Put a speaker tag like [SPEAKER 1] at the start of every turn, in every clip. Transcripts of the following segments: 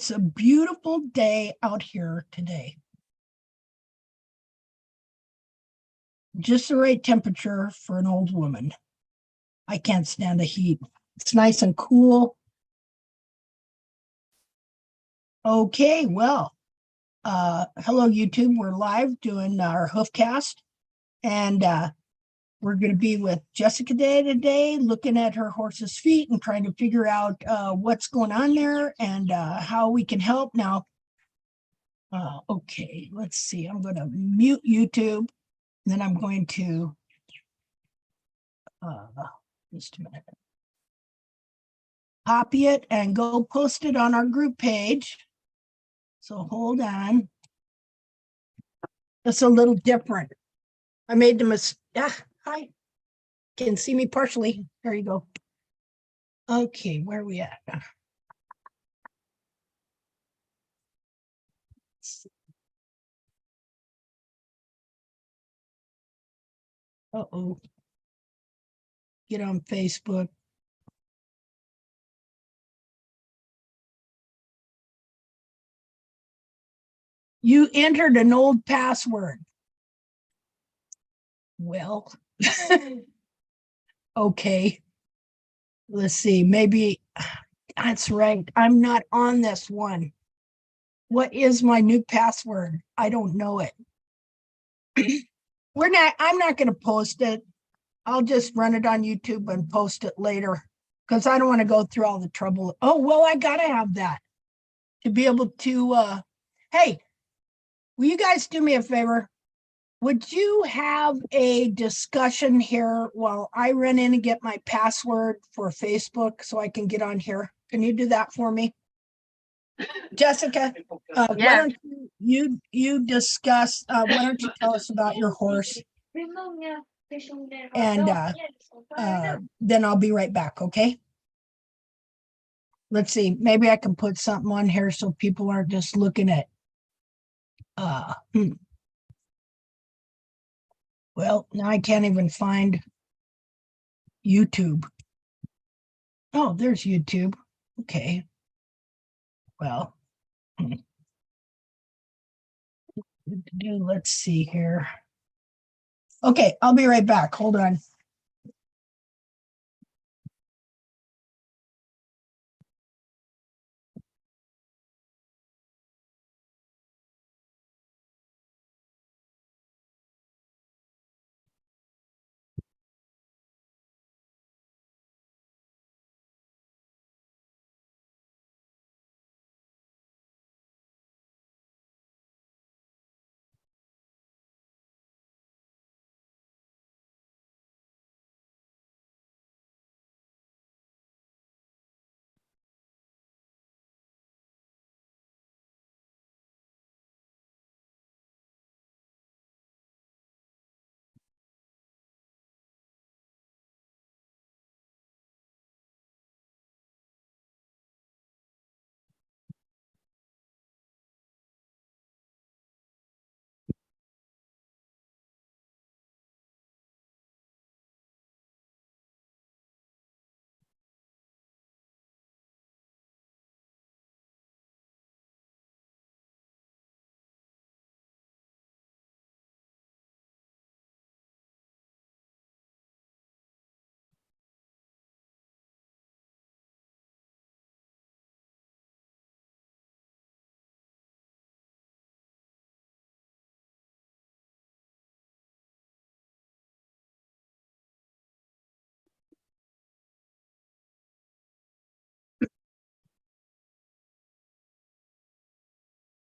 [SPEAKER 1] It's a beautiful day out here today. Just the right temperature for an old woman. I can't stand the heat. It's nice and cool. Okay, well, hello YouTube. We're live doing our Hoofcast, and we're going to be with Jessica today, looking at her horse's feet and trying to figure out what's going on there and how we can help. Now, okay, let's see. I'm going to mute YouTube. Then I'm going to, just a minute, copy it and go post it on our group page. So hold on. It's a little different. I made the mistake. Hi. Can see me partially. There you go. Okay, where are we at? Uh-oh. Get on Facebook. You entered an old password. Well, okay. Let's see. Maybe that's right. I'm not on this one. What is my new password? I don't know it. I'm not going to post it. I'll just run it on YouTube and post it later because I don't want to go through all the trouble. Oh, well, I got to have that to be able to, hey, will you guys do me a favor? Would you have a discussion here while I run in and get my password for Facebook so I can get on here? Can you do that for me? Jessica, why don't you discuss, why don't you tell us about your horse? And then I'll be right back, okay? Let's see, maybe I can put something on here so people aren't just looking at, well, now I can't even find YouTube. Oh, there's YouTube. Okay. Well, let's see here. Okay, I'll be right back. Hold on.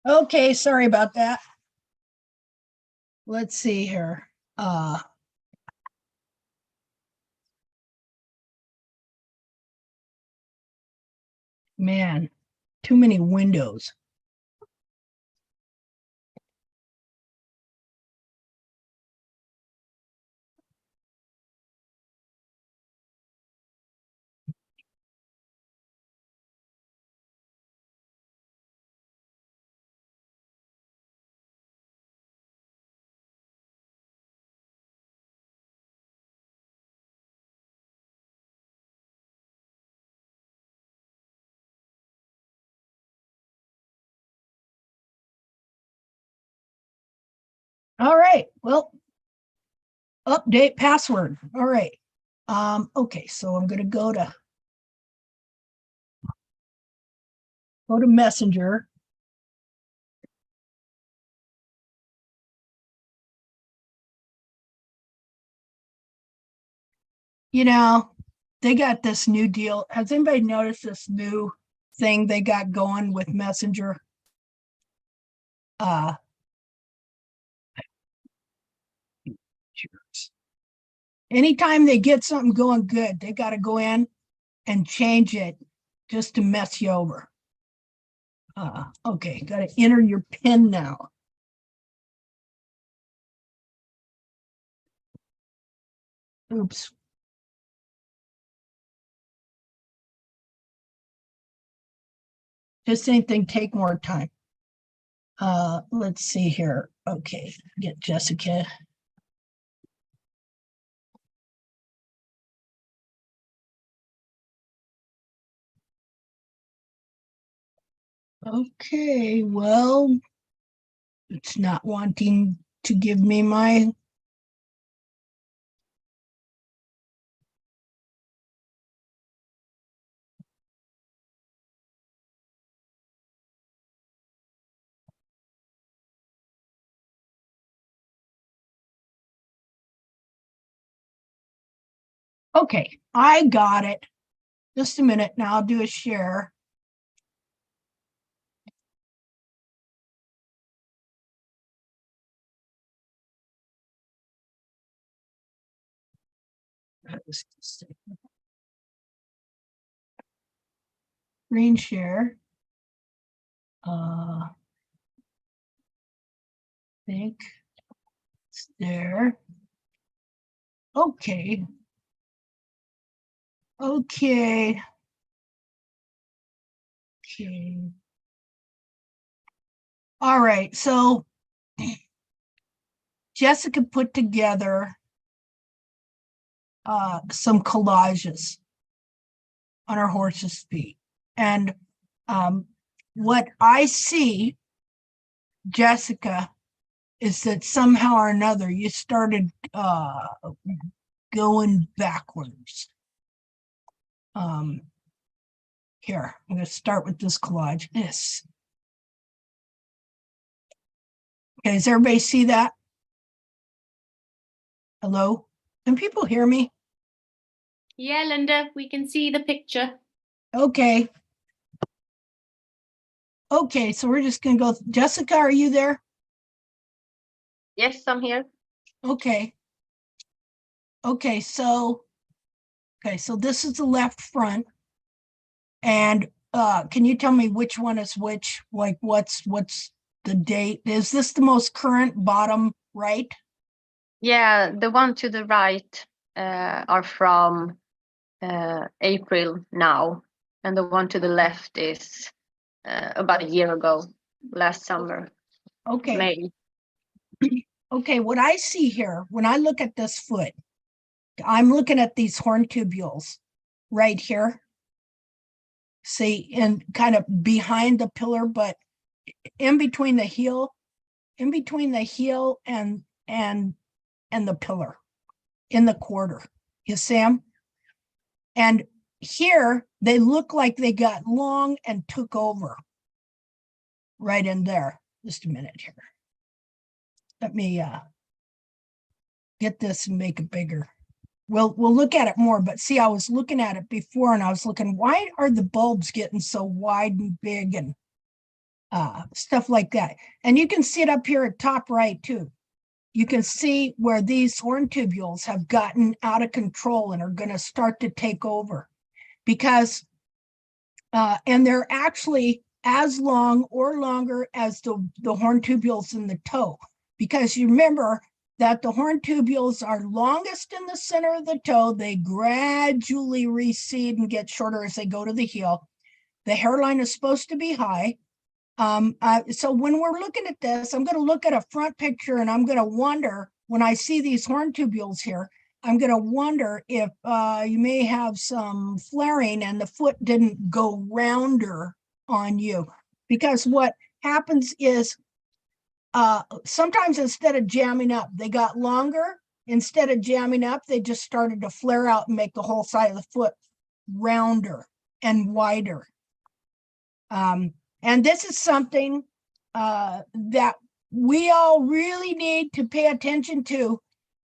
[SPEAKER 1] Okay, sorry about that. Let's see here. Man, too many windows. All right. Well, update password. All right. Okay, so I'm gonna go to Messenger. You know, they got this new deal. Has anybody noticed this new thing they got going with Messenger? Uh Anytime they get something going good, they got to go in and change it just to mess you over. Okay, got to enter your PIN now. Oops. Just anything take more time. Let's see here. Okay, get Jessica. Okay, well, it's not wanting to give me my. Okay, I got it. Just a minute. Now I'll do a share. Screen share. Think it's there. Okay. Okay. Okay. All right. So Jessica put together some collages on her horse's feet. And what I see, Jessica, is that somehow or another you started going backwards. Here, I'm going to start with this collage. This. Okay, does everybody see that? Hello? Can people hear me?
[SPEAKER 2] Yeah, Linda, we can see the picture.
[SPEAKER 1] Okay. Okay, so we're just going to go. Jessica, are you there?
[SPEAKER 2] Yes, I'm here.
[SPEAKER 1] Okay. Okay, so this is the left front. And can you tell me which one is which? Like what's the date? Is this the most current bottom right?
[SPEAKER 2] Yeah, the one to the right are from April now, and the one to the left is about a year ago, last summer,
[SPEAKER 1] Okay.
[SPEAKER 2] May.
[SPEAKER 1] Okay, what I see here, when I look at this foot, I'm looking at these horn tubules right here. See, and kind of behind the pillar, but in between the heel and the pillar in the quarter. You see them? And here they look like they got long and took over right in there. Just a minute here. Let me get this and make it bigger. We'll look at it more, but see, I was looking at it before and I was looking, why are the bulbs getting so wide and big and stuff like that? And you can see it up here at top right too. You can see where these horn tubules have gotten out of control and are going to start to take over because, and they're actually as long or longer as the horn tubules in the toe. Because you remember that the horn tubules are longest in the center of the toe. They gradually recede and get shorter as they go to the heel. The hairline is supposed to be high. So when we're looking at this, I'm going to look at a front picture and I'm going to wonder, when I see these horn tubules here, I'm going to wonder if you may have some flaring and the foot didn't go rounder on you. Because what happens is sometimes instead of jamming up, they got longer. Instead of jamming up, they just started to flare out and make the whole side of the foot rounder and wider. And this is something that we all really need to pay attention to,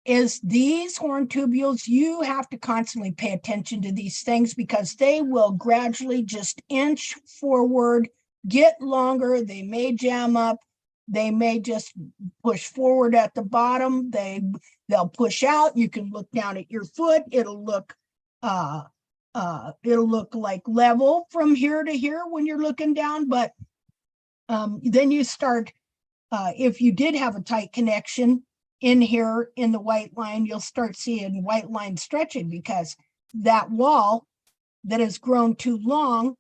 [SPEAKER 1] is these horn tubules. You have to constantly pay attention to these things because they will gradually just inch forward, get longer. They may jam up. They may just push forward at the bottom. They'll push out. You can look down at your foot. It'll look like level from here to here when you're looking down. But then you start, if you did have a tight connection in here in the white line, you'll start seeing white line stretching because that wall that has grown too long,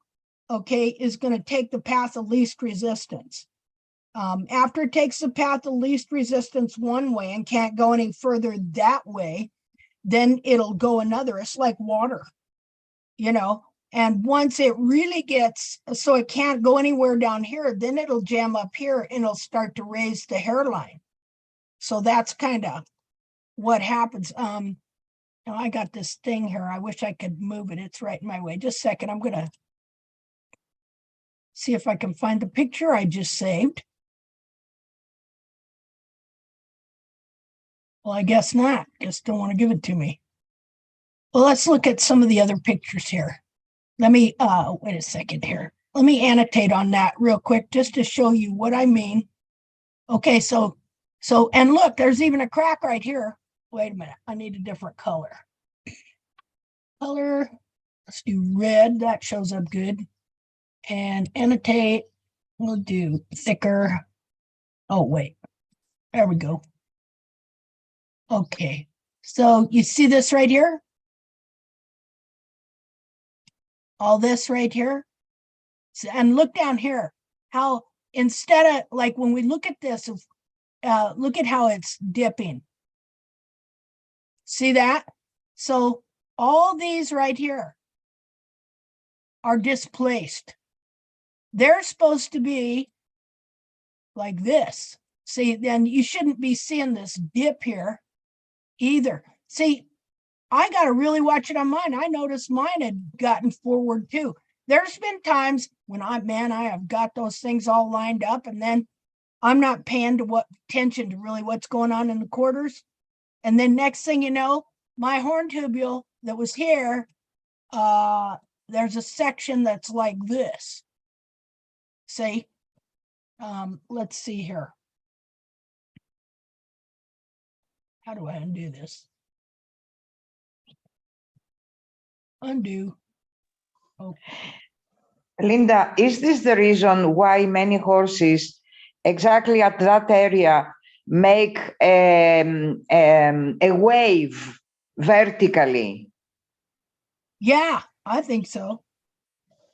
[SPEAKER 1] okay, is going to take the path of least resistance. After it takes the path of least resistance one way and can't go any further that way, then it'll go another. It's like water, and once it really gets, so it can't go anywhere down here, then it'll jam up here and it'll start to raise the hairline. So that's kind of what happens. Now I got this thing here. I wish I could move it. It's right in my way. Just a second. I'm going to see if I can find the picture I just saved. Well, I guess not. Just don't want to give it to me. Well, let's look at some of the other pictures here. Let me, wait a second here. Let me annotate on that real quick, just to show you what I mean. Okay, so, and look, there's even a crack right here. Wait a minute, I need a different color. Color, let's do red, that shows up good. And annotate, we'll do thicker. Oh, wait, there we go. Okay, so you see this right here? All this right here? And look down here, how instead of, like when we look at this, look at how it's dipping. See that? So all these right here are displaced. They're supposed to be like this. See, then you shouldn't be seeing this dip here either. See, I got to really watch it on mine. I noticed mine had gotten forward too. There's been times when I have got those things all lined up, and then I'm not paying attention to really what's going on in the quarters. And then next thing you know, my horn tubule that was here, there's a section that's like this. See, let's see here. How do I undo this? Undo. Oh.
[SPEAKER 3] Linda, is this the reason why many horses exactly at that area make a wave vertically?
[SPEAKER 1] Yeah, I think so.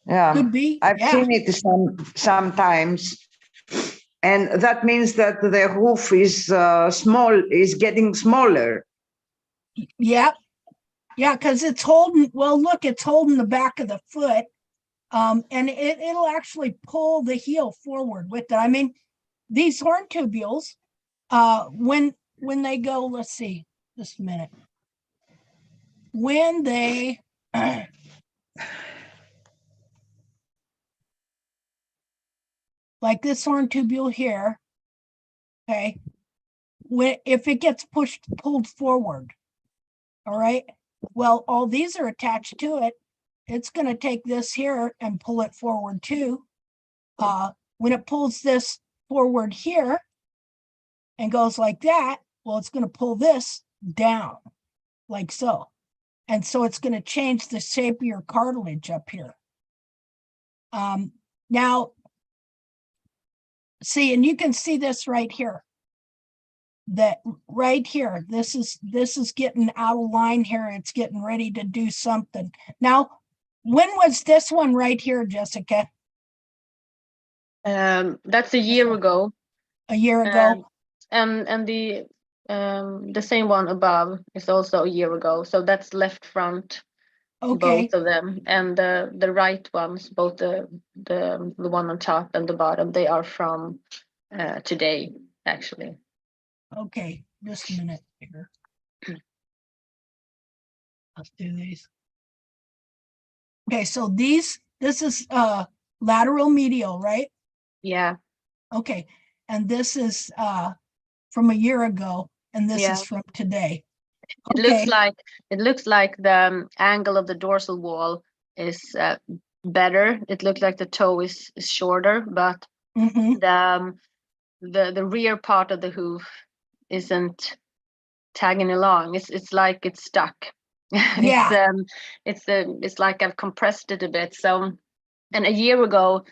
[SPEAKER 3] Yeah,
[SPEAKER 1] could be.
[SPEAKER 3] I've seen it sometimes, and that means that the hoof is getting smaller.
[SPEAKER 1] Yeah, because it's holding. Well, look, it's holding the back of the foot, and it'll actually pull the heel forward with it. I mean, these horn tubules, when they go, let's see, just a minute. When they like this horn tubule here, okay, if it gets pulled forward, all right, well, all these are attached to it. It's going to take this here and pull it forward too. When it pulls this forward here and goes like that, well, it's going to pull this down like so. And so it's going to change the shape of your cartilage up here. Now, see, and you can see this right here. That right here, this is getting out of line here. It's getting ready to do something. Now, when was this one right here, Jessica?
[SPEAKER 2] That's a year ago.
[SPEAKER 1] A year ago.
[SPEAKER 2] And the same one above is also a year ago. So that's left front. Okay. Both of them, and the right ones, both the one on top and the bottom, they are from today. actually.
[SPEAKER 1] Okay, just a minute here. Let's do these. Okay, so this is lateral medial, right?
[SPEAKER 2] Yeah,
[SPEAKER 1] Okay, and this is from a year ago, and this
[SPEAKER 2] Yeah.
[SPEAKER 1] is from today.
[SPEAKER 2] it looks like the angle of the dorsal wall is better. It looks like the toe is shorter, but
[SPEAKER 1] Mhm.
[SPEAKER 2] the rear part of the hoof isn't tagging along. It's like it's stuck.
[SPEAKER 1] Yeah.
[SPEAKER 2] It's like I've compressed it a bit. So, and a year ago,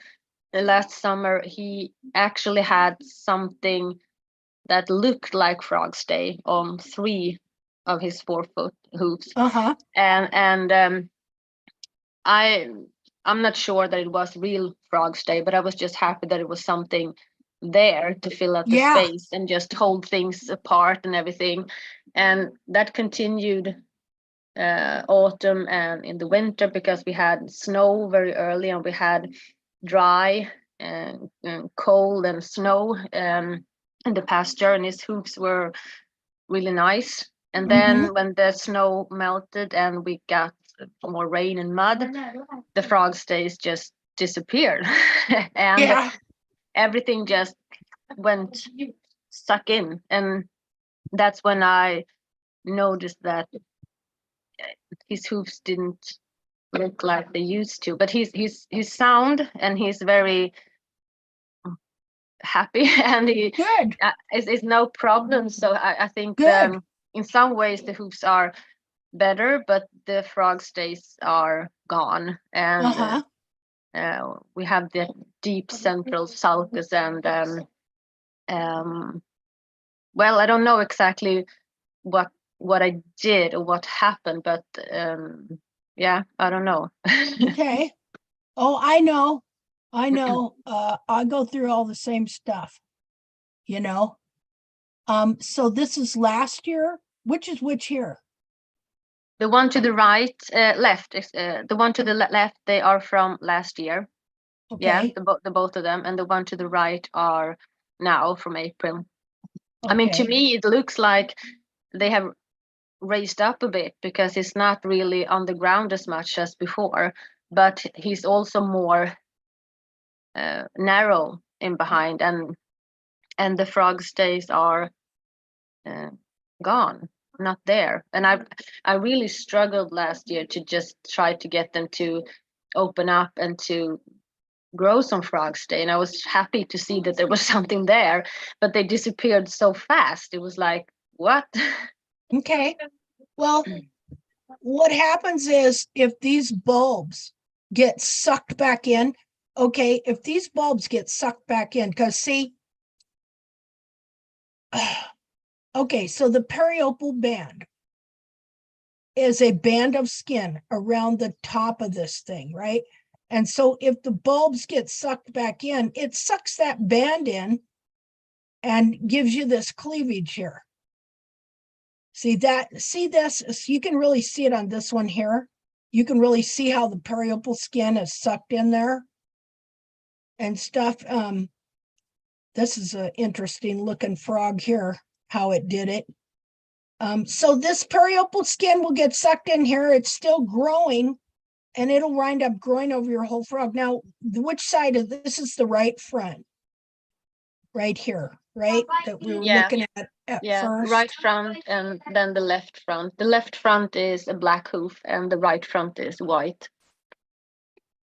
[SPEAKER 2] last summer, he actually had something that looked like frog stay on 3 of his 4-foot hooves,
[SPEAKER 1] Uh-huh.
[SPEAKER 2] and I'm not sure that it was real frog stay, but I was just happy that it was something there to fill out the
[SPEAKER 1] Yeah.
[SPEAKER 2] space and just hold things apart and everything. And that continued autumn and in the winter, because we had snow very early and we had dry and cold and snow in the pasture, and his hooves were really nice. And then when the snow melted and we got more rain and mud, the frog stays just disappeared. And
[SPEAKER 1] Yeah.
[SPEAKER 2] everything just went stuck in. And that's when I noticed that his hooves didn't look like they used to. But he's sound and he's very happy and he
[SPEAKER 1] Good.
[SPEAKER 2] is no problem. So I think
[SPEAKER 1] Good.
[SPEAKER 2] in some ways the hooves are better, but the frog stays are gone. And
[SPEAKER 1] Uh-huh.
[SPEAKER 2] we have the deep central sulcus and well, I don't know exactly what I did or what happened, but yeah, I don't know.
[SPEAKER 1] Okay. Oh, I know. I know. I go through all the same stuff, you know. So this is last year. Which is which here?
[SPEAKER 2] The one to the right, left, the one to the left, they are from last year. Yeah,
[SPEAKER 1] Okay.
[SPEAKER 2] the both of them, and the one to the right are now from April. I mean, to
[SPEAKER 1] Okay.
[SPEAKER 2] me, it looks like they have raised up a bit because he's not really on the ground as much as before, but he's also more narrow in behind, and the frog stays are gone, not there. And I really struggled last year to just try to get them to open up and to grow some frog stay, and I was happy to see that there was something there, but they disappeared so fast. It was like, what?
[SPEAKER 1] Okay. Well, what happens is if these bulbs get sucked back in, okay, if these bulbs get sucked back in, because see, okay, so the periople band is a band of skin around the top of this thing, right? And so if the bulbs get sucked back in, it sucks that band in and gives you this cleavage here. See this, so you can really see it on this one here. You can really see how the periople skin is sucked in there and stuff. This is an interesting looking frog here, how it did it. So this periople skin will get sucked in here. It's still growing and it'll wind up growing over your whole frog. Now, which side of this is the right front? Right here, right? That we were
[SPEAKER 2] Yeah.
[SPEAKER 1] looking at first.
[SPEAKER 2] Right front and then the left front. The left front is a black hoof and the right front is white.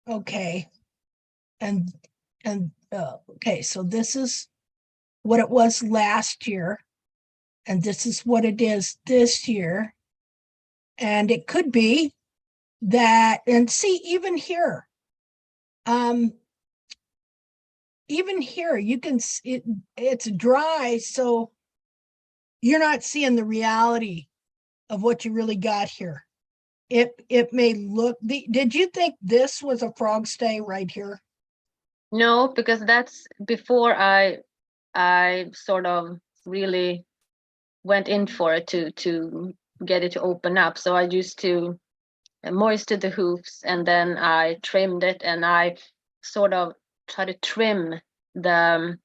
[SPEAKER 1] Okay. And okay, so this is what it was last year. And this is what it is this year. And it could be that, and see, even here, you can see it's dry, so you're not seeing the reality of what you really got here. It may look, did you think this was a frog stay right here?
[SPEAKER 2] No, because that's before I sort of really went in for it to get it to open up. So I used to moisten the hoofs and then I trimmed it, and I sort of try to trim the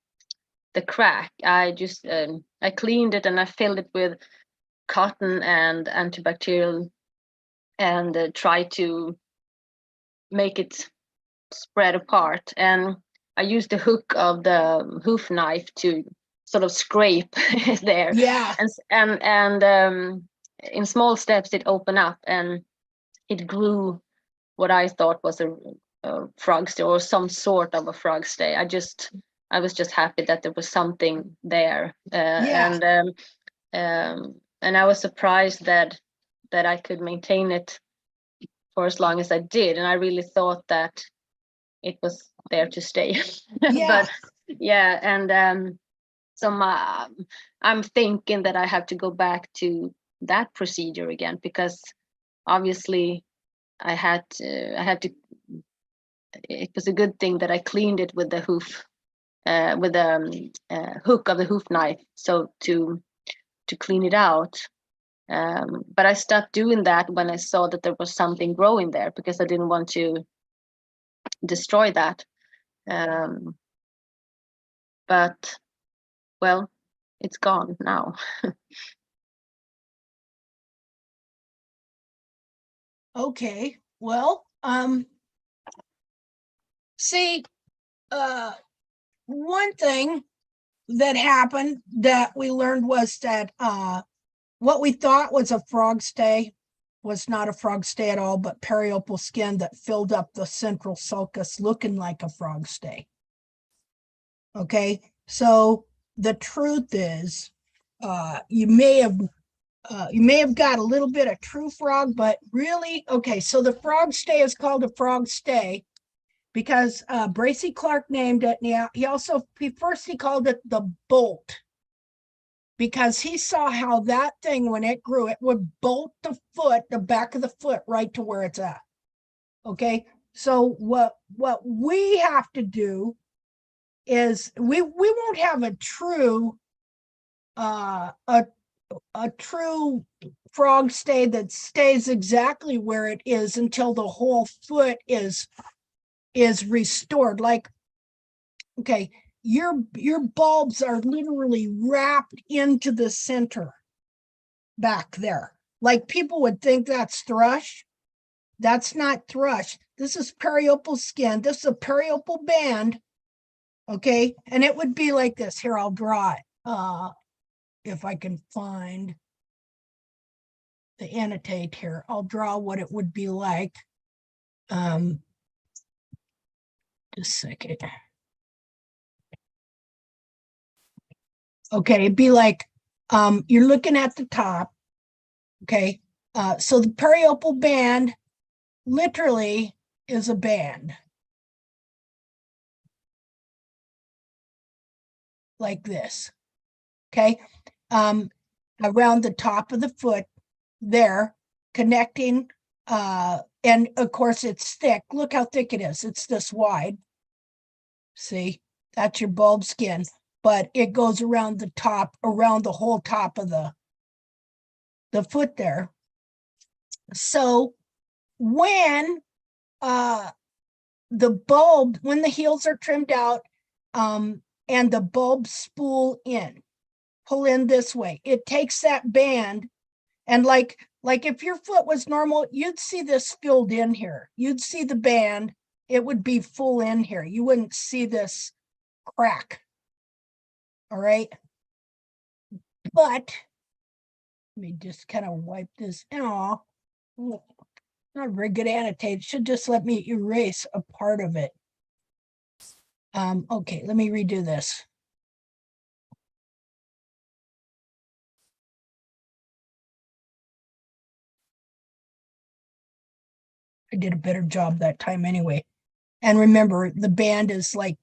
[SPEAKER 2] the crack, I just I cleaned it and I filled it with cotton and antibacterial and tried to make it spread apart. And I used the hook of the hoof knife to sort of scrape there.
[SPEAKER 1] Yeah.
[SPEAKER 2] And in small steps it opened up and it grew what I thought was a frog stay or some sort of a frog stay. I was just happy that there was something there.
[SPEAKER 1] Yeah.
[SPEAKER 2] And I was surprised that I could maintain it for as long as I did. And I really thought that it was there to stay.
[SPEAKER 1] Yeah.
[SPEAKER 2] But yeah, and so I'm thinking that I have to go back to that procedure again, because obviously I had to. It was a good thing that I cleaned it with the hoof, with the hook of the hoof knife, so to clean it out. But I stopped doing that when I saw that there was something growing there, because I didn't want to destroy that. But well, it's gone now.
[SPEAKER 1] Okay. Well, see, one thing that happened that we learned was that what we thought was a frog stay was not a frog stay at all, but periople skin that filled up the central sulcus looking like a frog stay. Okay, so the truth is, you may have got a little bit of true frog, but really, okay, so the frog stay is called a frog stay because Bracy Clark named it. And he called it the bolt, because he saw how that thing, when it grew, it would bolt the back of the foot right to where it's at. Okay, so what we have to do is we won't have a true a true frog stay that stays exactly where it is until the whole foot is restored. Like, okay, your bulbs are literally wrapped into the center back there. Like, people would think that's thrush. That's not thrush. This is periople skin. This is a periople band. Okay, and it would be like this. Here, I'll draw it. If I can find the annotate here, I'll draw what it would be like. Just a second. Okay, it'd be like, you're looking at the top. Okay, so the periople band literally is a band. Like this. Okay, around the top of the foot there, connecting, and of course it's thick. Look how thick it is. It's this wide. See, that's your bulb skin, but it goes around the top, around the whole top of the foot there. So when the bulb, when the heels are trimmed out, and the bulbs spool in, pull in this way, it takes that band, and like if your foot was normal, you'd see this filled in here. You'd see the band, it would be full in here. You wouldn't see this crack. All right. But let me just kind of wipe this. Oh, not very good annotate. Should just let me erase a part of it. Okay, let me redo this. I did a better job that time anyway. And remember, the band is like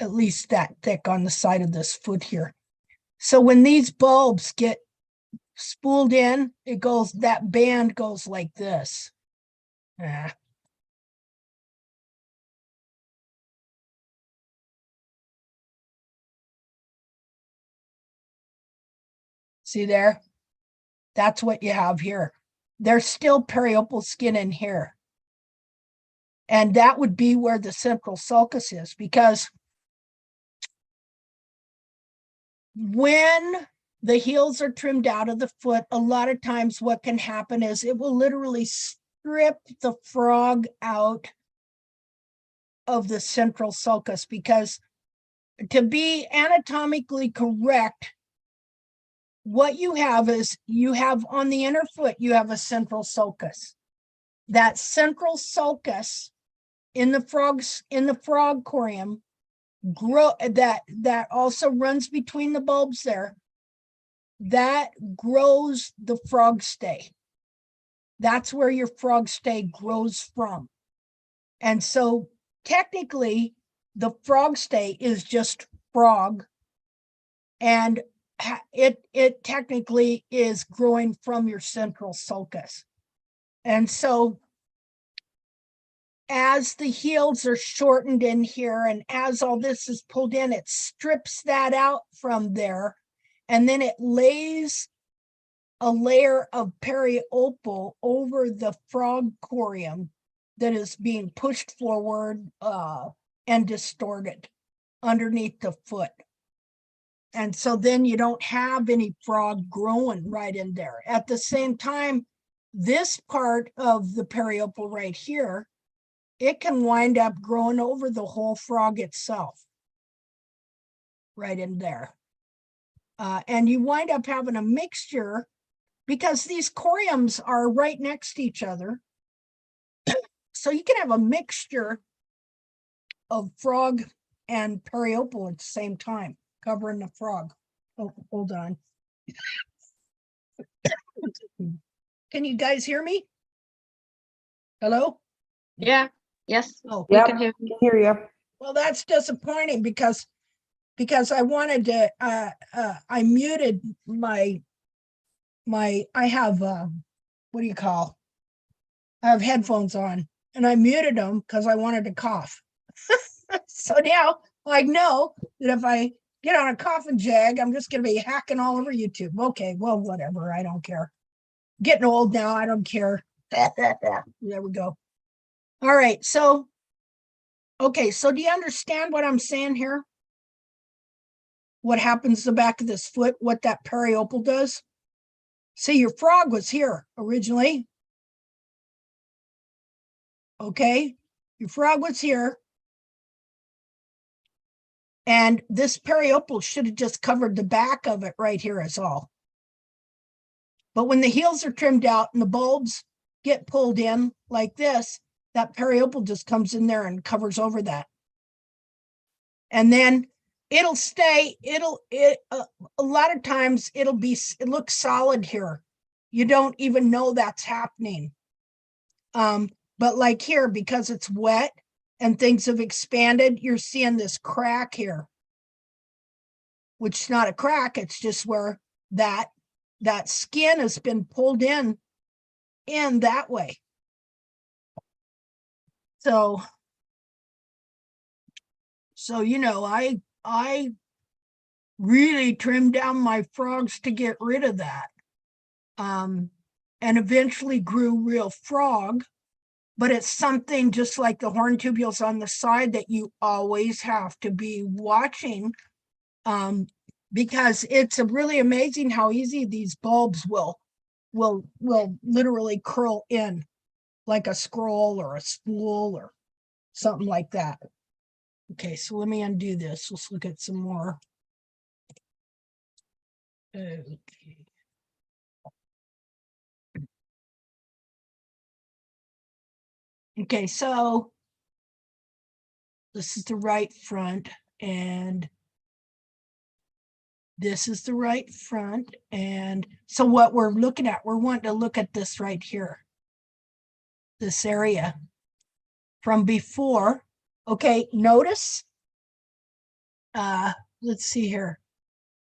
[SPEAKER 1] at least that thick on the side of this foot here. So when these bulbs get spooled in, it goes, that band goes like this. See there? That's what you have here. There's still periople skin in here. And that would be where the central sulcus is, because when the heels are trimmed out of the foot, a lot of times what can happen is it will literally strip the frog out of the central sulcus, because to be anatomically correct, what you have is you have on the inner foot, you have a central sulcus. That central sulcus in the frog corium that also runs between the bulbs there, that grows the frog stay. That's where your frog stay grows from. And so technically the frog stay is just frog, and it technically is growing from your central sulcus. And so as the heels are shortened in here and as all this is pulled in, it strips that out from there, and then it lays a layer of periople over the frog corium that is being pushed forward and distorted underneath the foot. And so then you don't have any frog growing right in there. At the same time, this part of the periople right here, it can wind up growing over the whole frog itself, right in there. And you wind up having a mixture because these coriums are right next to each other. So you can have a mixture of frog and periople at the same time, covering the frog. Oh, hold on. Can you guys hear me? Hello?
[SPEAKER 2] Yeah. Yes.
[SPEAKER 1] Oh,
[SPEAKER 2] We
[SPEAKER 3] Yep.
[SPEAKER 2] can hear you.
[SPEAKER 3] Hear you.
[SPEAKER 1] well, that's disappointing because I wanted to, I muted my, I have, what do you call? I have headphones on and I muted them because I wanted to cough. So now I know that if I get on a coughing jag, I'm just going to be hacking all over YouTube. Okay, well, whatever. I don't care. Getting old now. I don't care. There we go. All right. So, okay. So do you understand what I'm saying here? What happens to the back of this foot, what that periople does? See, your frog was here originally. Okay. Your frog was here. And this periople should have just covered the back of it right here is all. But when the heels are trimmed out and the bulbs get pulled in like this, that periople just comes in there and covers over that. And then it'll stay, a lot of times it looks solid here. You don't even know that's happening. But like here, because it's wet and things have expanded, you're seeing this crack here, which is not a crack. It's just where that skin has been pulled in that way. So, you know, I really trimmed down my frogs to get rid of that. And eventually grew real frog. But it's something just like the horn tubules on the side that you always have to be watching, because it's really amazing how easy these bulbs will literally curl in like a scroll or a spool or something like that. Okay, so let me undo this. Let's look at some more. Okay. Okay, so this is the right front and this is the right front. And so what we're looking at, we're wanting to look at this right here, this area from before. Okay, notice, let's see here.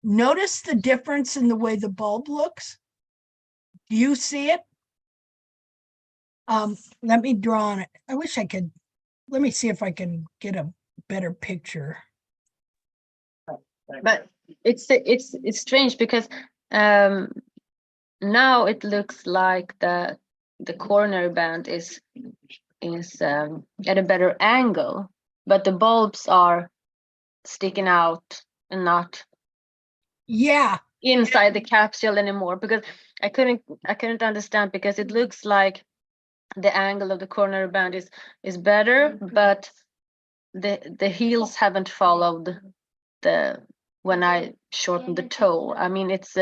[SPEAKER 1] Notice the difference in the way the bulb looks. Do you see it? Let me draw on it. I wish I could, let me see if I can get a better picture.
[SPEAKER 2] But it's strange because now it looks like the coronary band is at a better angle, but the bulbs are sticking out and not
[SPEAKER 1] Yeah,
[SPEAKER 2] inside the capsule anymore, because I couldn't understand, because it looks like the angle of the coronary band is better, but the heels haven't followed the when I shortened the toe. I mean, it's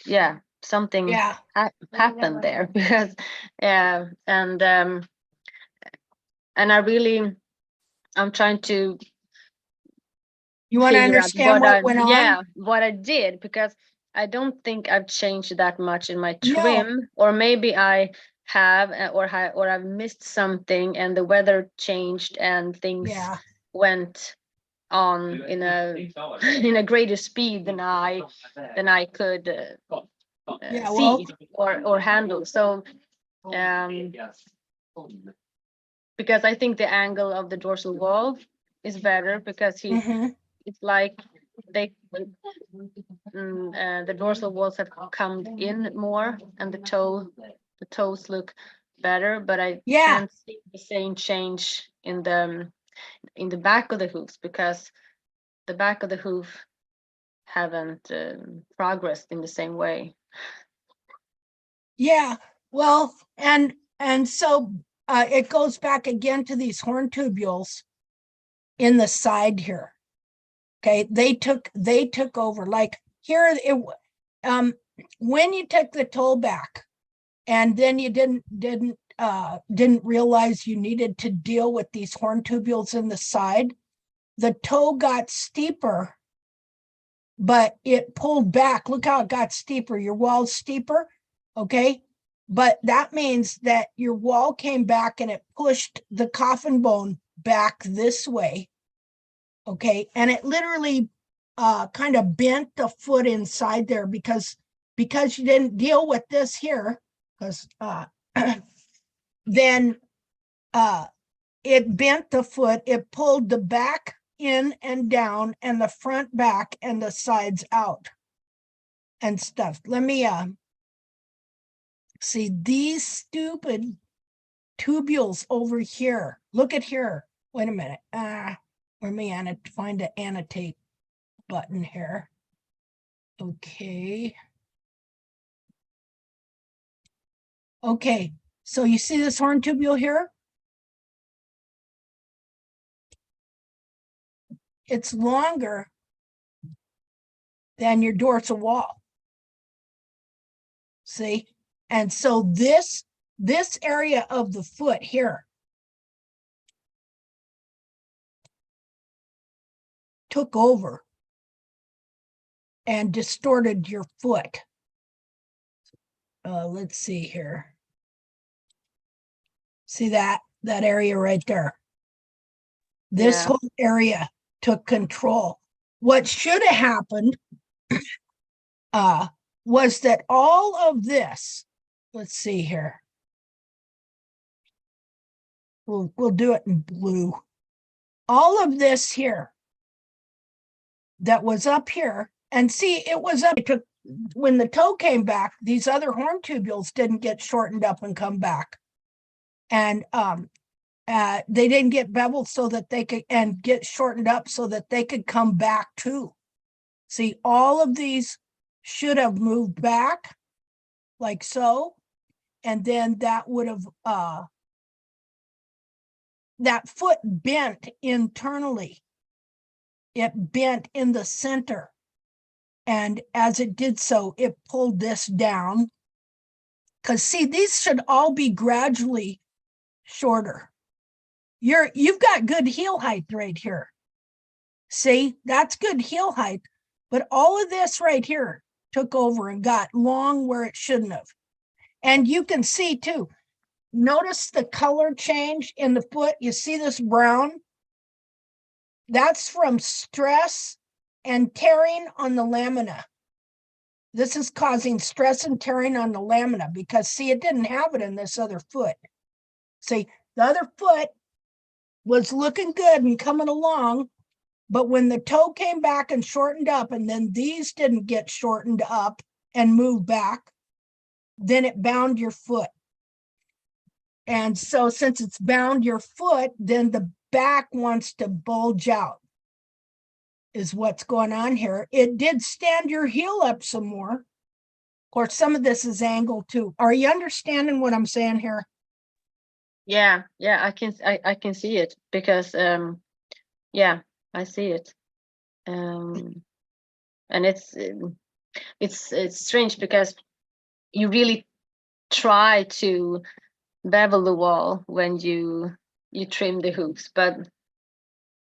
[SPEAKER 2] yeah, something
[SPEAKER 1] yeah.
[SPEAKER 2] happened there because and I'm trying to
[SPEAKER 1] You want to
[SPEAKER 2] figure out
[SPEAKER 1] understand what went on?
[SPEAKER 2] what I did, because I don't think I've changed that much in my
[SPEAKER 1] No.
[SPEAKER 2] trim, or maybe I have, or I've missed something, and the weather changed and things
[SPEAKER 1] Yeah,
[SPEAKER 2] went on in a in a greater speed than I could
[SPEAKER 1] yeah. Well,
[SPEAKER 2] see or handle. So because I think the angle of the dorsal wall is better, because
[SPEAKER 1] mhm.
[SPEAKER 2] it's like they the dorsal walls have come in more, and the toes look better, but I
[SPEAKER 1] Yeah,
[SPEAKER 2] can't see the same change in the back of the hooves, because the back of the hoof haven't progressed in the same way.
[SPEAKER 1] yeah. Well, and so it goes back again to these horn tubules in the side here. Okay, they took over. Like here, when you took the toe back, and then you didn't realize you needed to deal with these horn tubules in the side, the toe got steeper, but it pulled back. Look how it got steeper. Your wall's steeper, okay? But that means that your wall came back and it pushed the coffin bone back this way, okay? And it literally kind of bent the foot inside there because you didn't deal with this here, because then it bent the foot, it pulled the back in and down, and the front back and the sides out and stuff. Let me see these stupid tubules over here. Look at here. Wait a minute. Let me find the annotate button here. Okay. Okay, so you see this horn tubule here? It's longer than your dorsal wall. See? And so this area of the foot here took over and distorted your foot. Let's see here. See that area right there? This
[SPEAKER 2] Yeah.
[SPEAKER 1] whole area took control. What should have happened was that all of this, let's see here. We'll do it in blue. All of this here that was up here, and see, it was up. It took, when the toe came back, these other horn tubules didn't get shortened up and come back. And they didn't get beveled so that they could, and get shortened up so that they could come back too. See, all of these should have moved back like so, and then that would have that foot bent internally. It bent in the center, and as it did so, it pulled this down, because see, these should all be gradually shorter. You've got good heel height right here. See, that's good heel height, but all of this right here took over and got long where it shouldn't have. And you can see too, notice the color change in the foot. You see this brown? That's from stress and tearing on the lamina. This is causing stress and tearing on the lamina, because see, it didn't have it in this other foot. See, the other foot was looking good and coming along, but when the toe came back and shortened up, and then these didn't get shortened up and move back, then it bound your foot. And so since it's bound your foot, then the back wants to bulge out. is what's going on here. It did stand your heel up some more. Of course, some of this is angled too. Are you understanding what I'm saying here?
[SPEAKER 2] Yeah, I can see it because yeah, I see it. And it's strange because you really try to bevel the wall when you trim the hoops, but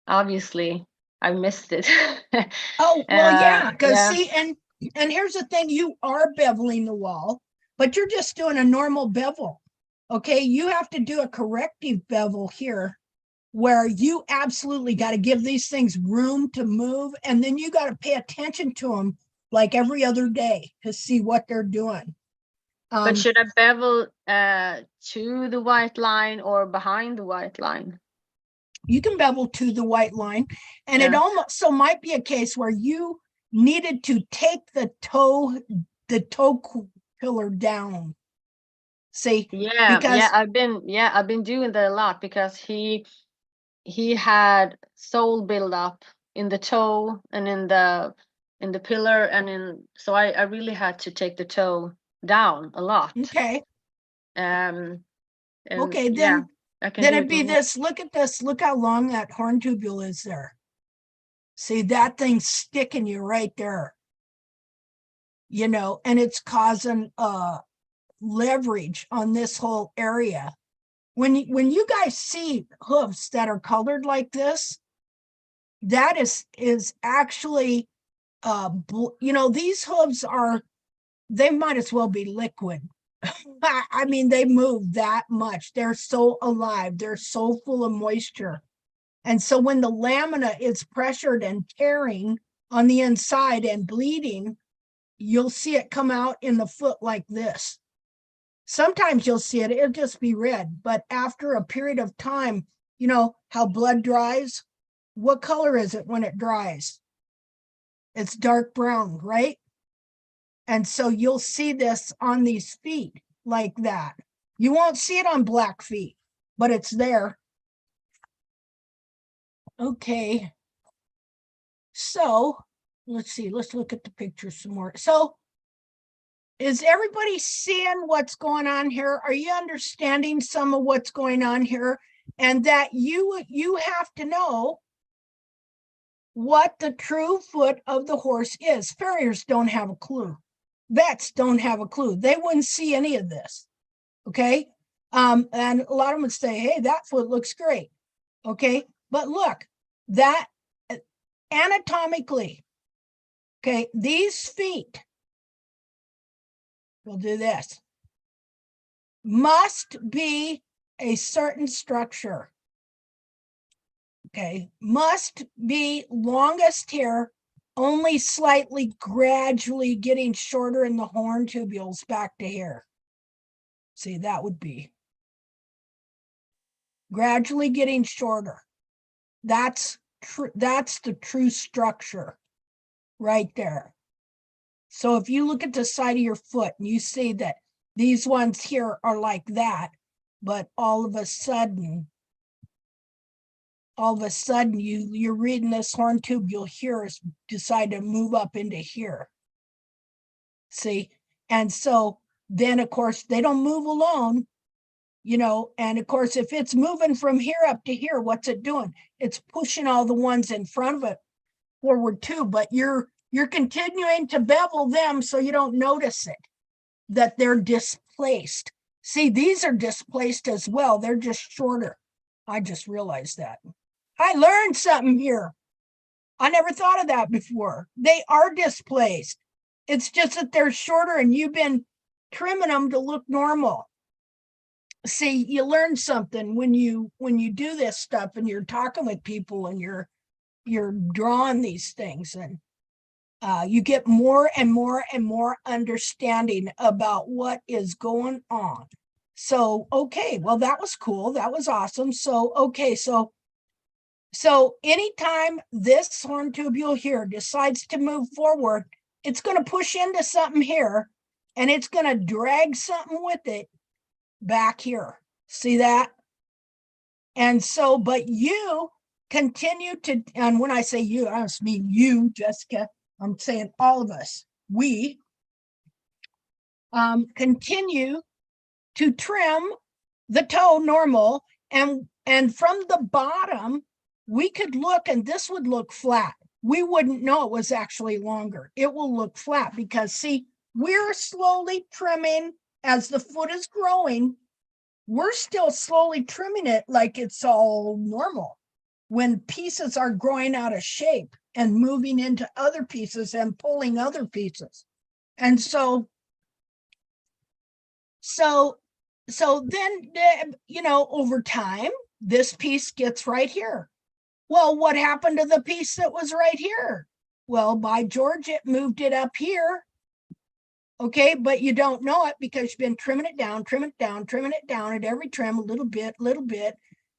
[SPEAKER 2] obviously I missed it.
[SPEAKER 1] Oh, well, yeah, because
[SPEAKER 2] yeah.
[SPEAKER 1] see, and here's the thing, you are beveling the wall, but you're just doing a normal bevel. Okay, you have to do a corrective bevel here where you absolutely got to give these things room to move, and then you got to pay attention to them like every other day to see what they're doing.
[SPEAKER 2] But should I bevel to the white line or behind the white line?
[SPEAKER 1] You can bevel to the white line, and it also might be a case where you needed to take the toe pillar down. See,
[SPEAKER 2] Yeah, I've been doing that a lot because he had sole buildup in the toe and in the pillar, and so I really had to take the toe down a lot.
[SPEAKER 1] Okay. Okay,
[SPEAKER 2] then
[SPEAKER 1] it'd be this. Look at this. Look how long that horn tubule is there. See, that thing's sticking you right there. You know, and it's causing leverage on this whole area. When you guys see hoofs that are colored like this, that is actually you know, these hooves they might as well be liquid. I mean, they move that much. They're so alive. They're so full of moisture. And so when the lamina is pressured and tearing on the inside and bleeding, you'll see it come out in the foot like this. Sometimes you'll see it, it'll just be red. But after a period of time, you know how blood dries? What color is it when it dries? It's dark brown, right? And so you'll see this on these feet like that. You won't see it on black feet, but it's there. Okay. So let's see, let's look at the picture some more. So is everybody seeing what's going on here? Are you understanding some of what's going on here? And that you have to know what the true foot of the horse is. Farriers don't have a clue. Vets don't have a clue. They wouldn't see any of this. Okay. And a lot of them would say, hey, that foot looks great. Okay. But look, that anatomically, okay, these feet, we'll do this, must be a certain structure. Okay, must be longest here, only slightly gradually getting shorter in the horn tubules back to here. See, that would be gradually getting shorter. That's the true structure right there. So if you look at the side of your foot and you see that these ones here are like that, but all of a sudden you're reading this horn tube, you'll hear us decide to move up into here. See? And so then of course they don't move alone, you know, and of course if it's moving from here up to here, what's it doing? It's pushing all the ones in front of it forward too, but you're continuing to bevel them so you don't notice it, that they're displaced. See, these are displaced as well. They're just shorter. I just realized that. I learned something here. I never thought of that before. They are displaced. It's just that they're shorter and you've been trimming them to look normal. See, you learn something when you do this stuff and you're talking with people and you're drawing these things, and you get more and more and more understanding about what is going on. So, okay, well, that was cool. That was awesome. So, okay, so anytime this horn tubule here decides to move forward, it's going to push into something here and it's going to drag something with it back here. See that? And so, but you continue to, and when I say you, I don't mean you, Jessica, I'm saying all of us, we continue to trim the toe normal, and from the bottom, we could look and this would look flat. We wouldn't know it was actually longer. It will look flat because see, we're slowly trimming as the foot is growing. We're still slowly trimming it like it's all normal. When pieces are growing out of shape and moving into other pieces and pulling other pieces. And so then, you know, over time, this piece gets right here. Well, what happened to the piece that was right here? Well, by George, it moved it up here. Okay, but you don't know it because you've been trimming it down, trimming it down at every trim, a little bit.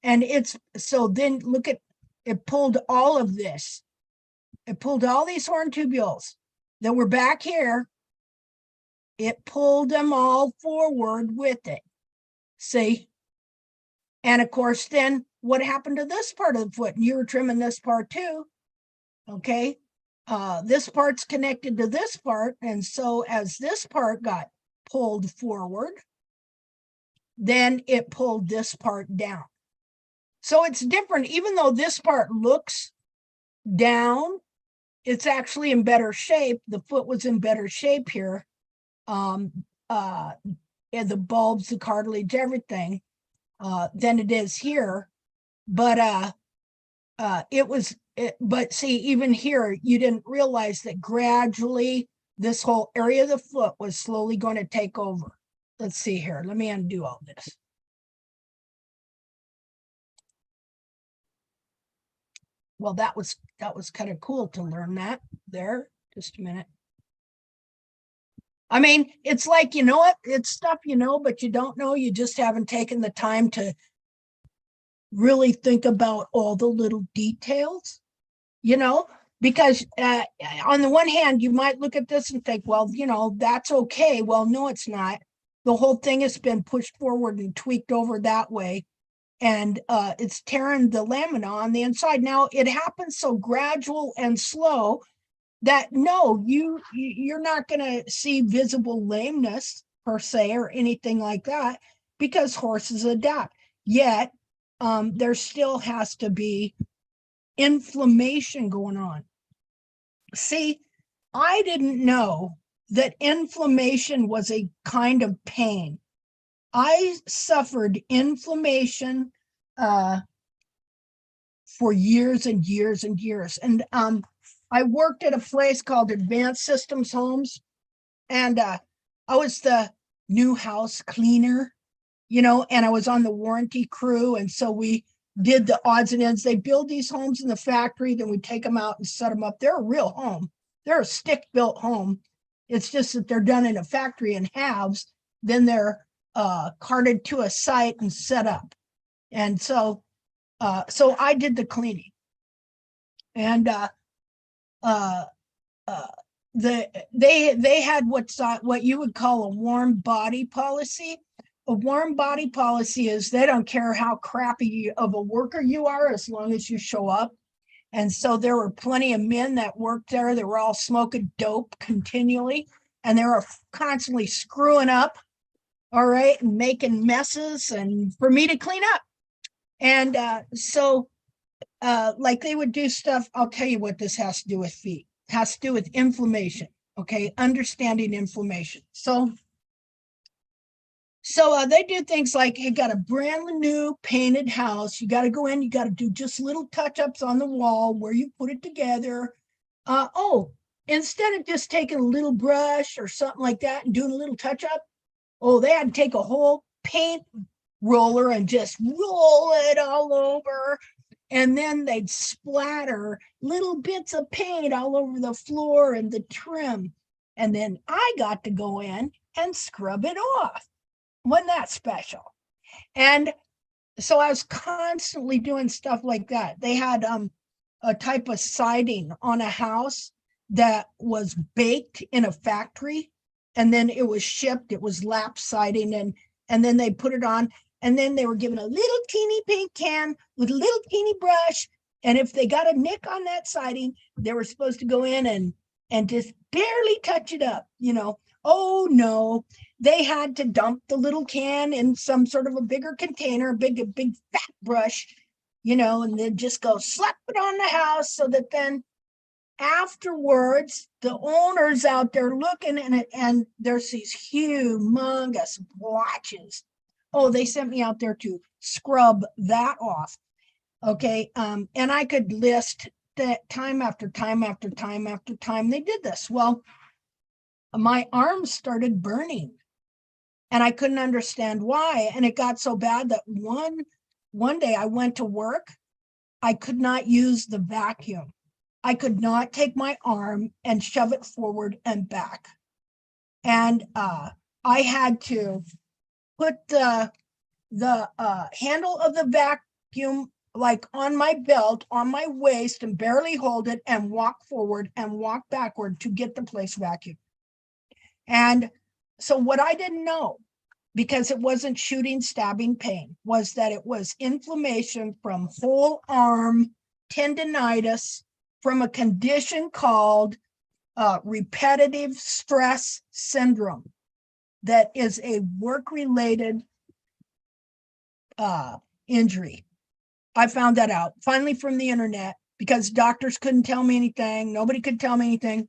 [SPEAKER 1] And it's, so then look at, it pulled all of this. It pulled all these horn tubules that were back here. It pulled them all forward with it. See? And of course, then what happened to this part of the foot? You were trimming this part too. Okay. This part's connected to this part. And so as this part got pulled forward, then it pulled this part down. So it's different. Even though this part looks down, it's actually in better shape. The foot was in better shape here. And the bulbs, the cartilage, everything, than it is here. But but see, even here, you didn't realize that gradually this whole area of the foot was slowly going to take over. Let's see here. Let me undo all this. Well, that was kind of cool to learn that there. Just a minute. I mean, it's like, you know what? It's stuff you know, but you don't know. You just haven't taken the time to really think about all the little details, you know, because on the one hand, you might look at this and think, well, you know, that's okay. Well, no, it's not. The whole thing has been pushed forward and tweaked over that way. And it's tearing the lamina on the inside. Now, it happens so gradual and slow that no, you're not going to see visible lameness per se or anything like that because horses adapt. Yet there still has to be inflammation going on. See, I didn't know that inflammation was a kind of pain. I suffered inflammation for years and years and years. And I worked at a place called Advanced Systems Homes, and I was the new house cleaner, you know, and I was on the warranty crew. And so we did the odds and ends. They build these homes in the factory, then we take them out and set them up. They're a real home. They're a stick-built home. It's just that they're done in a factory in halves. Then they're carted to a site and set up. And so I did the cleaning. And they had what you would call a warm body policy. A warm body policy is they don't care how crappy of a worker you are as long as you show up. And so there were plenty of men that worked there. They were all smoking dope continually, and they were constantly screwing up, all right, and making messes and for me to clean up. And like they would do stuff. I'll tell you what this has to do with feet. It has to do with inflammation. Okay, understanding inflammation. So they do things like, you got a brand new painted house. You got to go in, you got to do just little touch-ups on the wall where you put it together. Instead of just taking a little brush or something like that and doing a little touch-up, they had to take a whole paint roller and just roll it all over. And then they'd splatter little bits of paint all over the floor and the trim. And then I got to go in and scrub it off. Wasn't that special? And so I was constantly doing stuff like that. They had a type of siding on a house that was baked in a factory, and then it was shipped. It was lap siding, and then they put it on, and then they were given a little teeny paint can with a little teeny brush, And if they got a nick on that siding, they were supposed to go in and just barely touch it up, you know. Oh no, they had to dump the little can in some sort of a bigger container, a big fat brush, you know, and then just go slap it on the house so that then afterwards the owner's out there looking at it and there's these humongous blotches. Oh, they sent me out there to scrub that off. Okay. And I could list that time after time after time after time they did this. Well, my arms started burning and I couldn't understand why. And it got so bad that one day I went to work. I could not use the vacuum. I could not take my arm and shove it forward and back. And I had to put the handle of the vacuum like on my belt, on my waist, and barely hold it and walk forward and walk backward to get the place vacuumed. And so what I didn't know, because it wasn't shooting, stabbing pain, was that it was inflammation from whole arm tendinitis from a condition called repetitive stress syndrome that is a work-related injury. I found that out finally from the internet because doctors couldn't tell me anything. Nobody could tell me anything.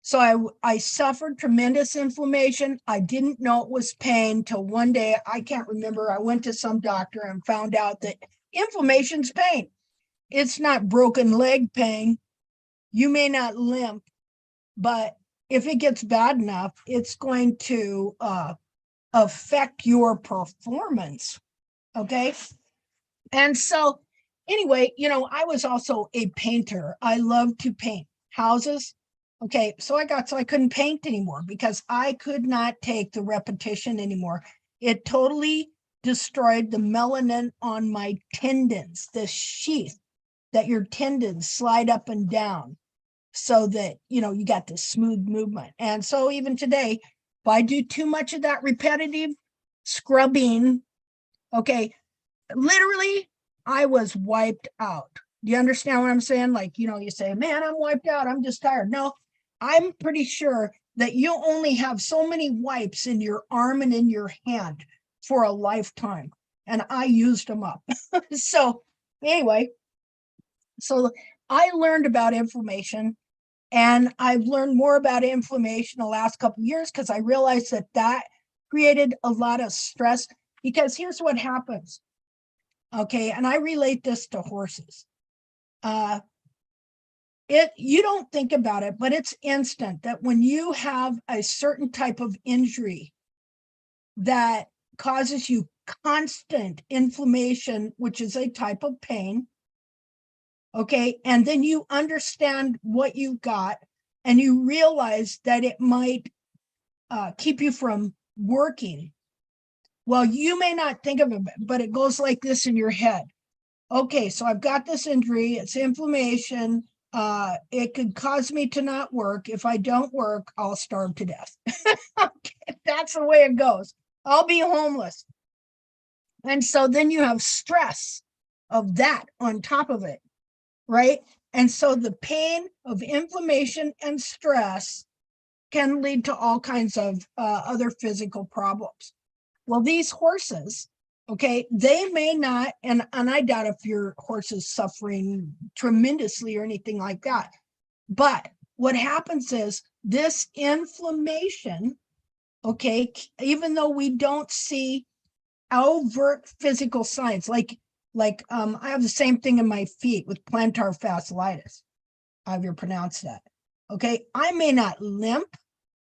[SPEAKER 1] So I suffered tremendous inflammation. I didn't know it was pain till one day, I can't remember, I went to some doctor and found out that inflammation's pain. It's not broken leg pain. You may not limp, but if it gets bad enough, it's going to affect your performance. Okay. And so anyway, you know, I was also a painter. I love to paint houses. Okay, so I couldn't paint anymore because I could not take the repetition anymore. It totally destroyed the melanin on my tendons, the sheath that your tendons slide up and down so that, you know, you got this smooth movement. And so even today, if I do too much of that repetitive scrubbing, okay, literally I was wiped out. Do you understand what I'm saying? Like, you know, you say, man, I'm wiped out. I'm just tired. No, I'm pretty sure that you only have so many wipes in your arm and in your hand for a lifetime. And I used them up. So anyway, so I learned about inflammation and I've learned more about inflammation the last couple of years because I realized that that created a lot of stress because here's what happens. Okay. And I relate this to horses. You don't think about it, but it's instant that when you have a certain type of injury that causes you constant inflammation, which is a type of pain, okay, and then you understand what you got and you realize that it might keep you from working. Well, you may not think of it, but it goes like this in your head. Okay, so I've got this injury, it's inflammation. It could cause me to not work. If I don't work, I'll starve to death. Okay, that's the way it goes. I'll be homeless. And so then you have stress of that on top of it, right? And so the pain of inflammation and stress can lead to all kinds of other physical problems. Well, these horses, okay, they may not, and I doubt if your horse is suffering tremendously or anything like that. But what happens is this inflammation, okay, even though we don't see overt physical signs, like I have the same thing in my feet with plantar fasciitis. However you pronounce that. Okay, I may not limp,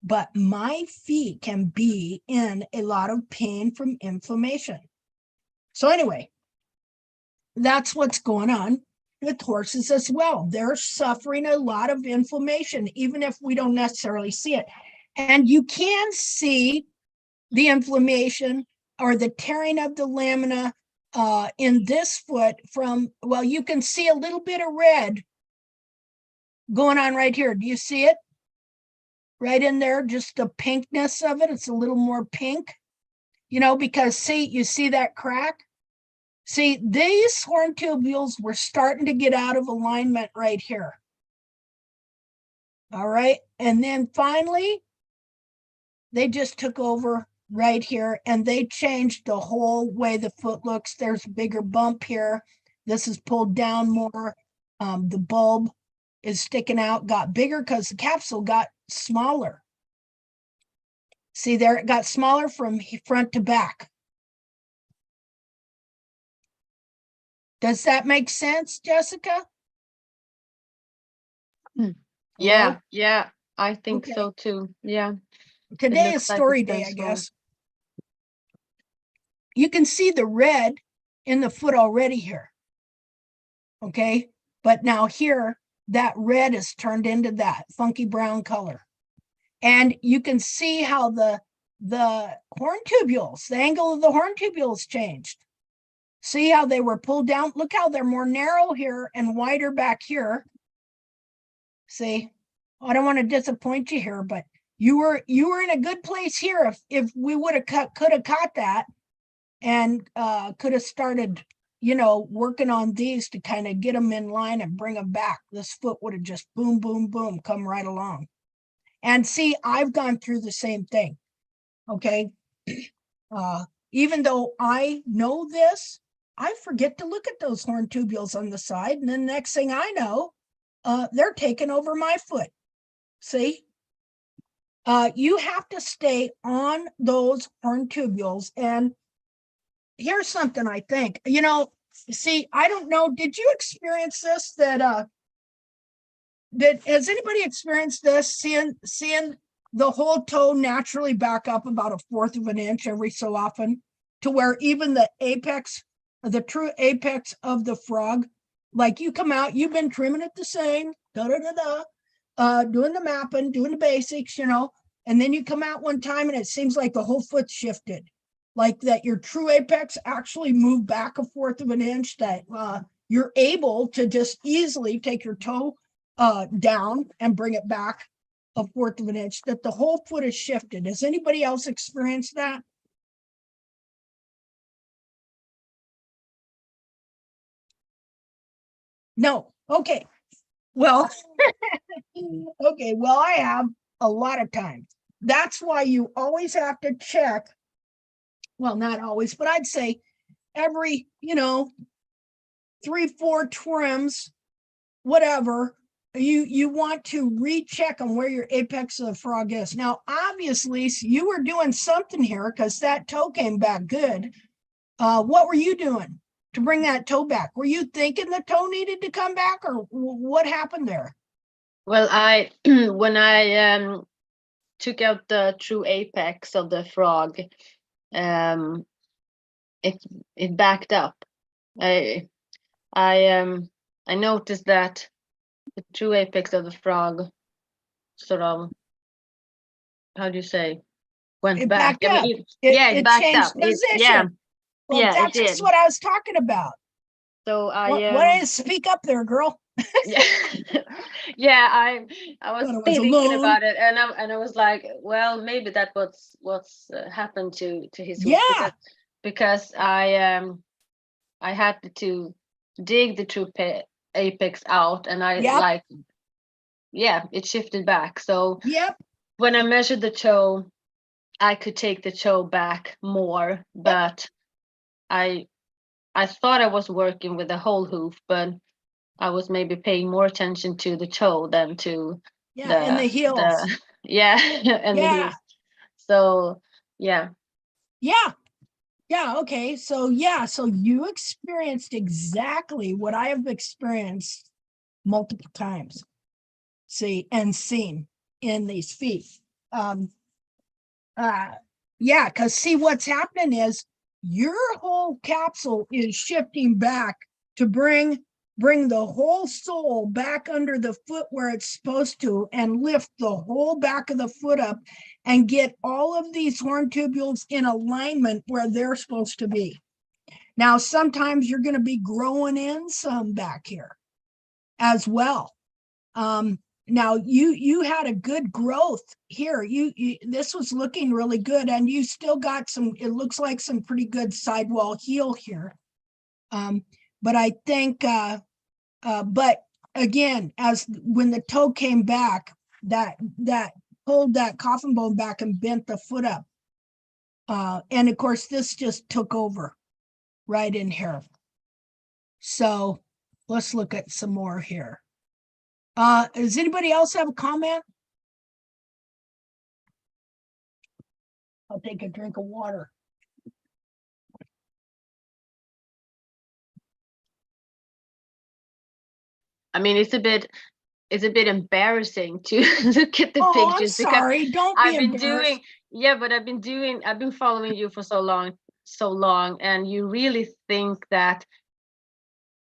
[SPEAKER 1] but my feet can be in a lot of pain from inflammation. So anyway, that's what's going on with horses as well. They're suffering a lot of inflammation, even if we don't necessarily see it. And you can see the inflammation or the tearing of the lamina in this foot from, well, you can see a little bit of red going on right here. Do you see it? Right in there, just the pinkness of it. It's a little more pink, you know, because see, you see that crack? See, these horn tubules were starting to get out of alignment right here. All right. And then finally, they just took over right here and they changed the whole way the foot looks. There's a bigger bump here. This is pulled down more. The bulb is sticking out, got bigger because the capsule got smaller. See there, it got smaller from front to back. Does that make sense, Jessica?
[SPEAKER 2] Yeah, yeah, I think
[SPEAKER 1] Okay.
[SPEAKER 2] so too. Yeah.
[SPEAKER 1] Today
[SPEAKER 2] looks
[SPEAKER 1] is
[SPEAKER 2] like
[SPEAKER 1] story
[SPEAKER 2] it's
[SPEAKER 1] day, I
[SPEAKER 2] transformed.
[SPEAKER 1] guess. You can see the red in the foot already here. Okay, but now here, that red is turned into that funky brown color. And you can see how the horn tubules, the angle of the horn tubules changed. See how they were pulled down? Look how they're more narrow here and wider back here. See, I don't want to disappoint you here, but you were in a good place here if we would have could have caught that and could have started, you know, working on these to kind of get them in line and bring them back. This foot would have just boom, boom, boom, come right along. And see, I've gone through the same thing. Okay. Even though I know this, I forget to look at those horn tubules on the side. And then the next thing I know, they're taking over my foot. See? You have to stay on those horn tubules. And here's something I think, you know, see, I don't know, did you experience this that has anybody experienced this, seeing the whole toe naturally back up about 1/4 of an inch every so often, to where even the apex, the true apex of the frog, like you come out, you've been trimming it the same, doing the mapping, doing the basics, you know, and then you come out one time and it seems like the whole foot shifted, like that your true apex actually moved back 1/4 of an inch, that you're able to just easily take your toe down and bring it back 1/4 of an inch, that the whole foot is shifted. Has anybody else experienced that? No. Okay. Well, okay. Well, I have a lot of times. That's why you always have to check. Well, not always, but I'd say every, you know, 3-4 trims, whatever, you want to recheck on where your apex of the frog is. Now, obviously, you were doing something here because that toe came back good. What were you doing to bring that toe back? Were you thinking the toe needed to come back, or what happened there?
[SPEAKER 2] Well, I when I took out the true apex of the frog, it backed up. I noticed that the true apex of the frog sort of, how do you say, went
[SPEAKER 1] It
[SPEAKER 2] back.
[SPEAKER 1] backed
[SPEAKER 2] I
[SPEAKER 1] up.
[SPEAKER 2] mean, it backed
[SPEAKER 1] changed
[SPEAKER 2] up.
[SPEAKER 1] position. Well,
[SPEAKER 2] Yeah, it
[SPEAKER 1] that's
[SPEAKER 2] did.
[SPEAKER 1] just what I was talking about.
[SPEAKER 2] So
[SPEAKER 1] What is, speak up there, girl?
[SPEAKER 2] yeah, yeah, I was
[SPEAKER 1] Thought I was
[SPEAKER 2] thinking
[SPEAKER 1] alone.
[SPEAKER 2] about it, and I was like, well, maybe that what's happened to his hoof,
[SPEAKER 1] Yeah.
[SPEAKER 2] because I had to dig the true apex out, and I
[SPEAKER 1] Yep.
[SPEAKER 2] like, yeah, it shifted back. So
[SPEAKER 1] Yep.
[SPEAKER 2] when I measured the toe, I could take the toe back more, but I thought I was working with the whole hoof, but I was maybe paying more attention to the toe than to
[SPEAKER 1] Yeah. And the heels.
[SPEAKER 2] yeah, and the
[SPEAKER 1] Yeah.
[SPEAKER 2] heels. So yeah.
[SPEAKER 1] Yeah. Yeah. Okay. So yeah. So you experienced exactly what I have experienced multiple times. See, and seen in these feet. Yeah, because see, what's happening is your whole capsule is shifting back to bring the whole sole back under the foot where it's supposed to, and lift the whole back of the foot up and get all of these horn tubules in alignment where they're supposed to be. Now, sometimes you're going to be growing in some back here as well. Now you had a good growth here. You this was looking really good, and you still got some, it looks like some pretty good sidewall heel here. But I think, but again, when the toe came back, that pulled that coffin bone back and bent the foot up. And of course, this just took over right in here. So let's look at some more here. Does anybody else have a comment? I'll take a drink of water.
[SPEAKER 2] I mean, it's a bit embarrassing to look at the
[SPEAKER 1] Oh, I'm
[SPEAKER 2] pictures
[SPEAKER 1] sorry. Don't be
[SPEAKER 2] I've been
[SPEAKER 1] embarrassed.
[SPEAKER 2] but I've been following you for so long, and you really think that,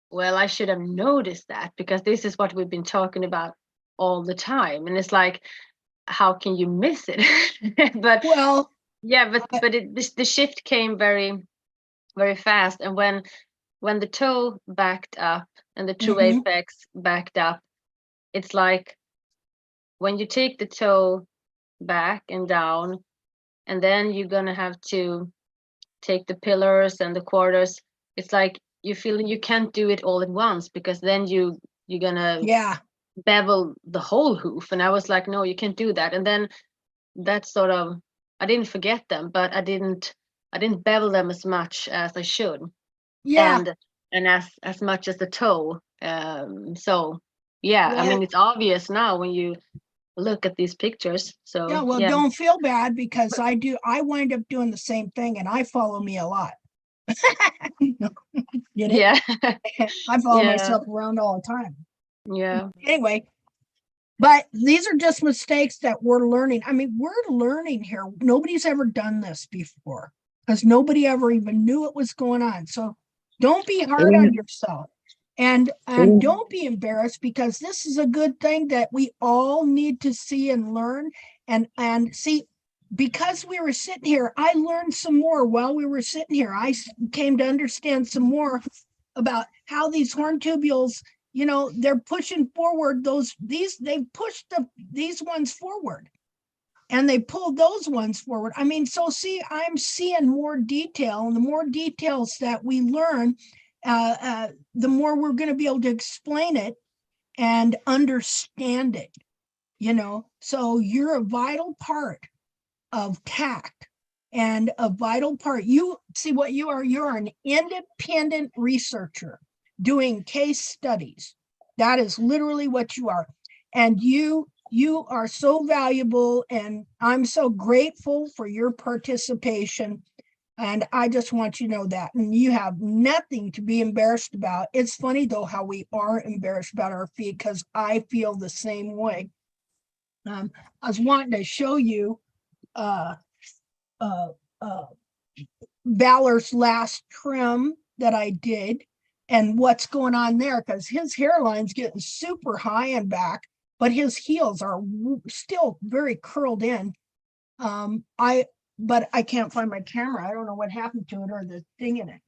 [SPEAKER 2] well, I should have noticed that because this is what we've been talking about all the time. And it's like, how can you miss it? But
[SPEAKER 1] Well,
[SPEAKER 2] yeah, but the shift came very, very fast. And when the toe backed up and the true
[SPEAKER 1] mhm,
[SPEAKER 2] apex backed up, it's like when you take the toe back and down, and then you're gonna have to take the pillars and the quarters. It's like you feel you can't do it all at once, because then you're gonna
[SPEAKER 1] yeah,
[SPEAKER 2] bevel the whole hoof. And I was like, no, you can't do that. And then that sort of, I didn't forget them, but I didn't bevel them as much as I should,
[SPEAKER 1] yeah.
[SPEAKER 2] and as much as the toe. So yeah, I
[SPEAKER 1] Well,
[SPEAKER 2] mean, it's obvious now when you look at these pictures. So
[SPEAKER 1] yeah, well,
[SPEAKER 2] yeah.
[SPEAKER 1] don't feel bad because I wind up doing the same thing and I follow me a lot. Get it?
[SPEAKER 2] Yeah.
[SPEAKER 1] I follow
[SPEAKER 2] Yeah.
[SPEAKER 1] myself around all the time.
[SPEAKER 2] Yeah.
[SPEAKER 1] Anyway, but these are just mistakes that we're learning. I mean, we're learning here. Nobody's ever done this before because nobody ever even knew it was going on. So don't be hard on yourself. And don't be embarrassed, because this is a good thing that we all need to see and learn. And see, because we were sitting here, I learned some more while we were sitting here. I came to understand some more about how these horn tubules, they're pushing forward they pushed these ones forward and they pulled those ones forward. I mean, so see, I'm seeing more detail, and the more details that we learn, the more we're going to be able to explain it and understand it, So you're a vital part of tact and a vital part. You see what you are. You're an independent researcher doing case studies. That is literally what you are. And you are so valuable, and I'm so grateful for your participation. And I just want you to know that. And you have nothing to be embarrassed about. It's funny, though, how we are embarrassed about our feet, because I feel the same way. I was wanting to show you Valor's last trim that I did and what's going on there, because his hairline's getting super high and back, but his heels are still very curled in. But I can't find my camera. I don't know what happened to it or the thing in it.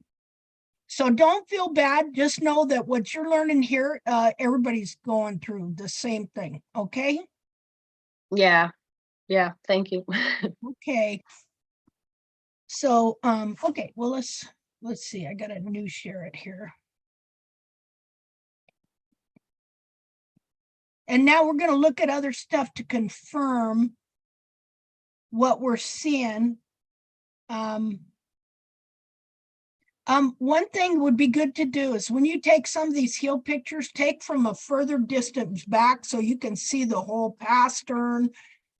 [SPEAKER 1] So don't feel bad. Just know that what you're learning here, everybody's going through the same thing. Okay.
[SPEAKER 2] Yeah. Thank you.
[SPEAKER 1] Okay. So, okay, well, let's see. I got a new share it here. And now we're going to look at other stuff to confirm what we're seeing. One thing would be good to do is when you take some of these heel pictures, take from a further distance back so you can see the whole pastern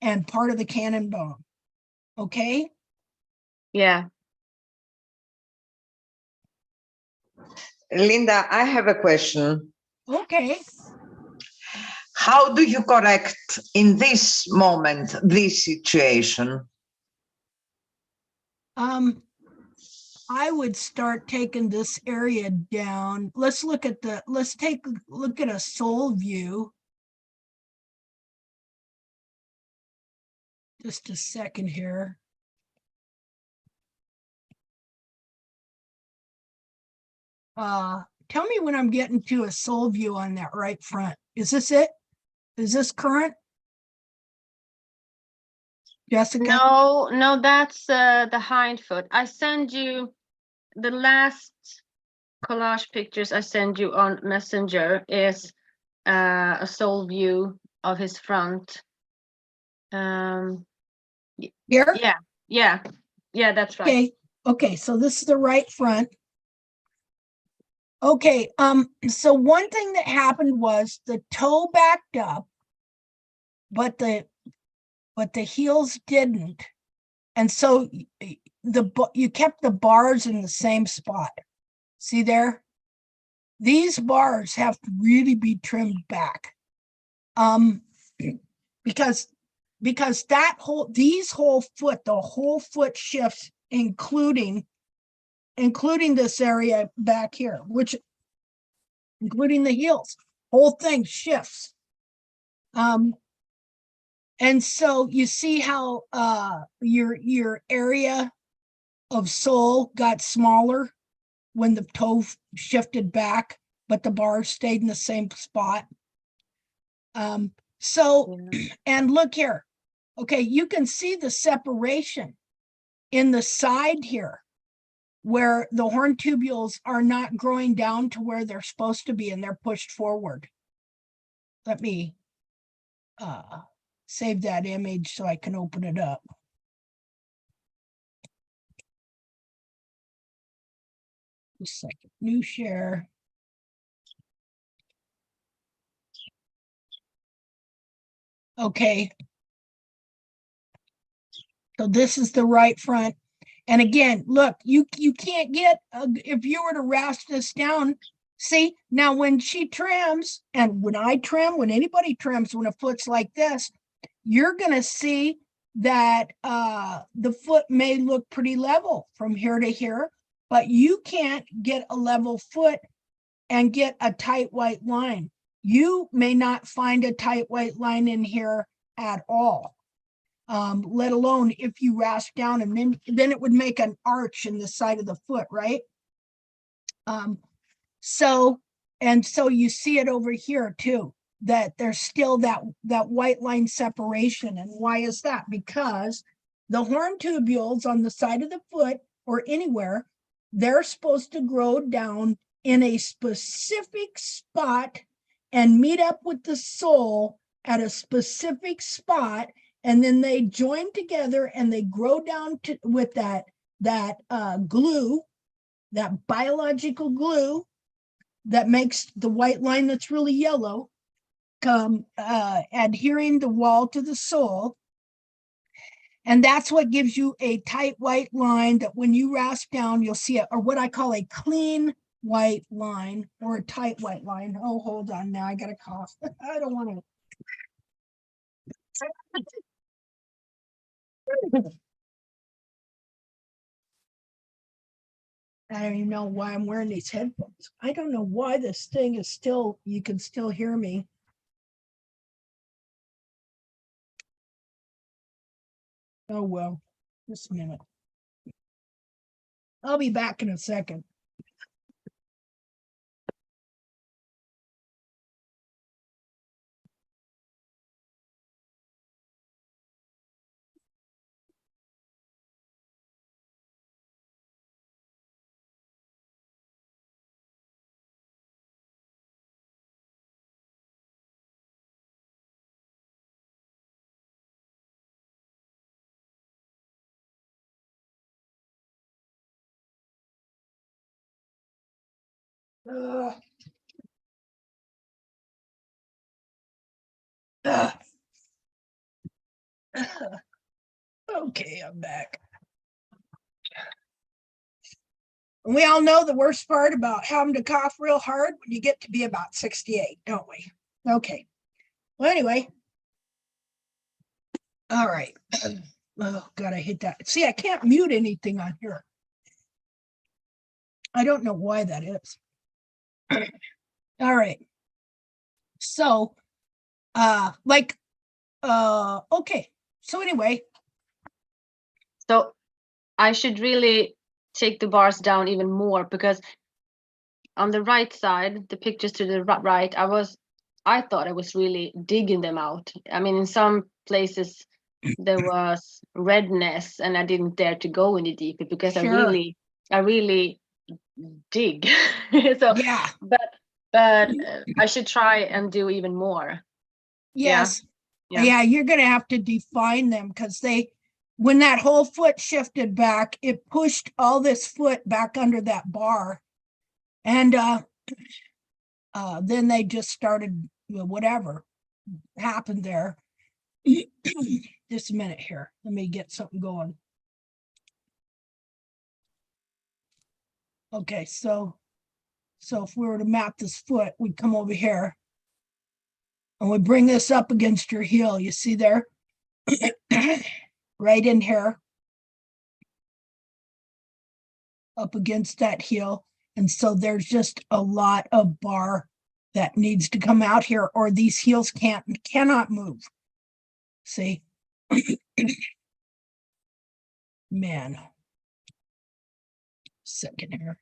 [SPEAKER 1] and part of the cannon bone. Okay?
[SPEAKER 2] Yeah.
[SPEAKER 3] Linda, I have a question.
[SPEAKER 1] Okay.
[SPEAKER 3] How do you correct in this moment, this situation?
[SPEAKER 1] I would start taking this area down. Let's look at take a look at a sole view. Just a second here. Tell me when I'm getting to a sole view on that right front. Is this it? Is this current? Jessica?
[SPEAKER 2] No, that's the hind foot. I send you the last collage pictures I send you on Messenger is a sole view of his front.
[SPEAKER 1] Here?
[SPEAKER 2] Yeah, that's right.
[SPEAKER 1] Okay, so this is the right front. Okay, so one thing that happened was the toe backed up, but the heels didn't. And so you kept the bars in the same spot. See there? These bars have to really be trimmed back. Because that whole foot, the whole foot shifts, including this area back here, which including the heels, whole thing shifts. And so you see how your area of sole got smaller when the toe shifted back, but the bar stayed in the same spot. And look here. Okay, you can see the separation in the side here, where the horn tubules are not growing down to where they're supposed to be and they're pushed forward. Let me save that image so I can open it up. Just a second, new share. Okay. So this is the right front. And again, look, you can't get, if you were to rasp this down, see, now when she trims, and when I trim, when anybody trims, when a foot's like this, you're going to see that the foot may look pretty level from here to here, but you can't get a level foot and get a tight white line. You may not find a tight white line in here at all. Let alone if you rasp down, and then it would make an arch in the side of the foot, right? So you see it over here too, that there's still that white line separation. And why is that? Because the horn tubules on the side of the foot or anywhere, they're supposed to grow down in a specific spot and meet up with the sole at a specific spot. And then they join together and they grow down with that glue, that biological glue that makes the white line that's really yellow come adhering the wall to the sole. And that's what gives you a tight white line that when you rasp down, you'll see it, or what I call a clean white line or a tight white line. Oh, hold on now, I got a cough. I don't want to. I don't even know why I'm wearing these headphones. I don't know why this thing is still, you can still hear me. Oh, well, just a minute. I'll be back in a second. Okay, I'm back. We all know the worst part about having to cough real hard when you get to be about 68, don't we? Okay. Well, anyway. All right. Oh, God, I hate that. See, I can't mute anything on here. I don't know why that is. All right. So, okay. So anyway.
[SPEAKER 2] So I should really take the bars down even more, because on the right side, the pictures to the right, I thought I was really digging them out. I mean, in some places there was redness and I didn't dare to go any deeper because I really dig. So,
[SPEAKER 1] Yeah,
[SPEAKER 2] but I should try and do even more.
[SPEAKER 1] yes.
[SPEAKER 2] Yeah.
[SPEAKER 1] Yeah, you're gonna have to define them because when that whole foot shifted back, it pushed all this foot back under that bar. And then they just started, whatever happened there. Just a minute here. Let me get something going. Okay, so if we were to map this foot, we'd come over here and we bring this up against your heel. You see there? Right in here. Up against that heel. And so there's just a lot of bar that needs to come out here, or these heels cannot move. See? Man. Second here.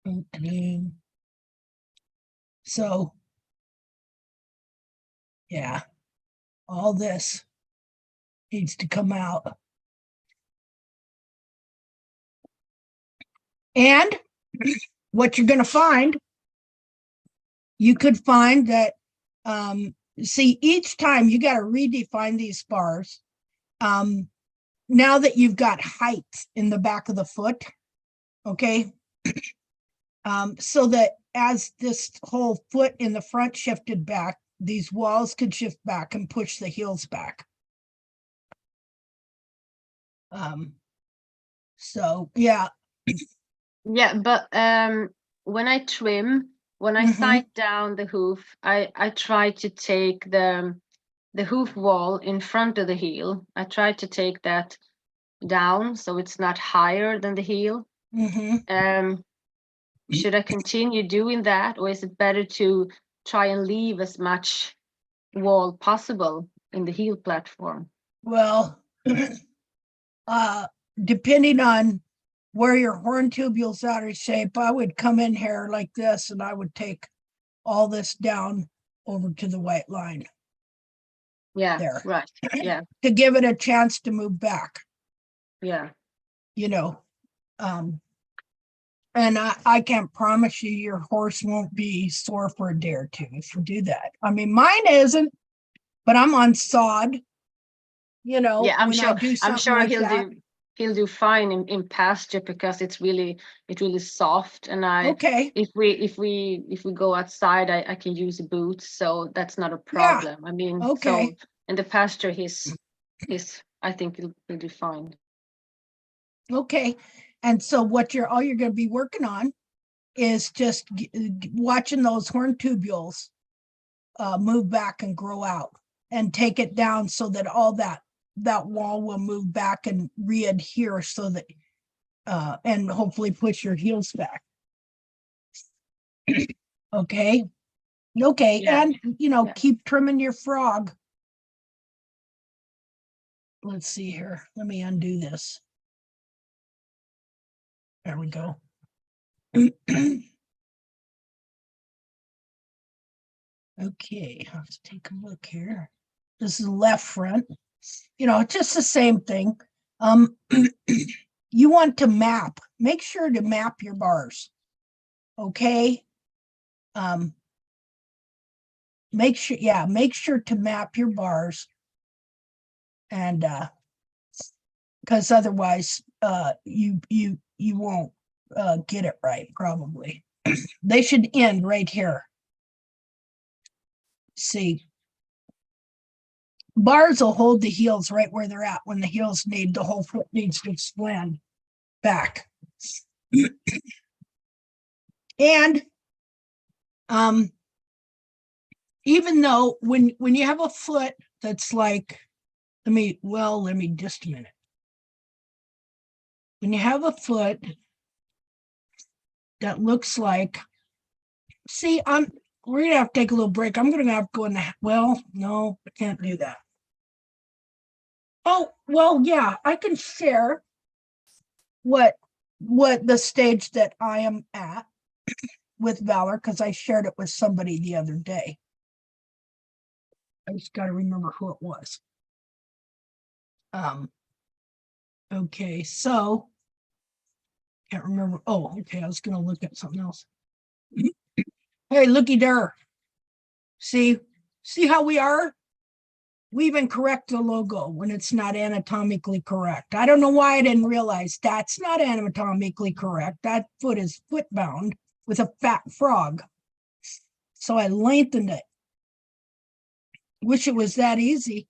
[SPEAKER 1] Okay. So, yeah, all this needs to come out. And what you're going to find, you could find that, see, each time you got to redefine these bars. Now that you've got height in the back of the foot, okay, so that as this whole foot in the front shifted back, these walls could shift back and push the heels back. So yeah.
[SPEAKER 2] Yeah, but when I trim, when I sight down the hoof, I try to take the hoof wall in front of the heel. I try to take that down so it's not higher than the heel. Should I continue doing that, or is it better to try and leave as much wall possible in the heel platform?
[SPEAKER 1] Well, depending on where your horn tubule's out of shape, I would come in here like this and I would take all this down over to the white line.
[SPEAKER 2] Yeah,
[SPEAKER 1] there.
[SPEAKER 2] right. Yeah,
[SPEAKER 1] To give it a chance to move back,
[SPEAKER 2] yeah.
[SPEAKER 1] And I can't promise you your horse won't be sore for a day or two if you do that. I mean, mine isn't, but I'm on sod,
[SPEAKER 2] Yeah, I'm
[SPEAKER 1] when
[SPEAKER 2] sure.
[SPEAKER 1] I do
[SPEAKER 2] I'm
[SPEAKER 1] something
[SPEAKER 2] sure
[SPEAKER 1] like that.
[SPEAKER 2] he'll do fine in pasture because it's really soft. And
[SPEAKER 1] Okay.
[SPEAKER 2] if we go outside, I can use boots, so that's not a
[SPEAKER 1] Yeah.
[SPEAKER 2] problem. I mean,
[SPEAKER 1] Okay.
[SPEAKER 2] so in the pasture, he's I think he'll do fine.
[SPEAKER 1] Okay. And so all you're going to be working on is just watching those horn tubules move back and grow out and take it down so that all that wall will move back and re-adhere so that and hopefully push your heels back. Okay.
[SPEAKER 2] Yeah.
[SPEAKER 1] And
[SPEAKER 2] Yeah.
[SPEAKER 1] keep trimming your frog. Let's see here. Let me undo this. There we go. Okay, let's take a look here. This is the left front. It's just the same thing. You want to map. Make sure to map your bars. Okay. Make sure to map your bars. And because otherwise you won't get it right, probably. They should end right here. See, bars will hold the heels right where they're at when the whole foot needs to slant back. And even though when you have a foot that's like, let me just a minute. When you have a foot that looks like, see, we're gonna have to take a little break. I'm gonna have to go in no, I can't do that. Oh, well, yeah, I can share what the stage that I am at with Valor, because I shared it with somebody the other day. I just got to remember who it was. Okay, so Can't remember. Oh, okay. I was going to look at something else. Hey, looky there. See how we are? We even correct the logo when it's not anatomically correct. I don't know why I didn't realize that's not anatomically correct. That foot is foot bound with a fat frog. So I lengthened it. Wish it was that easy,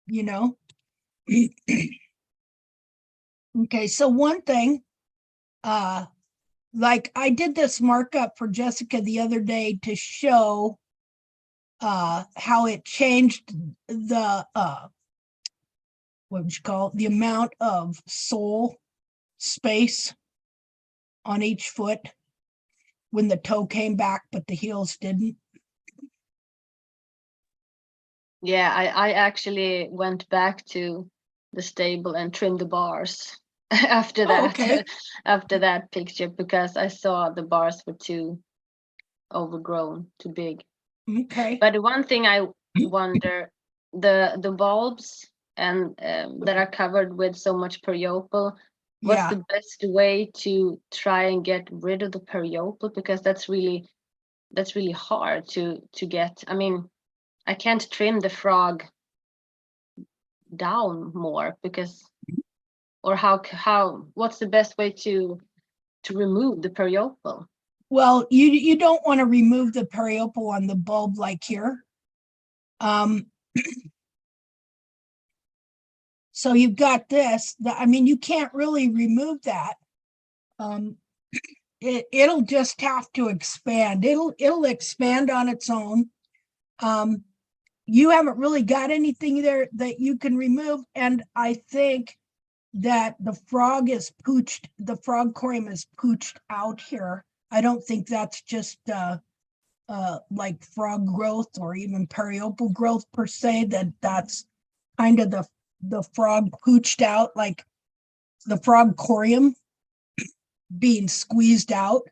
[SPEAKER 1] you know? Okay, so one thing, like I did this markup for Jessica the other day to show how it changed the what would you call it? The amount of sole space on each foot when the toe came back, but the heels didn't.
[SPEAKER 2] Yeah, I actually went back to the stable and trimmed the bars after that.
[SPEAKER 1] Okay.
[SPEAKER 2] After that picture, because I saw the bars were too overgrown, too big.
[SPEAKER 1] Okay.
[SPEAKER 2] But one thing I wonder, the bulbs and that are covered with so much periople, what's
[SPEAKER 1] Yeah.
[SPEAKER 2] the best way to try and get rid of the periople? Because that's really hard to get. I mean, I can't trim the frog down more because, or how what's the best way to remove the periople?
[SPEAKER 1] Well, you don't want to remove the periople on the bulb like here. So you've got this. I mean, you can't really remove that. It'll just have to expand. It'll expand on its own. You haven't really got anything there that you can remove, and I think that the frog corium is pooched out here. I don't think that's just like frog growth or even periople growth per se. That's kind of the frog pooched out, like the frog corium being squeezed out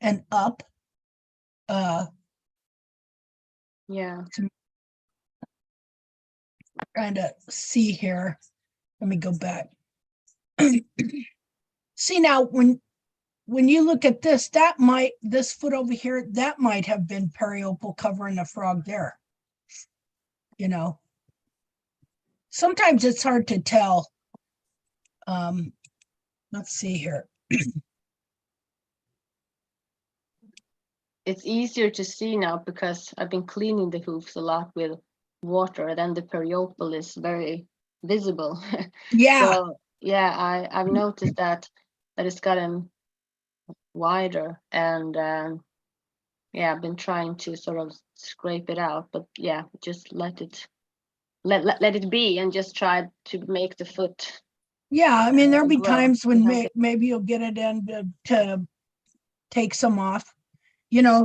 [SPEAKER 1] and up.
[SPEAKER 2] Yeah.
[SPEAKER 1] Trying to see here. Let me go back. See now, when you look at this, this foot over here, that might have been periople covering the frog there. You know, sometimes it's hard to tell. Let's see here.
[SPEAKER 2] It's easier to see now because I've been cleaning the hoofs a lot with water, then the periople is very visible.
[SPEAKER 1] Yeah.
[SPEAKER 2] So yeah, I've noticed that it's gotten wider, and yeah, I've been trying to sort of scrape it out, but yeah, just let it be and just try to make the foot.
[SPEAKER 1] Yeah, I mean, there'll be
[SPEAKER 2] grow.
[SPEAKER 1] times when
[SPEAKER 2] Mhm.
[SPEAKER 1] maybe you'll get it in to take some off.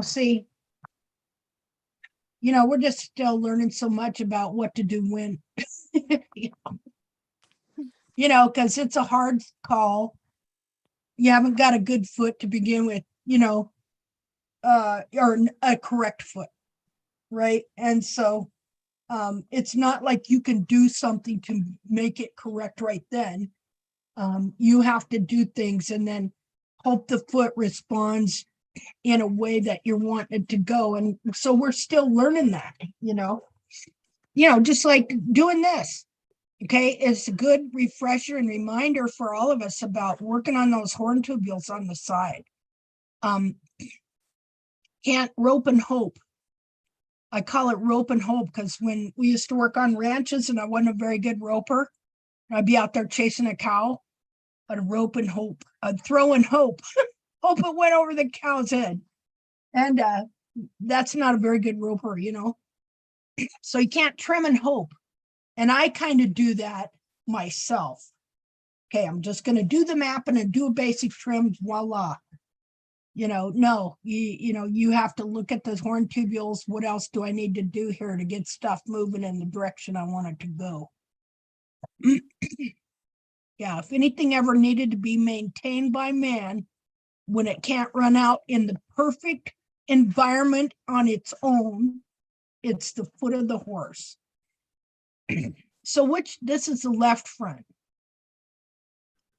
[SPEAKER 1] See, we're just still learning so much about what to do when, because it's a hard call. You haven't got a good foot to begin with, or a correct foot, right? And so it's not like you can do something to make it correct right then. You have to do things and then hope the foot responds in a way that you're wanting it to go. And so we're still learning that, just like doing this. Okay, it's a good refresher and reminder for all of us about working on those horn tubules on the side. Can't rope and hope. I call it rope and hope because when we used to work on ranches and I wasn't a very good roper, I'd be out there chasing a cow. I'd rope and hope. I'd throw and hope. Hope it went over the cow's head. And that's not a very good roper, So you can't trim and hope. And I kind of do that myself. Okay, I'm just going to do the mapping and do a basic trim, voila. No, you have to look at the horn tubules. What else do I need to do here to get stuff moving in the direction I want it to go? Yeah, if anything ever needed to be maintained by man, when it can't run out in the perfect environment on its own, it's the foot of the horse. So this is the left front.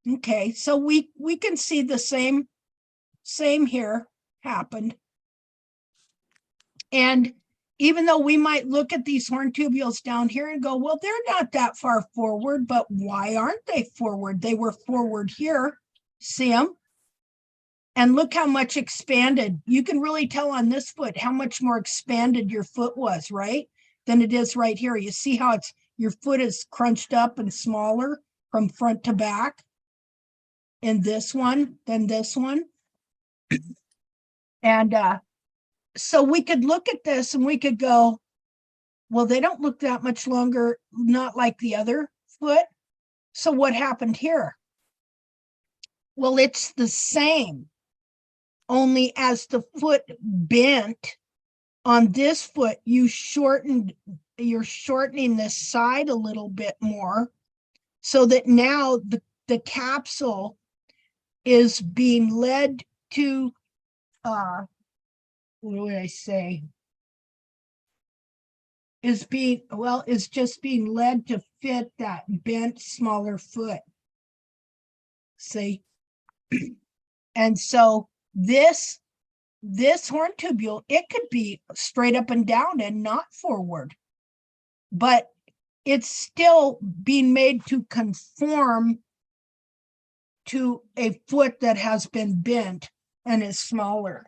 [SPEAKER 1] Okay, so we can see the same here happened. And even though we might look at these horn tubules down here and go, well, they're not that far forward, but why aren't they forward? They were forward here. See them? And look how much expanded. You can really tell on this foot how much more expanded your foot was, right? Than it is right here. You see how your foot is crunched up and smaller from front to back in this one than this one. And so we could look at this and we could go, well, they don't look that much longer, not like the other foot. So what happened here? Well, it's the same, only as the foot bent on this foot, you're shortening this side a little bit more so that now the capsule is being led to, what would I say? Is just being led to fit that bent, smaller foot. See? And so this horn tubule, it could be straight up and down and not forward, but it's still being made to conform to a foot that has been bent and is smaller.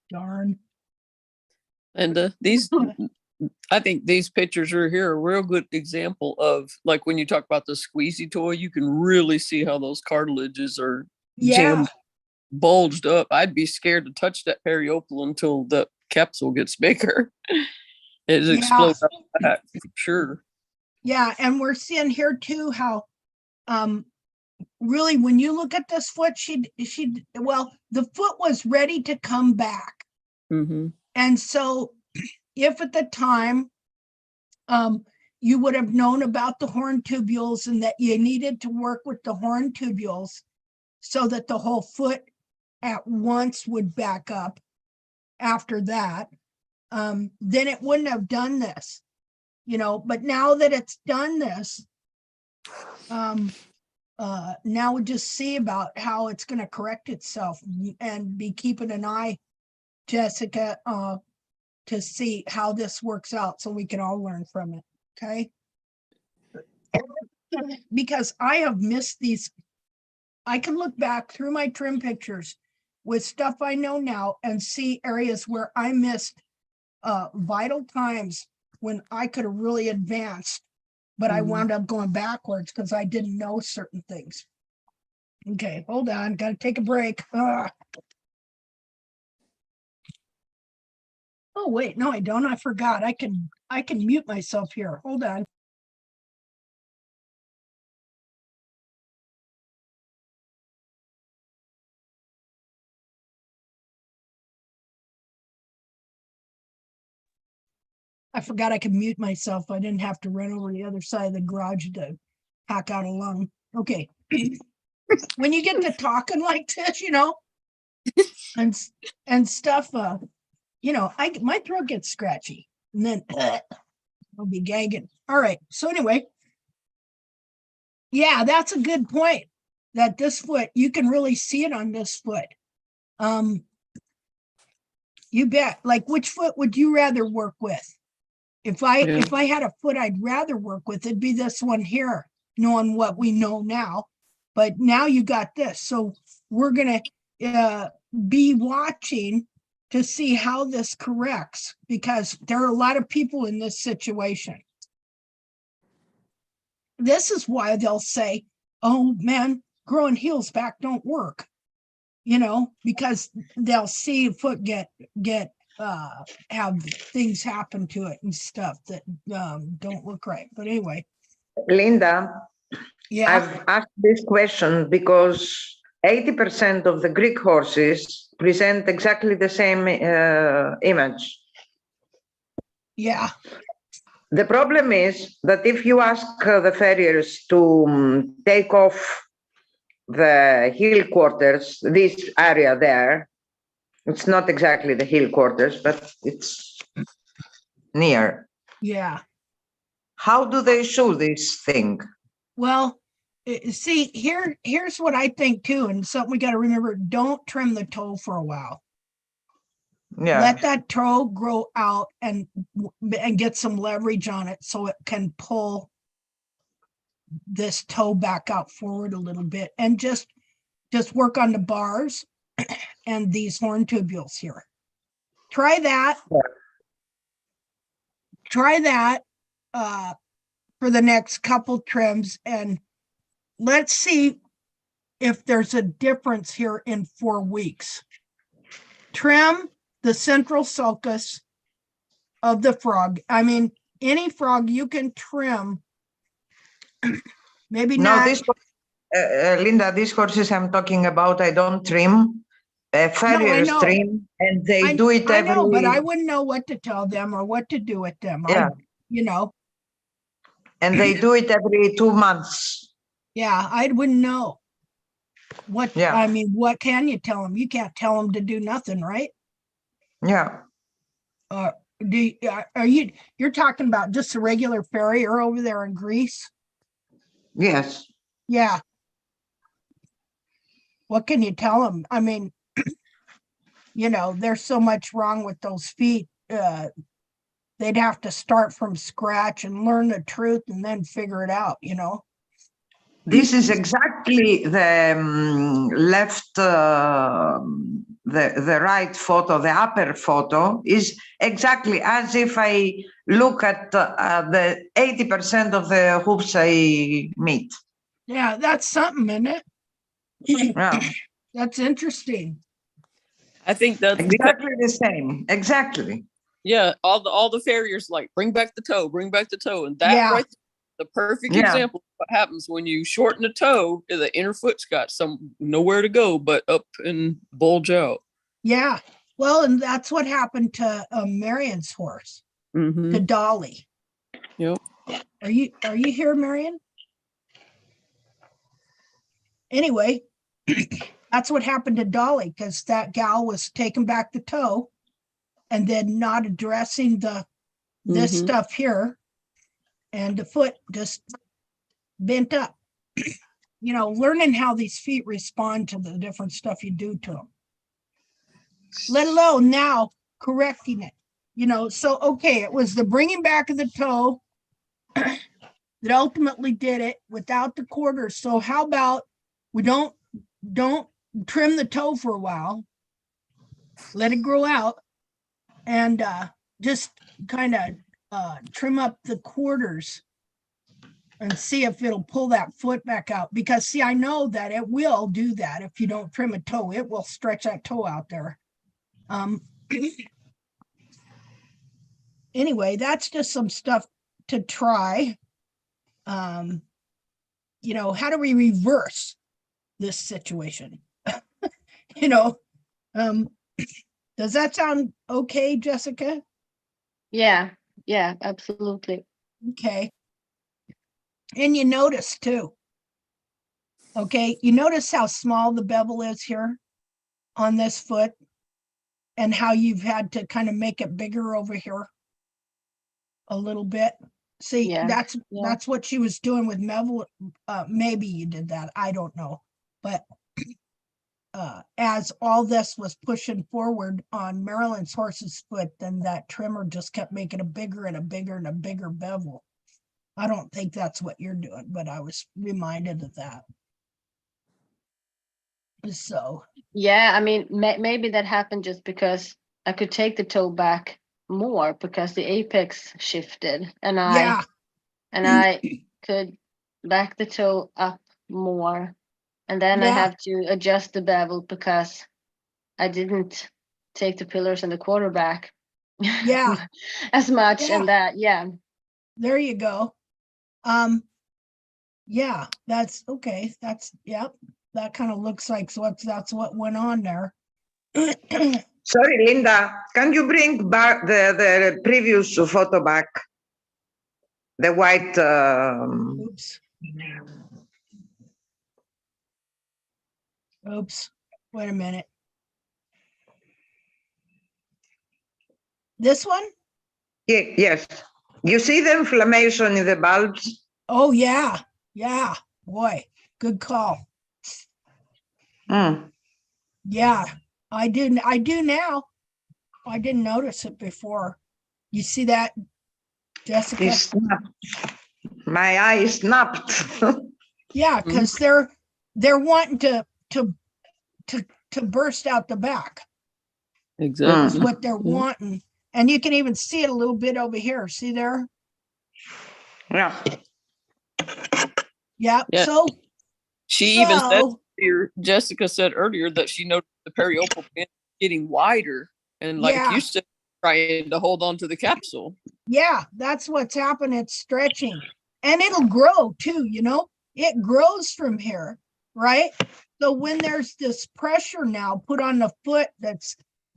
[SPEAKER 1] Darn.
[SPEAKER 4] And I think these pictures are here a real good example of, like, when you talk about the squeezy toy, you can really see how those cartilages are jammed, bulged up. I'd be scared to touch that periople until the capsule gets bigger. It explodes out the back, for sure.
[SPEAKER 1] Yeah, and we're seeing here too how really when you look at this foot, the foot was ready to come back.
[SPEAKER 4] Mm-hmm.
[SPEAKER 1] And so if at the time you would have known about the horn tubules and that you needed to work with the horn tubules so that the whole foot at once would back up after that, then it wouldn't have done this, but now that it's done this, now we just see about how it's going to correct itself and be keeping an eye, Jessica, to see how this works out so we can all learn from it. Okay. Because I have missed these. I can look back through my trim pictures with stuff I know now and see areas where I missed vital times when I could have really advanced, but I wound up going backwards because I didn't know certain things. Okay, hold on, gotta take a break. Oh wait, no, I don't. I forgot. I can mute myself here. Hold on. I forgot I could mute myself. I didn't have to run over the other side of the garage to hack out a lung. Okay. When you get to talking like this, and stuff, my throat gets scratchy and then I'll be gagging. All right. So anyway, yeah, that's a good point that this foot, you can really see it on this foot. You bet. Like, which foot would you rather work with? If I had a foot I'd rather work with, it'd be this one here, knowing what we know now. But now you got this. So we're going to be watching to see how this corrects, because there are a lot of people in this situation. This is why they'll say, oh man, growing heels back don't work, because they'll see a foot have things happen to it and stuff that don't look right. But anyway.
[SPEAKER 3] Linda,
[SPEAKER 1] yeah,
[SPEAKER 3] I've asked this question because 80% of the Greek horses present exactly the same image.
[SPEAKER 1] Yeah.
[SPEAKER 3] The problem is that if you ask the farriers to take off the heel quarters, this area there, it's not exactly the heel quarters, but it's near.
[SPEAKER 1] Yeah.
[SPEAKER 3] How do they show this thing?
[SPEAKER 1] Well, see, here's what I think too, and something we got to remember: don't trim the toe for a while.
[SPEAKER 3] Yeah.
[SPEAKER 1] Let that toe grow out and get some leverage on it so it can pull this toe back out forward a little bit, and just work on the bars and these horn tubules here. Try that.
[SPEAKER 3] Yeah.
[SPEAKER 1] Try that for the next couple trims, and let's see if there's a difference here in 4 weeks. Trim the central sulcus of the frog. I mean, any frog you can trim. Maybe
[SPEAKER 3] No,
[SPEAKER 1] not.
[SPEAKER 3] this Linda, these horses I'm talking about, I don't trim. Farriers
[SPEAKER 1] know.
[SPEAKER 3] trim, and they do it
[SPEAKER 1] I
[SPEAKER 3] every.
[SPEAKER 1] know, but I wouldn't know what to tell them or what to do with them.
[SPEAKER 3] Yeah.
[SPEAKER 1] You know.
[SPEAKER 3] And they do it every 2 months.
[SPEAKER 1] Yeah, I wouldn't know. What
[SPEAKER 3] Yeah.
[SPEAKER 1] I mean, what can you tell them? You can't tell them to do nothing, right?
[SPEAKER 3] Yeah.
[SPEAKER 1] Are you're talking about just a regular farrier over there in Greece?
[SPEAKER 3] Yes.
[SPEAKER 1] Yeah. What can you tell them? I mean, you know, there's so much wrong with those feet. They'd have to start from scratch and learn the truth and then figure it out, you know?
[SPEAKER 3] This is exactly the left, the right photo, the upper photo is exactly as if I look at the 80% of the hoofs I meet.
[SPEAKER 1] Yeah, that's something, isn't it?
[SPEAKER 3] Yeah.
[SPEAKER 1] That's interesting.
[SPEAKER 4] I think that's because,
[SPEAKER 3] Exactly the same. Exactly.
[SPEAKER 4] yeah, all the farriers like bring back the toe, and that
[SPEAKER 1] Yeah.
[SPEAKER 4] right, the perfect
[SPEAKER 3] Yeah.
[SPEAKER 4] example of what happens when you shorten the toe. The inner foot's got nowhere to go but up and bulge out.
[SPEAKER 1] Yeah. Well, and that's what happened to Marion's horse,
[SPEAKER 4] Mm-hmm.
[SPEAKER 1] to Dolly.
[SPEAKER 4] Yep.
[SPEAKER 1] Are you here, Marion? Anyway, that's what happened to Dolly, because that gal was taking back the toe and then not addressing this
[SPEAKER 4] Mhm.
[SPEAKER 1] stuff here, and the foot just bent up. You know, learning how these feet respond to the different stuff you do to them, let alone now correcting it. You know, so okay, it was the bringing back of the toe that ultimately did it without the quarters. So how about we don't trim the toe for a while, let it grow out, and just kind of trim up the quarters and see if it'll pull that foot back out. Because see, I know that it will do that. If you don't trim a toe, it will stretch that toe out there. Anyway, that's just some stuff to try. You know, how do we reverse this situation? You know, does that sound okay, Jessica?
[SPEAKER 2] Yeah, absolutely.
[SPEAKER 1] Okay. And you notice too, okay, you notice how small the bevel is here on this foot and how you've had to kind of make it bigger over here a little bit. See,
[SPEAKER 2] Yeah,
[SPEAKER 1] that's what she was doing with Melville. Maybe you did that, I don't know. But as all this was pushing forward on Marilyn's horse's foot, then that trimmer just kept making a bigger and a bigger and a bigger bevel. I don't think that's what you're doing, but I was reminded of that. So
[SPEAKER 2] yeah. I mean, maybe that happened just because I could take the toe back more because the apex shifted, and
[SPEAKER 1] yeah,
[SPEAKER 2] I could back the toe up more, and then I
[SPEAKER 1] Yeah.
[SPEAKER 2] have to adjust the bevel because I didn't take the pillars and the quarterback
[SPEAKER 1] Yeah.
[SPEAKER 2] as much,
[SPEAKER 1] Yeah.
[SPEAKER 2] and that
[SPEAKER 1] There you go. Yeah, that's okay. That's yep. That kind of looks like that's what went on there.
[SPEAKER 3] Sorry, Linda, can you bring back the previous photo back? The white.
[SPEAKER 1] Oops. Oops. Wait a minute. This one?
[SPEAKER 3] Yes. You see the inflammation in the bulbs?
[SPEAKER 1] Oh, yeah. Yeah. Boy, good call.
[SPEAKER 3] Mm.
[SPEAKER 1] Yeah, I do now. I didn't notice it before. You see that, Jessica?
[SPEAKER 3] It snapped. My eye snapped.
[SPEAKER 1] Yeah, because they're wanting to burst out the back is
[SPEAKER 4] Exactly.
[SPEAKER 1] what they're
[SPEAKER 4] Yeah.
[SPEAKER 1] wanting. And you can even see it a little bit over here. See there?
[SPEAKER 3] Yeah.
[SPEAKER 1] Yeah.
[SPEAKER 4] Yeah.
[SPEAKER 1] So
[SPEAKER 4] She even said
[SPEAKER 1] so
[SPEAKER 4] earlier, Jessica said earlier that she noticed the periople band getting wider, and like
[SPEAKER 1] Yeah.
[SPEAKER 4] you said, trying to hold on to the capsule.
[SPEAKER 1] yeah, that's what's happened. It's stretching. And it'll grow too, you know? It grows from here, right? So when there's this pressure now put on the foot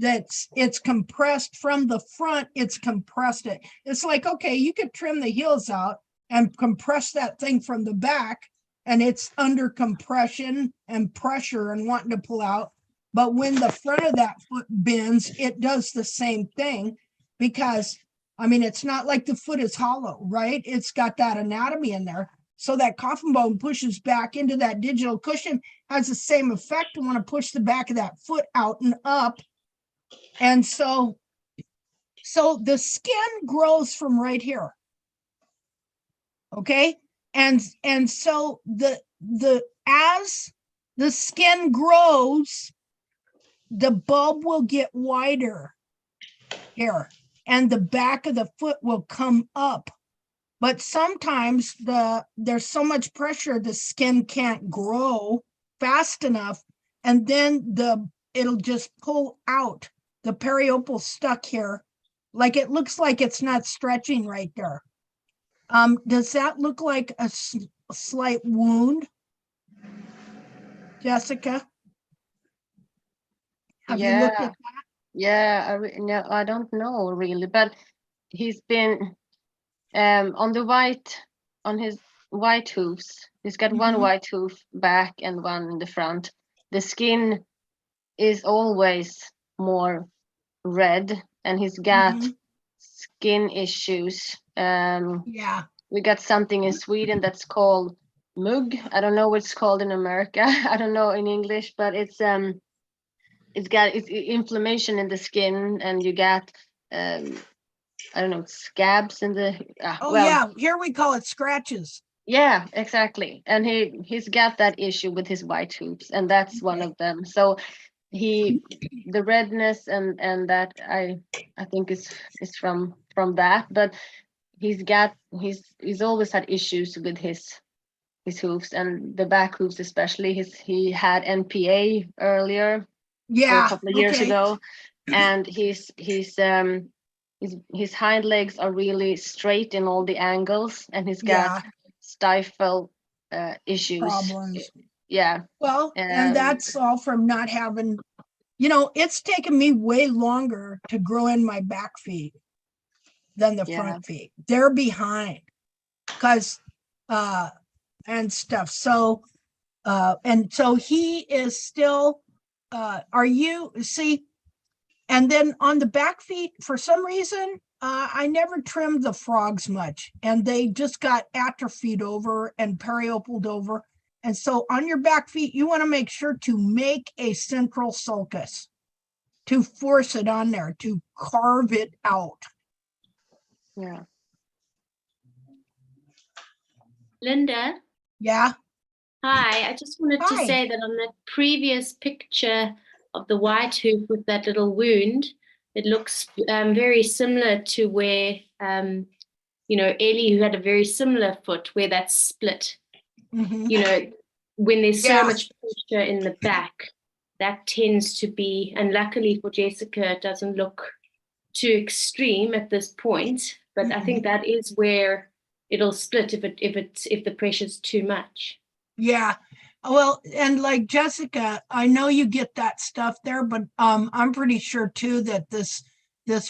[SPEAKER 1] it's compressed from the front, it's compressed it. It's like, okay, you could trim the heels out and compress that thing from the back, and it's under compression and pressure and wanting to pull out. But when the front of that foot bends, it does the same thing, because I mean, it's not like the foot is hollow, right? It's got that anatomy in there. So that coffin bone pushes back into that digital cushion, has the same effect to want to push the back of that foot out and up. And so the skin grows from right here. Okay. And so as the skin grows, the bulb will get wider here, and the back of the foot will come up. But sometimes there's so much pressure, the skin can't grow fast enough, and then it'll just pull out. The periople stuck here, like it looks like it's not stretching right there. Does that look like a slight wound, Jessica? Have you looked at that?
[SPEAKER 2] Yeah, no, I don't know really, but he's been on his white hoofs. He's got one
[SPEAKER 1] Mhm.
[SPEAKER 2] white hoof back and one in the front. The skin is always more red, and he's got
[SPEAKER 1] Mhm.
[SPEAKER 2] skin issues.
[SPEAKER 1] Yeah.
[SPEAKER 2] We got something in Sweden that's called mugg. I don't know what it's called in America. I don't know in English, but it's inflammation in the skin, and you got I don't know, scabs in the
[SPEAKER 1] Oh yeah, here we call it scratches.
[SPEAKER 2] yeah, exactly. And he's got that issue with his white hoops, and that's one of them. So the redness and that I think is from that, but he's always had issues with his hoofs, and the back hooves especially. He had NPA earlier, a
[SPEAKER 1] Yeah.
[SPEAKER 2] couple of years
[SPEAKER 1] Okay.
[SPEAKER 2] ago, and his hind legs are really straight in all the angles, and he's got
[SPEAKER 1] Yeah.
[SPEAKER 2] stifle issues.
[SPEAKER 1] Problems.
[SPEAKER 2] Yeah.
[SPEAKER 1] Well, and that's all from not having, it's taken me way longer to grow in my back feet than the front feet. They're behind because and stuff. So and so he is still and then on the back feet, for some reason, I never trimmed the frogs much, and they just got atrophied over and periopled over. And so on your back feet, you want to make sure to make a central sulcus, to force it on there, to carve it out.
[SPEAKER 2] Yeah.
[SPEAKER 5] Linda?
[SPEAKER 1] Yeah.
[SPEAKER 5] Hi, I just wanted to
[SPEAKER 1] Hi.
[SPEAKER 5] say that on the previous picture of the white hoof with that little wound, it looks very similar to where, Ellie, who had a very similar foot, where that's split.
[SPEAKER 1] Mhm.
[SPEAKER 5] When there's so
[SPEAKER 1] Yeah.
[SPEAKER 5] much pressure in the back, that tends to be, and luckily for Jessica, it doesn't look too extreme at this point, but I think that is where it'll split if the pressure's too much.
[SPEAKER 1] Yeah. Well, and like Jessica, I know you get that stuff there, but I'm pretty sure too that this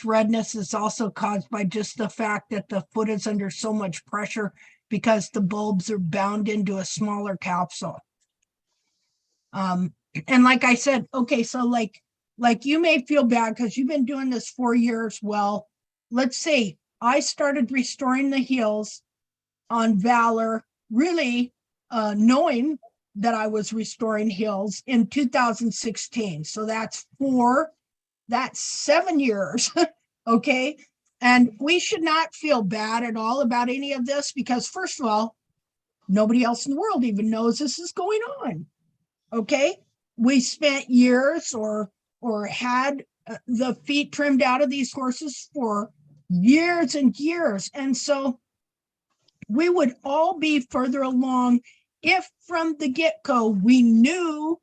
[SPEAKER 1] redness is also caused by just the fact that the foot is under so much pressure because the bulbs are bound into a smaller capsule. And like I said, okay, so like you may feel bad because you've been doing this 4 years. Well, let's see, I started restoring the heels on Valor, really knowing that I was restoring heels in 2016. So that's 7 years. Okay. And we should not feel bad at all about any of this because, first of all, nobody else in the world even knows this is going on. Okay. We spent years or had the feet trimmed out of these horses for years and years. And so we would all be further along if from the get-go we knew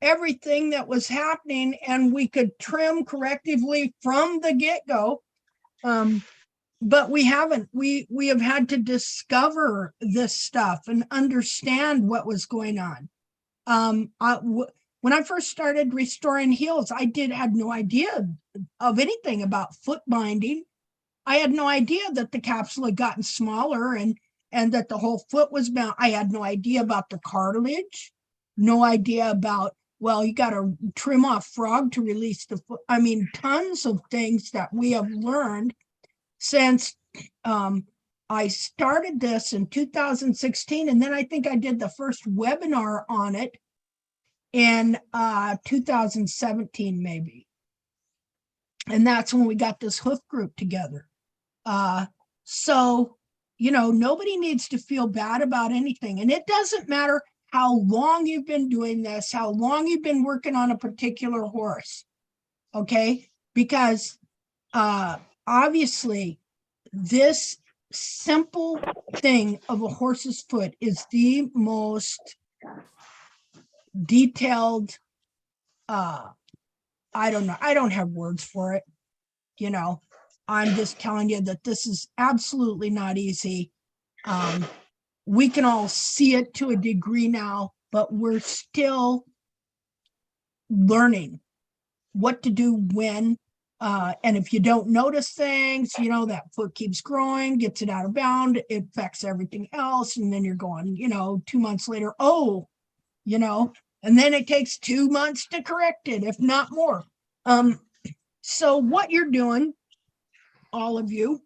[SPEAKER 1] everything that was happening and we could trim correctively from the get-go. But we haven't. We have had to discover this stuff and understand what was going on. When I first started restoring heels, I had no idea of anything about foot binding. I had no idea that the capsule had gotten smaller and that the whole foot was bound. I had no idea about the cartilage, no idea about, well, you got to trim off frog to release the foot. I mean, tons of things that we have learned since I started this in 2016. And then I think I did the first webinar on it in 2017, maybe. And that's when we got this hoof group together. So, you know, nobody needs to feel bad about anything. And it doesn't matter how long you've been doing this, how long you've been working on a particular horse. Okay. Because obviously this simple thing of a horse's foot is the most detailed, I don't know. I don't have words for it. You know, I'm just telling you that this is absolutely not easy. We can all see it to a degree now, but we're still learning what to do when. And if you don't notice things, you know, that foot keeps growing, gets it out of bound, it affects everything else. And then you're going, you know, 2 months later, oh, you know, and then it takes 2 months to correct it, if not more. So what you're doing, all of you,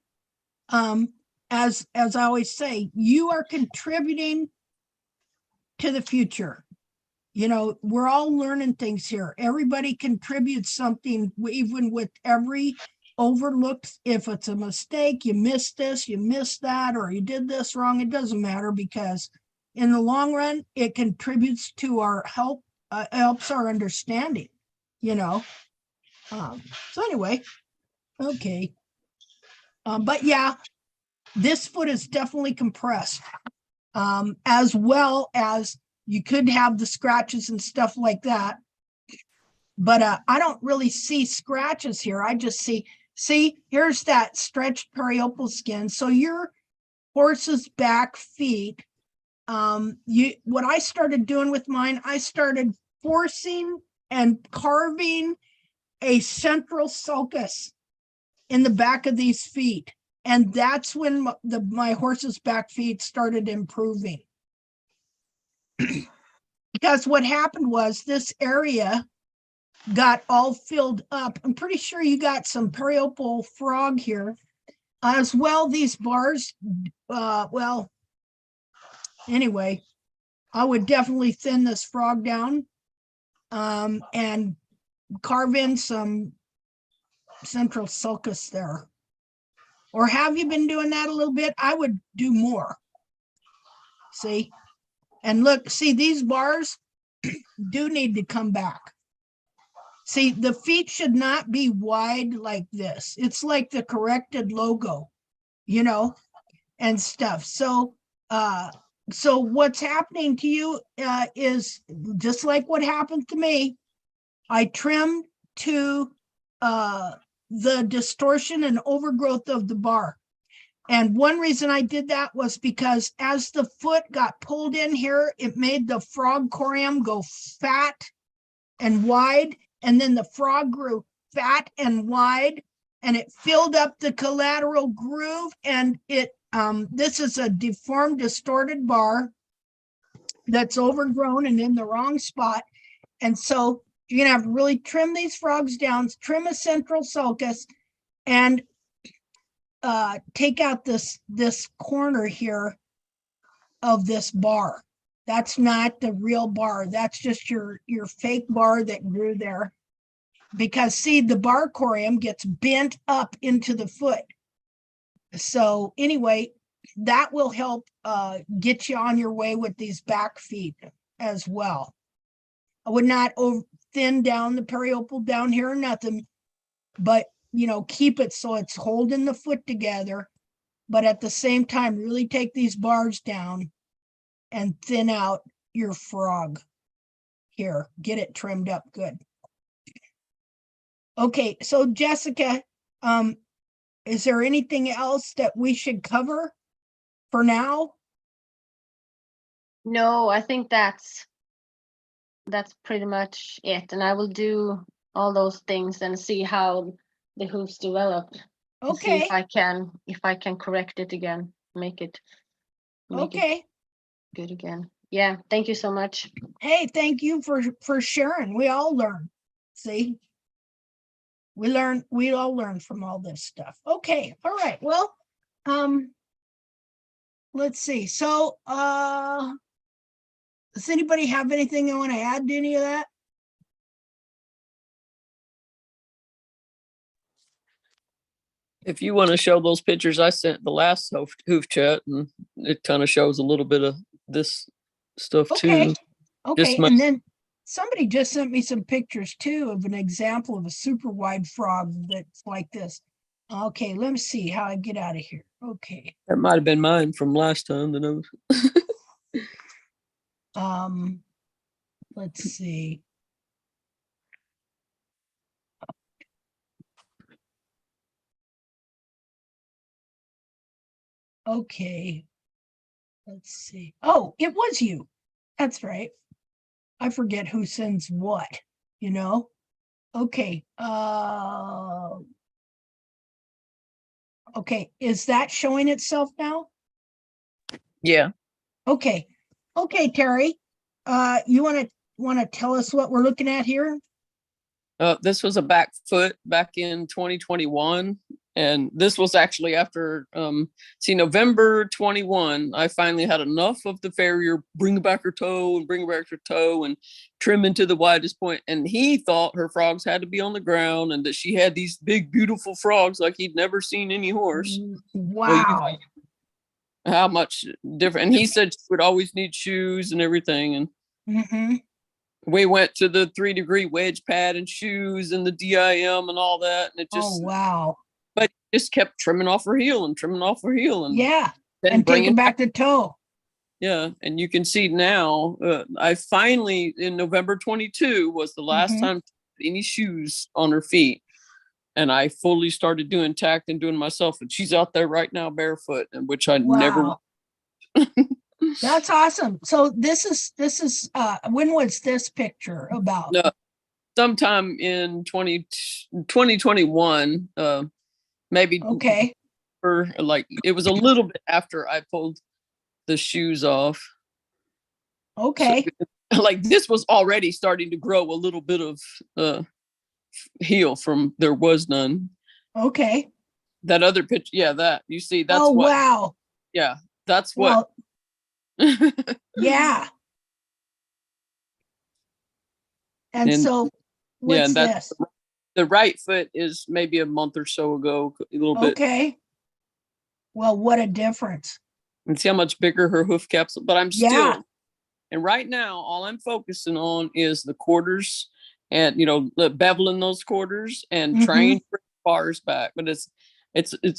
[SPEAKER 1] as I always say, you are contributing to the future. You know, we're all learning things here. Everybody contributes something, even with every overlooked, if it's a mistake, you missed this, you missed that, or you did this wrong, it doesn't matter because in the long run, it contributes to our help, helps our understanding, you know. So anyway, okay. But yeah, this foot is definitely compressed, as well as you could have the scratches and stuff like that. But I don't really see scratches here. I just see, here's that stretched periople skin. So your horse's back feet, what I started doing with mine, I started forcing and carving a central sulcus in the back of these feet. And that's when my horse's back feet started improving. Because what happened was this area got all filled up. I'm pretty sure you got some periople frog here. As well, these bars, well, anyway, I would definitely thin this frog down and carve in some central sulcus there. Or have you been doing that a little bit? I would do more. See? And look, see, these bars do need to come back. See, the feet should not be wide like this. It's like the corrected logo, you know, and stuff. So, so what's happening to you is just like what happened to me. I trimmed to the distortion and overgrowth of the bar. And one reason I did that was because as the foot got pulled in here, it made the frog corium go fat and wide. And then the frog grew fat and wide, and it filled up the collateral groove. And it this is a deformed, distorted bar that's overgrown and in the wrong spot. And so you're gonna have to really trim these frogs down, trim a central sulcus, and take out this corner here of this bar. That's not the real bar. That's just your fake bar that grew there. Because see, the bar corium gets bent up into the foot. So anyway, that will help get you on your way with these back feet as well. I would not thin down the periople down here or nothing, but keep it so it's holding the foot together, but at the same time, really take these bars down and thin out your frog here. Get it trimmed up good. Okay, so Jessica, is there anything else that we should cover for now?
[SPEAKER 2] No, I think that's pretty much it. And I will do all those things and see how the hoofs develop. And see
[SPEAKER 1] Okay,
[SPEAKER 2] if I can correct it again, make it
[SPEAKER 1] okay.
[SPEAKER 2] good again. Yeah, thank you so much.
[SPEAKER 1] Hey, thank you for sharing. We all learn. See? We all learn from all this stuff. Okay, all right. Well, let's see. So does anybody have anything they want to add to any of that?
[SPEAKER 4] If you want to show those pictures I sent the last hoof chat, and it kind of shows a little bit of this stuff
[SPEAKER 1] Okay.
[SPEAKER 4] too.
[SPEAKER 1] Okay,
[SPEAKER 4] my-
[SPEAKER 1] and then somebody just sent me some pictures too of an example of a super wide frog that's like this. Okay, let me see how I get out of here. Okay.
[SPEAKER 4] That might have been mine from last time.
[SPEAKER 1] Let's see. Okay. Let's see. Oh, it was you. That's right. I forget who sends what, Okay. Okay, is that showing itself now?
[SPEAKER 4] Yeah.
[SPEAKER 1] Okay. Okay, Terry. You want to tell us what we're looking at here?
[SPEAKER 4] This was a back foot back in 2021. And this was actually after, November 21, I finally had enough of the farrier, bring back her toe and trim into the widest point. And he thought her frogs had to be on the ground and that she had these big, beautiful frogs like he'd never seen any horse.
[SPEAKER 1] Wow.
[SPEAKER 4] How much different. And he said she would always need shoes and everything. And we went to the 3-degree wedge pad and shoes and the DIM and all that. And it just,
[SPEAKER 1] wow.
[SPEAKER 4] but just kept trimming off her heel. And
[SPEAKER 1] Yeah.
[SPEAKER 4] then
[SPEAKER 1] And
[SPEAKER 4] bringing
[SPEAKER 1] taking back the toe.
[SPEAKER 4] Yeah. And you can see now, I finally, in November 22 was the last time any shoes on her feet. And I fully started doing tact and doing myself. And she's out there right now barefoot, and which I never.
[SPEAKER 1] That's awesome. So this is when was this picture about?
[SPEAKER 4] No, sometime in 2021, maybe.
[SPEAKER 1] Okay.
[SPEAKER 4] Or like it was a little bit after I pulled the shoes off.
[SPEAKER 1] Okay.
[SPEAKER 4] So, like this was already starting to grow a little bit of heel from there was none.
[SPEAKER 1] Okay.
[SPEAKER 4] That other picture, yeah, that you see, that's
[SPEAKER 1] what.
[SPEAKER 4] Wow. Yeah, that's what.
[SPEAKER 1] Well, yeah. And so, what's this?
[SPEAKER 4] The right foot is maybe a month or so ago, a little bit.
[SPEAKER 1] Okay. Well, what a difference.
[SPEAKER 4] And see how much bigger her hoof caps, but I'm still, and right now, all I'm focusing on is the quarters and, beveling those quarters and trying to bring bars back. But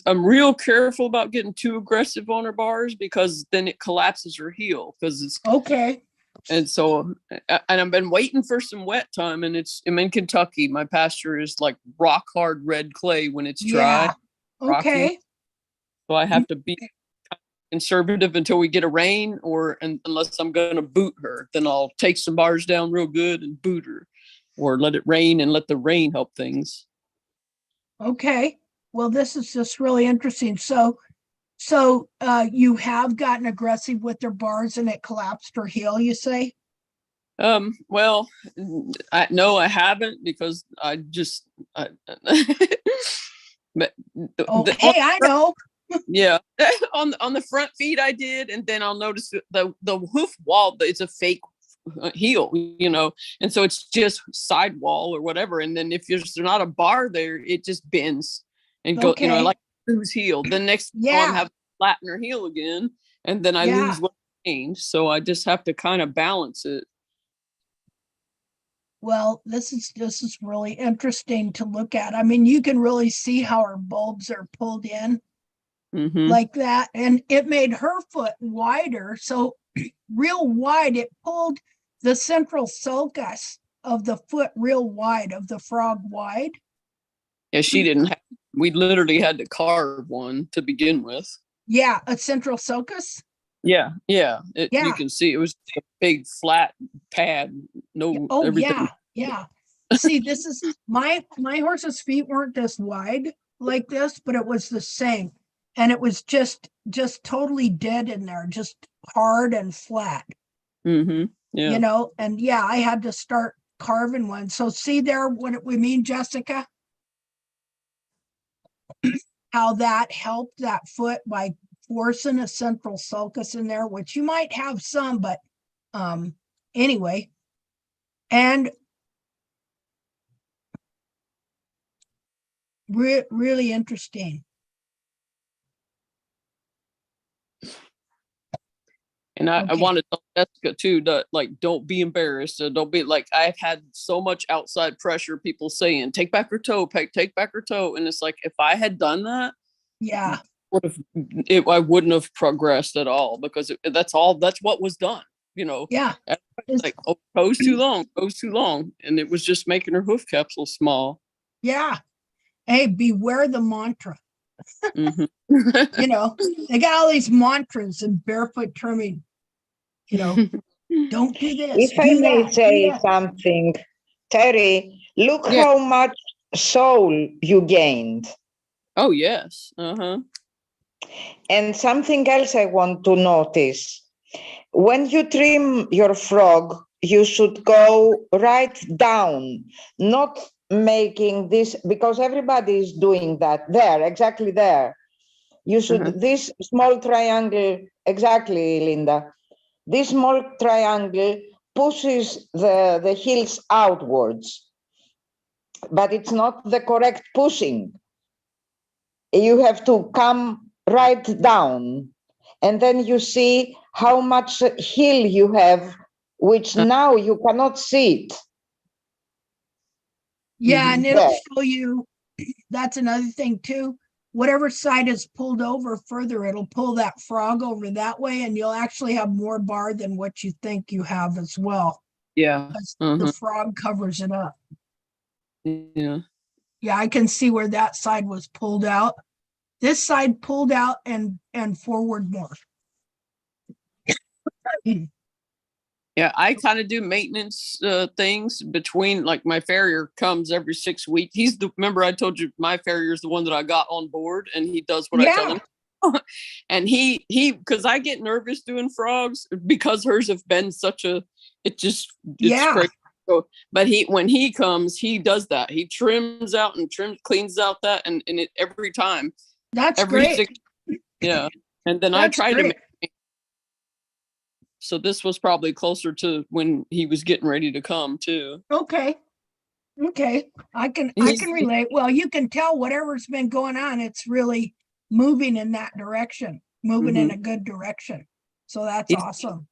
[SPEAKER 4] I'm real careful about getting too aggressive on her bars because then it collapses her heel because it's
[SPEAKER 1] okay.
[SPEAKER 4] And so, and I've been waiting for some wet time, and I'm in Kentucky. My pasture is like rock hard red clay when it's dry.
[SPEAKER 1] Yeah. Okay.
[SPEAKER 4] Rocky. So I have to be conservative until we get a rain, unless I'm going to boot her, then I'll take some bars down real good and boot her, or let it rain and let the rain help things.
[SPEAKER 1] Okay. Well, this is just really interesting. So you have gotten aggressive with their bars and it collapsed her heel, you say?
[SPEAKER 4] Well, no, I haven't, because I But
[SPEAKER 1] Oh, hey, I know.
[SPEAKER 4] yeah, on the front feet I did, and then I'll notice the hoof wall. It's a fake heel, and so it's just sidewall or whatever. And then if there's not a bar there, it just bends and go.
[SPEAKER 1] Okay.
[SPEAKER 4] Like lose heel. The next time
[SPEAKER 1] Yeah.
[SPEAKER 4] I'm having to flatten her heel again, and then I
[SPEAKER 1] Yeah.
[SPEAKER 4] lose what I gained. So I just have to kind of balance it.
[SPEAKER 1] Well, this is really interesting to look at. I mean, you can really see how her bulbs are pulled in
[SPEAKER 4] Mm-hmm.
[SPEAKER 1] like that. And it made her foot wider. So real wide, it pulled the central sulcus of the foot real wide, of the frog wide.
[SPEAKER 4] Yeah, she didn't have, we literally had to carve one to begin with.
[SPEAKER 1] Yeah, a central sulcus.
[SPEAKER 4] Yeah.
[SPEAKER 1] Yeah.
[SPEAKER 4] You can see it was a big flat pad. No,
[SPEAKER 1] Oh,
[SPEAKER 4] everything.
[SPEAKER 1] yeah. See, this is my horse's feet weren't this wide like this, but it was the same. And it was just totally dead in there, just hard and flat.
[SPEAKER 4] Mm-hmm. Yeah.
[SPEAKER 1] And yeah, I had to start carving one. So see there what we mean, Jessica? How that helped that foot by forcing a central sulcus in there, which you might have some, but anyway. And really interesting.
[SPEAKER 4] And I
[SPEAKER 1] Okay.
[SPEAKER 4] wanted to tell Jessica too, that don't be embarrassed. Don't be like, I've had so much outside pressure, people saying, take back her toe, take back her toe. And it's like, if I had done that,
[SPEAKER 1] Yeah.
[SPEAKER 4] I wouldn't have progressed at all, because that's what was done,
[SPEAKER 1] Yeah.
[SPEAKER 4] like, oh, toes too long. And it was just making her hoof capsule small.
[SPEAKER 1] Yeah. Hey, beware the mantra.
[SPEAKER 4] Mhm.
[SPEAKER 1] They got all these mantras in barefoot trimming. Don't do this.
[SPEAKER 3] If I
[SPEAKER 1] do
[SPEAKER 3] may
[SPEAKER 1] that, do
[SPEAKER 3] say
[SPEAKER 1] that.
[SPEAKER 3] something, Terry, look
[SPEAKER 4] Yeah.
[SPEAKER 3] how much soul you gained.
[SPEAKER 4] Oh, yes. Uh-huh.
[SPEAKER 3] And something else I want to notice. When you trim your frog, you should go right down, not making this, because everybody is doing that there, exactly there. You should, this small triangle, exactly, Linda. This small triangle pushes the heels outwards, but it's not the correct pushing. You have to come right down, and then you see how much heel you have, which now you cannot see it.
[SPEAKER 1] Yeah, and
[SPEAKER 3] There.
[SPEAKER 1] it'll show you. That's another thing too. Whatever side is pulled over further, it'll pull that frog over that way, and you'll actually have more bar than what you think you have as well.
[SPEAKER 4] Yeah.
[SPEAKER 1] The frog covers it up.
[SPEAKER 4] Yeah.
[SPEAKER 1] Yeah, I can see where that side was pulled out. This side pulled out and forward more.
[SPEAKER 4] Yeah, I kind of do maintenance things between, like, my farrier comes every 6 weeks. Remember I told you my farrier is the one that I got on board, and he does what I tell him. And he because I get nervous doing frogs, because hers have been it's crazy. So, but when he comes, he does that. He trims out and cleans out that, and it every time.
[SPEAKER 1] That's great.
[SPEAKER 4] Yeah. And then I try to make. So this was probably closer to when he was getting ready to come too.
[SPEAKER 1] Okay. I can relate. Well, you can tell whatever's been going on, it's really moving in that direction, moving in a good direction. So that's awesome.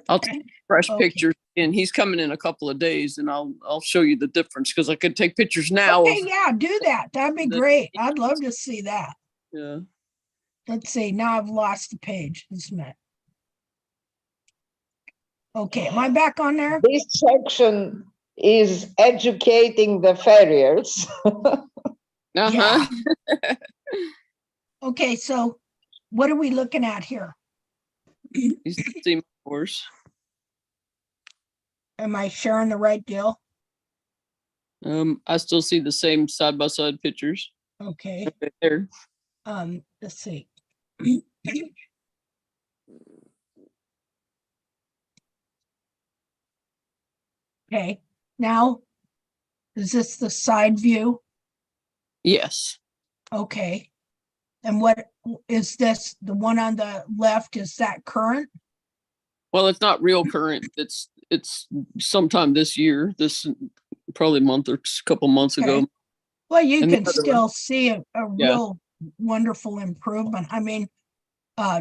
[SPEAKER 4] I'll take fresh pictures, and he's coming in a couple of days, and I'll show you the difference, because I could take pictures now.
[SPEAKER 1] Okay, yeah, do that. That'd be great. I'd love to see that.
[SPEAKER 4] Yeah.
[SPEAKER 1] Let's see. Now I've lost the page. This minute. Okay, am I back on there?
[SPEAKER 3] This section is educating the farriers.
[SPEAKER 1] Yeah. Okay, so what are we looking at here?
[SPEAKER 4] He's the same horse.
[SPEAKER 1] Am I sharing the right deal?
[SPEAKER 4] I still see the same side by side pictures.
[SPEAKER 1] Okay.
[SPEAKER 4] Right there.
[SPEAKER 1] Let's see. Okay, now is this the side view?
[SPEAKER 4] Yes.
[SPEAKER 1] Okay. And what is this? The one on the left, is that current?
[SPEAKER 4] Well, it's not real current. It's sometime this year. This probably a month or a couple months
[SPEAKER 1] Okay.
[SPEAKER 4] ago.
[SPEAKER 1] Well, you
[SPEAKER 4] And the
[SPEAKER 1] can
[SPEAKER 4] other
[SPEAKER 1] still see a
[SPEAKER 4] Yeah.
[SPEAKER 1] real wonderful improvement. I mean,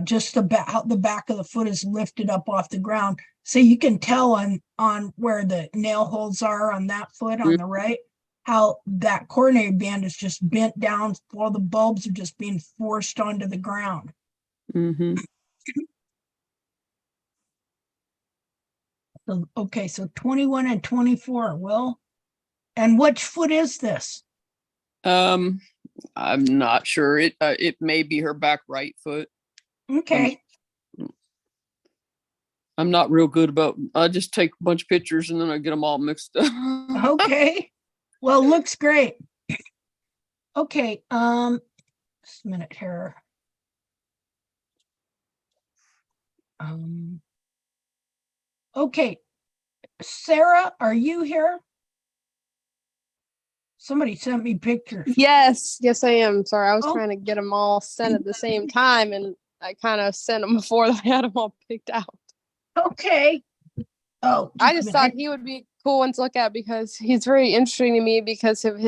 [SPEAKER 1] just the back of the foot is lifted up off the ground. So you can tell on where the nail holes are on that foot on the right, how that coronary band is just bent down while the bulbs are just being forced onto the ground.
[SPEAKER 4] Mm-hmm.
[SPEAKER 1] So, okay, so 21 and 24, Will. And which foot is this?
[SPEAKER 4] I'm not sure. It may be her back right foot.
[SPEAKER 1] Okay.
[SPEAKER 4] I'm not real good about. I just take a bunch of pictures and then I get them all mixed up.
[SPEAKER 1] Okay. Well, looks great. Okay, just a minute here. Okay, Sarah, are you here? Somebody sent me pictures.
[SPEAKER 6] Yes, I am. Sorry, I was
[SPEAKER 1] Oh.
[SPEAKER 6] trying to get them all sent at the same time, and I kind of sent them before I had them all picked out.
[SPEAKER 1] Okay. Oh,
[SPEAKER 6] I
[SPEAKER 1] a
[SPEAKER 6] just
[SPEAKER 1] minute.
[SPEAKER 6] thought he would be a cool one to look at because he's very interesting to me because of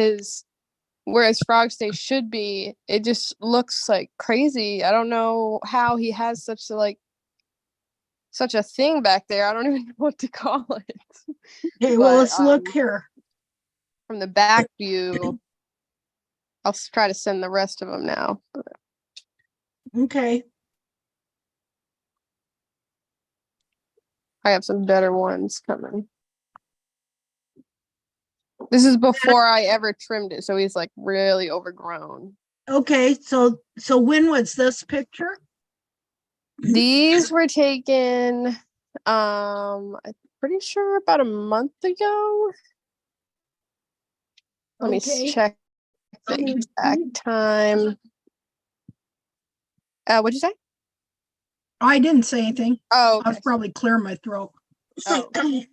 [SPEAKER 6] where his frog stage should be. It just looks like crazy. I don't know how he has such a thing back there. I don't even know what to call it.
[SPEAKER 1] Okay, well,
[SPEAKER 6] but,
[SPEAKER 1] let's look here.
[SPEAKER 6] From the back view, I'll try to send the rest of them now.
[SPEAKER 1] Okay.
[SPEAKER 6] I have some better ones coming. This is before I ever trimmed it, so he's like really overgrown.
[SPEAKER 1] Okay, so when was this picture?
[SPEAKER 6] These were taken, I'm pretty sure about a month ago. Let me
[SPEAKER 1] Okay.
[SPEAKER 6] check the exact time. What'd you say?
[SPEAKER 1] I didn't say anything.
[SPEAKER 6] Oh,
[SPEAKER 1] I was probably clearing my throat.
[SPEAKER 6] Oh. It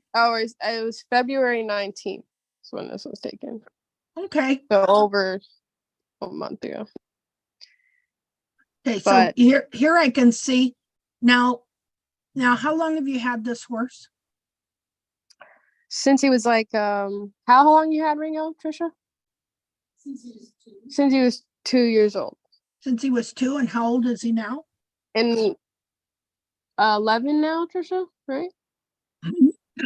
[SPEAKER 6] was February 19th is when this was taken.
[SPEAKER 1] Okay.
[SPEAKER 6] So over a month ago.
[SPEAKER 1] Okay, so
[SPEAKER 6] But-
[SPEAKER 1] here I can see now how long have you had this horse?
[SPEAKER 6] Since he was like, how long you had Ringo, Trisha? Since he was 2 years old.
[SPEAKER 1] Since he was 2, and how old is he now?
[SPEAKER 6] And 11 now, Trisha, right?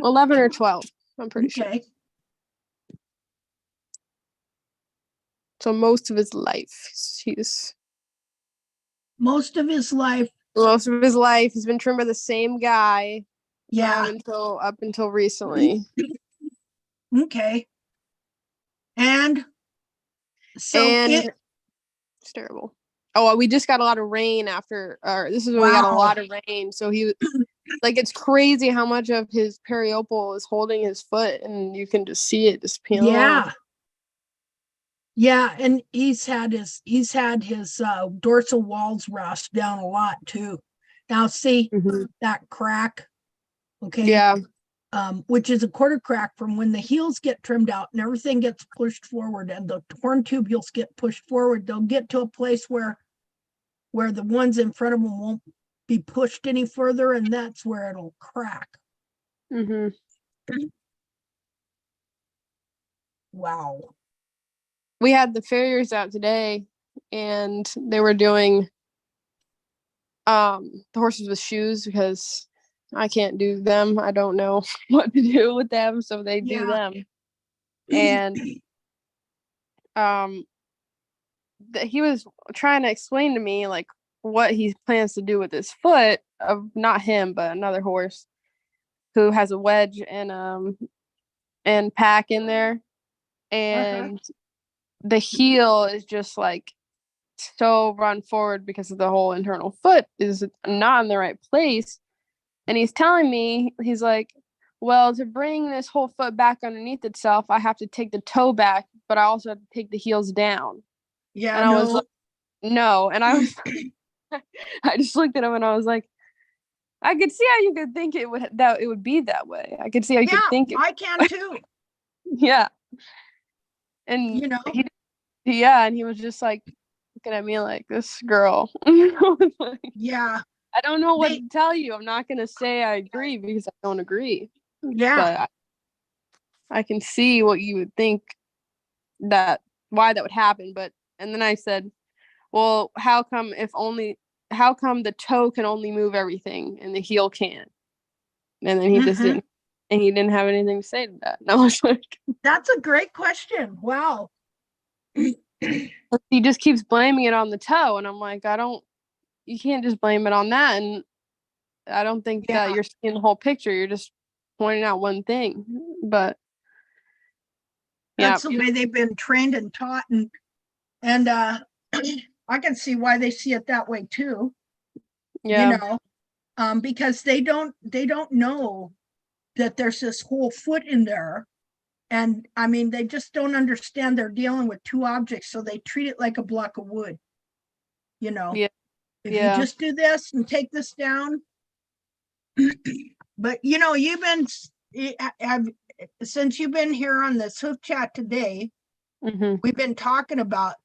[SPEAKER 6] 11 or 12, I'm pretty sure.
[SPEAKER 1] Okay.
[SPEAKER 6] So most of his life,
[SPEAKER 1] Most of his life.
[SPEAKER 6] he's been trimmed by the same guy.
[SPEAKER 1] Yeah.
[SPEAKER 6] Up until recently.
[SPEAKER 1] Okay. And so
[SPEAKER 6] It's terrible. Oh, well, we just got a lot of rain this is when we got a
[SPEAKER 1] Wow.
[SPEAKER 6] lot of rain. So he like, it's crazy how much of his periople is holding his foot, and you can just see it just peeling off.
[SPEAKER 1] Yeah, and he's had his dorsal walls rust down a lot too. Now see that crack, okay?
[SPEAKER 6] Yeah.
[SPEAKER 1] Which is a quarter crack from when the heels get trimmed out and everything gets pushed forward and the torn tubules get pushed forward. They'll get to a place where the ones in front of them won't be pushed any further, and that's where it'll crack. Wow.
[SPEAKER 6] We had the farriers out today, and they were doing the horses with shoes because I can't do them. I don't know what to do with them, so they do them. And he was trying to explain to me like what he plans to do with his foot, of not him but another horse who has a wedge and pack in there, and the heel is just like so run forward because of the whole internal foot is not in the right place. And he's telling me, he's like, well, to bring this whole foot back underneath itself, I have to take the toe back, but I also have to take the heels down.
[SPEAKER 1] Yeah.
[SPEAKER 6] And I was like, no. And I was I just looked at him and I was like, I could see how you could think it would be that way. I could see how you could think it.
[SPEAKER 1] I can too.
[SPEAKER 6] Yeah. And
[SPEAKER 1] You know,
[SPEAKER 6] Yeah, and he was just like looking at me like, this girl. I was like,
[SPEAKER 1] Yeah.
[SPEAKER 6] I don't know what
[SPEAKER 1] They-
[SPEAKER 6] to tell you. I'm not gonna say I agree because I don't agree.
[SPEAKER 1] Yeah.
[SPEAKER 6] But I can see what you would think that why that would happen. But and then I said, well, how come the toe can only move everything and the heel can't? And then he just
[SPEAKER 1] Mhm.
[SPEAKER 6] didn't, and he didn't have anything to say to that. And I was like,
[SPEAKER 1] That's a great question. Wow.
[SPEAKER 6] he just keeps blaming it on the toe, and I'm like, you can't just blame it on that. And I don't think
[SPEAKER 1] Yeah.
[SPEAKER 6] that you're seeing the whole picture. You're just pointing out one thing. But yeah,
[SPEAKER 1] That's the way they've been trained and taught, and I can see why they see it that way too.
[SPEAKER 6] yeah,
[SPEAKER 1] You know, because they don't know that there's this whole foot in there. And I mean, they just don't understand they're dealing with two objects, so they treat it like a block of wood. You know,
[SPEAKER 6] yeah,
[SPEAKER 1] if you
[SPEAKER 6] yeah.
[SPEAKER 1] just do this and take this down. But you know, since you've been here on this Hoof Chat today,
[SPEAKER 6] Hmm.
[SPEAKER 1] we've been talking about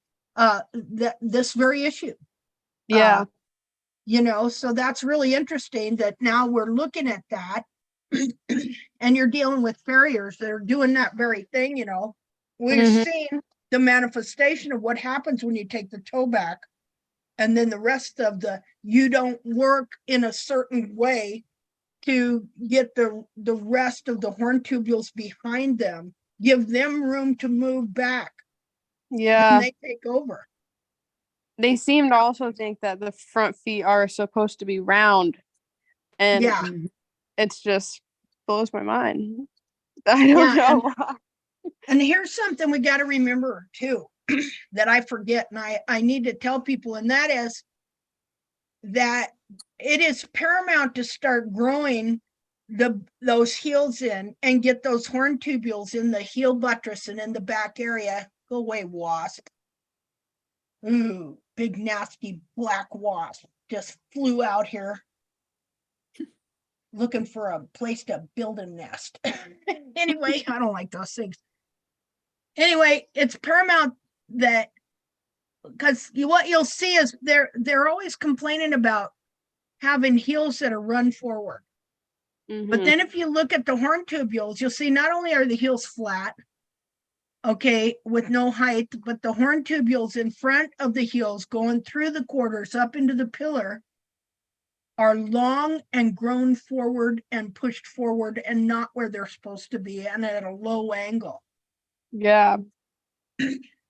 [SPEAKER 1] this very issue.
[SPEAKER 6] Yeah.
[SPEAKER 1] You know, so that's really interesting that now we're looking at that. And you're dealing with farriers that are doing that very thing. You know, we've
[SPEAKER 6] Mhm.
[SPEAKER 1] seen the manifestation of what happens when you take the toe back, and then the rest of you don't work in a certain way to get the rest of the horn tubules behind them, give them room to move back,
[SPEAKER 6] Yeah.
[SPEAKER 1] and they take over.
[SPEAKER 6] They seem to also think that the front feet are supposed to be round, and
[SPEAKER 1] Yeah.
[SPEAKER 6] it's just blows my mind. I don't
[SPEAKER 1] Yeah,
[SPEAKER 6] know why.
[SPEAKER 1] And here's something we got to remember too, that I forget, and I need to tell people, and that is that it is paramount to start growing those heels in and get those horn tubules in the heel buttress and in the back area. Go away, wasp. Ooh, big nasty black wasp just flew out here looking for a place to build a nest. Anyway, I don't like those things. Anyway, it's paramount that, because what you'll see is they're always complaining about having heels that are run forward. But then if you look at the horn tubules, you'll see not only are the heels flat, okay, with no height, but the horn tubules in front of the heels going through the quarters up into the pillar are long and grown forward and pushed forward and not where they're supposed to be and at a low angle.
[SPEAKER 6] Yeah.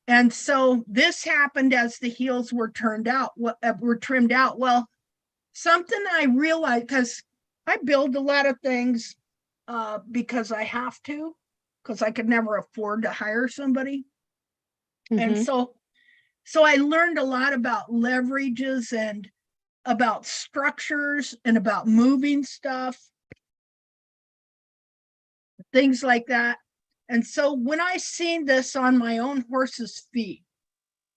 [SPEAKER 1] And so this happened as the heels were trimmed out. Well, something I realized, because I build a lot of things because I have to, because I could never afford to hire somebody. And so I learned a lot about leverages and about structures and about moving stuff, things like that. And so when I seen this on my own horse's feet,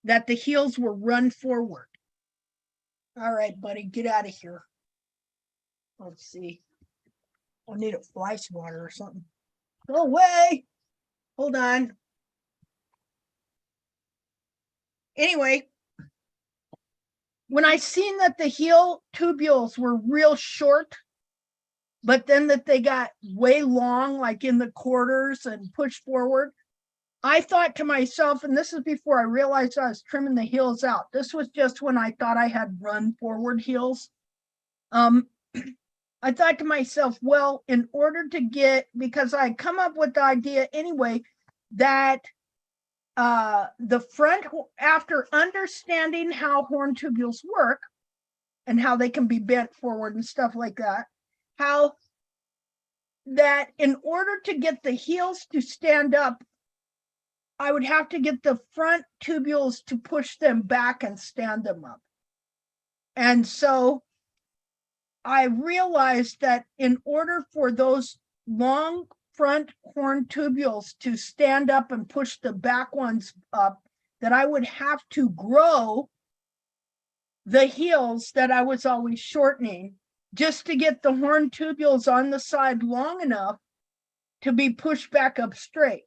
[SPEAKER 1] that the heels were run forward. All right, buddy, get out of here. Let's see. I need a fly swatter or something. Go away. Hold on. Anyway, when I seen that the heel tubules were real short, but then that they got way long, like in the quarters and pushed forward, I thought to myself, and this is before I realized I was trimming the heels out. This was just when I thought I had run forward heels. I thought to myself, well, in order to get, because I come up with the idea anyway, that the front, after understanding how horn tubules work and how they can be bent forward and stuff like that, how that in order to get the heels to stand up, I would have to get the front tubules to push them back and stand them up. And so I realized that in order for those long front horn tubules to stand up and push the back ones up, that I would have to grow the heels that I was always shortening just to get the horn tubules on the side long enough to be pushed back up straight.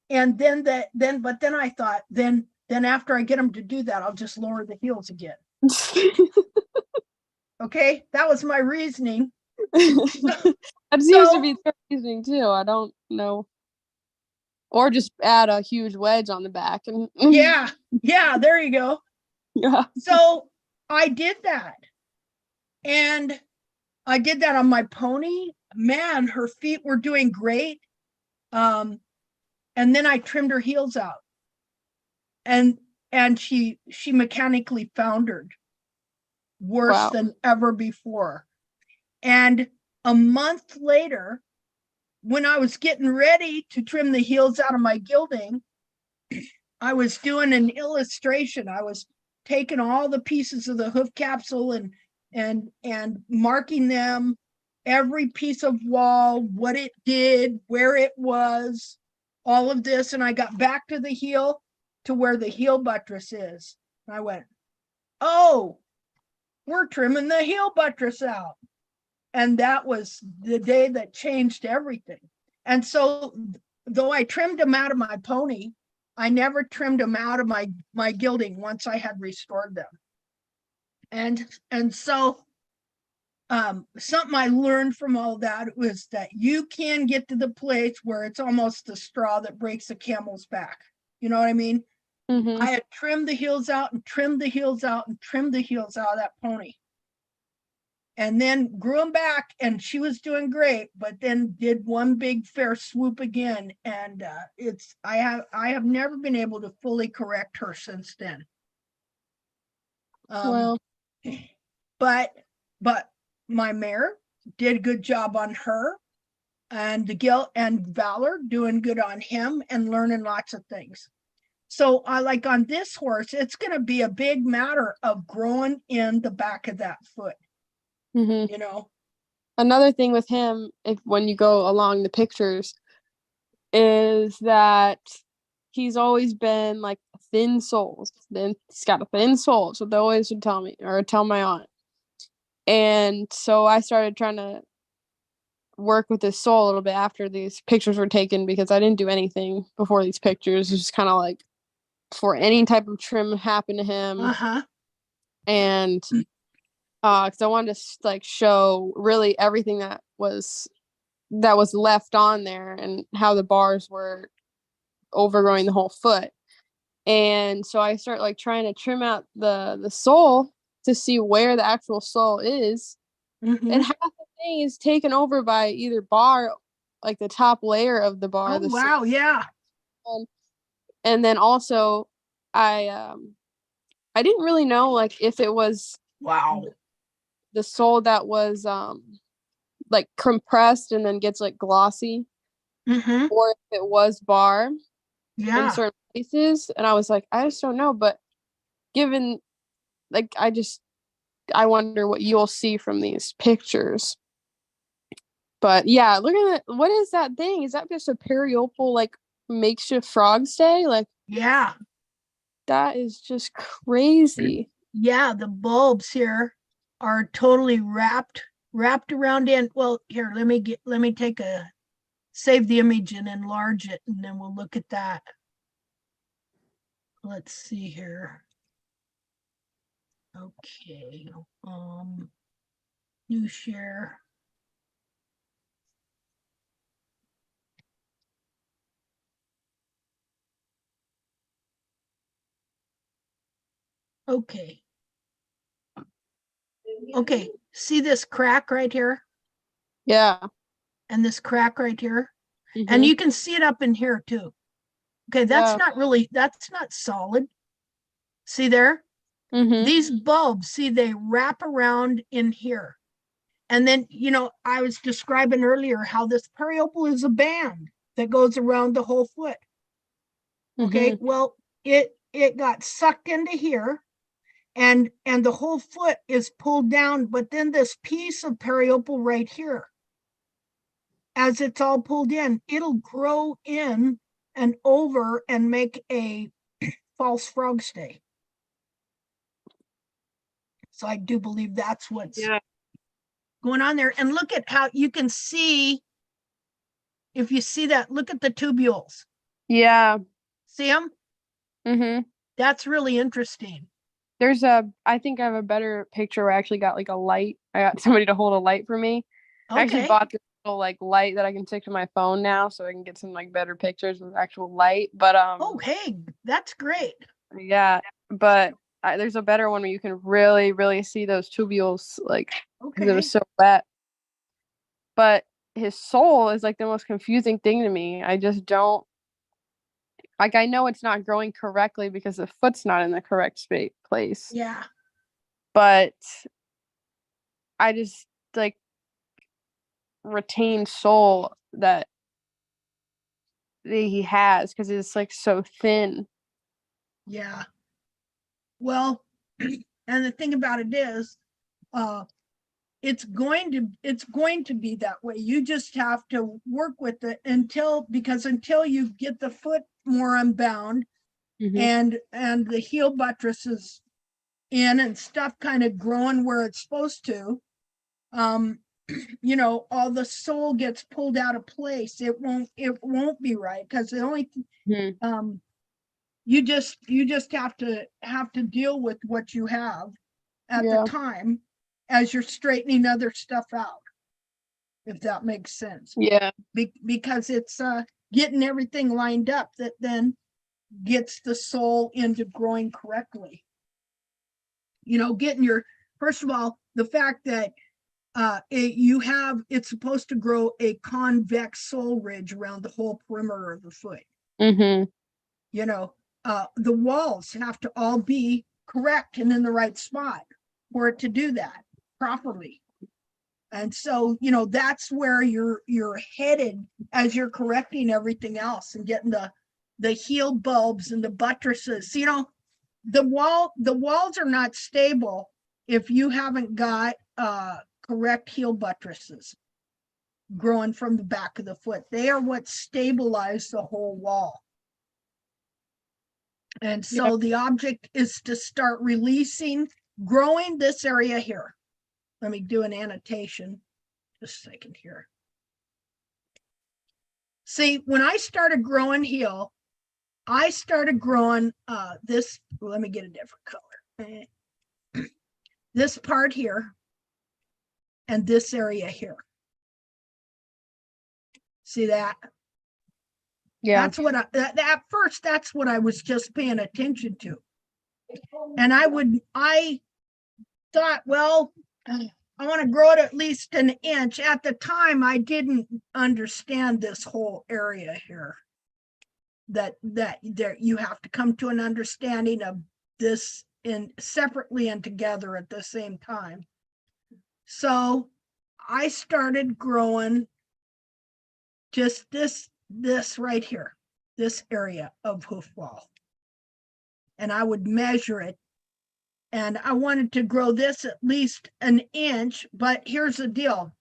[SPEAKER 1] And then I thought, then after I get them to do that, I'll just lower the heels again. Okay, that was my reasoning.
[SPEAKER 6] That seems to be the reasoning too. I don't know. Or just add a huge wedge on the back and
[SPEAKER 1] Yeah, there you go.
[SPEAKER 6] yeah.
[SPEAKER 1] So I did that. And I did that on my pony. Man, her feet were doing great. And then I trimmed her heels out. And she mechanically foundered worse
[SPEAKER 6] Wow.
[SPEAKER 1] than ever before. And a month later, when I was getting ready to trim the heels out of my gilding, I was doing an illustration. I was taking all the pieces of the hoof capsule and marking them, every piece of wall, what it did, where it was, all of this. And I got back to the heel, to where the heel buttress is. And I went, oh, we're trimming the heel buttress out. And that was the day that changed everything. And so, though I trimmed them out of my pony, I never trimmed them out of my gilding once I had restored them. And so something I learned from all that was that you can get to the place where it's almost the straw that breaks the camel's back. You know what I mean?
[SPEAKER 6] Mhm.
[SPEAKER 1] I had trimmed the heels out and trimmed the heels out and trimmed the heels out of that pony. And then grew them back, and she was doing great, but then did one big fair swoop again. And I have never been able to fully correct her since then.
[SPEAKER 6] Well,
[SPEAKER 1] But my mare did a good job on her, and the Gil and Valor doing good on him and learning lots of things. So I like on this horse, it's going to be a big matter of growing in the back of that foot,
[SPEAKER 6] mhm.
[SPEAKER 1] you know?
[SPEAKER 6] Another thing with him, if when you go along the pictures, is that he's always been like thin soles. Then he's got a thin sole, so they always would tell me or tell my aunt. And so I started trying to work with his sole a little bit after these pictures were taken, because I didn't do anything before these pictures. It was just kind of like for any type of trim happen to him.
[SPEAKER 1] Uh-huh.
[SPEAKER 6] And because I wanted to like show really everything that was left on there and how the bars were overgrowing the whole foot. And so I start like trying to trim out the sole to see where the actual sole is.
[SPEAKER 1] Mhm.
[SPEAKER 6] And half the thing is taken over by either bar, like the top layer of the bar.
[SPEAKER 1] Oh,
[SPEAKER 6] the
[SPEAKER 1] wow. Yeah.
[SPEAKER 6] And then also I didn't really know like if it was
[SPEAKER 1] Wow.
[SPEAKER 6] the sole that was like compressed and then gets like glossy,
[SPEAKER 1] Mm-hmm.
[SPEAKER 6] or if it was bar in
[SPEAKER 1] Yeah.
[SPEAKER 6] certain places. And I was like, I just don't know. But given like I wonder what you'll see from these pictures. But yeah, look at that. What is that thing? Is that just a Periople like makeshift frog stay? Like
[SPEAKER 1] Yeah.
[SPEAKER 6] that is just crazy.
[SPEAKER 1] Yeah. The bulbs here are totally wrapped around in. Well, here, let me save the image and enlarge it, and then we'll look at that. Let's see here. Okay. New share. Okay. Okay. See this crack right here
[SPEAKER 6] Yeah.
[SPEAKER 1] and this crack right here?
[SPEAKER 6] Mhm.
[SPEAKER 1] And you can see it up in here too. Okay, that's
[SPEAKER 6] Yeah.
[SPEAKER 1] that's not solid. See there?
[SPEAKER 6] Mhm.
[SPEAKER 1] These bulbs, see, they wrap around in here. And then, I was describing earlier how this periople is a band that goes around the whole foot. Okay,
[SPEAKER 6] Mhm.
[SPEAKER 1] well, it got sucked into here, and the whole foot is pulled down, but then this piece of periople right here, as it's all pulled in, it'll grow in and over and make a false frog stay. So I do believe that's what's
[SPEAKER 6] Yeah.
[SPEAKER 1] going on there. And look at how you can see, if you see that, look at the tubules.
[SPEAKER 6] Yeah.
[SPEAKER 1] See them?
[SPEAKER 6] Mm-hmm.
[SPEAKER 1] That's really interesting.
[SPEAKER 6] I think I have a better picture where I actually got like a light. I got somebody to hold a light for me. I actually
[SPEAKER 1] Okay.
[SPEAKER 6] bought this little like light that I can stick to my phone now so I can get some like better pictures with actual light. But
[SPEAKER 1] Oh, hey, that's great.
[SPEAKER 6] yeah, but there's a better one where you can really, really see those tubules, like, because it
[SPEAKER 1] Okay.
[SPEAKER 6] was so wet. But his soul is like the most confusing thing to me. I just don't like. I know it's not growing correctly because the foot's not in the correct place.
[SPEAKER 1] Yeah.
[SPEAKER 6] But I just like retain soul that he has because it's like so thin.
[SPEAKER 1] Yeah. Well, and the thing about it is, it's going to be that way. You just have to work with it until you get the foot more unbound
[SPEAKER 6] Mm-hmm.
[SPEAKER 1] and the heel buttresses in and stuff kind of growing where it's supposed to. All the sole gets pulled out of place. It won't be right because the only
[SPEAKER 6] Mm-hmm.
[SPEAKER 1] you just have to deal with what you have at
[SPEAKER 6] Yeah.
[SPEAKER 1] the time as you're straightening other stuff out, if that makes sense.
[SPEAKER 6] Yeah.
[SPEAKER 1] Because it's getting everything lined up that then gets the sole into growing correctly. Getting first of all, the fact that it's supposed to grow a convex sole ridge around the whole perimeter of the foot.
[SPEAKER 6] Mm-hmm.
[SPEAKER 1] The walls have to all be correct and in the right spot for it to do that properly. And so, that's where you're headed as you're correcting everything else and getting the heel bulbs and the buttresses. The walls are not stable if you haven't got correct heel buttresses growing from the back of the foot. They are what stabilize the whole wall. And so the object is to start growing this area here. Let me do an annotation. Just a second here. See, when I started growing heel, I started growing this. Let me get a different color. This part here and this area here. See that?
[SPEAKER 6] Yeah.
[SPEAKER 1] That's what at first, that's what I was just paying attention to. And I thought, well, I want to grow it at least an inch. At the time, I didn't understand this whole area here. That you have to come to an understanding of this separately and together at the same time. So I started growing just this right here, this area of hoof wall. And I would measure it. And I wanted to grow this at least an inch, but here's the deal.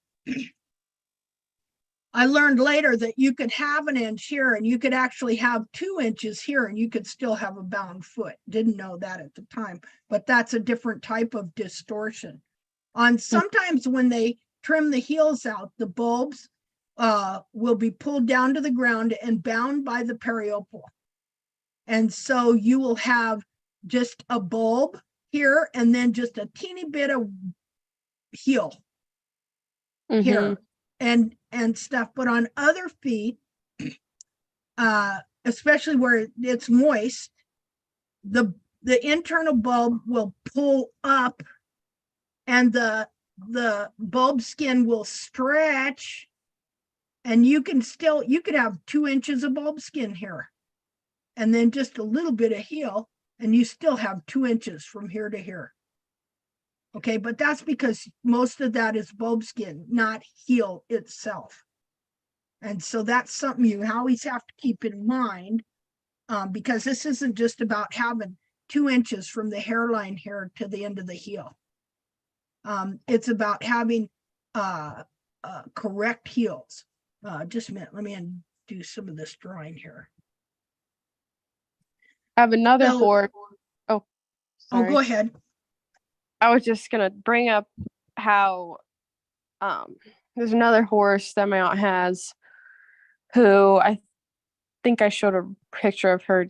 [SPEAKER 1] I learned later that you could have an inch here and you could actually have 2 inches here and you could still have a bound foot. Didn't know that at the time, but that's a different type of distortion. Sometimes when they trim the heels out, the bulbs will be pulled down to the ground and bound by the periople. And so you will have just a bulb here and then just a teeny bit of heel here and stuff. But on other feet, especially where it's moist, the internal bulb will pull up and the bulb skin will stretch, and you could have 2 inches of bulb skin here and then just a little bit of heel, and you still have 2 inches from here to here. Okay, but that's because most of that is bulb skin, not heel itself. And so that's something you always have to keep in mind, because this isn't just about having 2 inches from the hairline here to the end of the heel. It's about having correct heels. Just a minute, let me undo some of this drawing here.
[SPEAKER 6] I have another horse. Oh, sorry.
[SPEAKER 1] Oh, go ahead.
[SPEAKER 6] I was just gonna bring up how there's another horse that my aunt has who think I showed a picture of her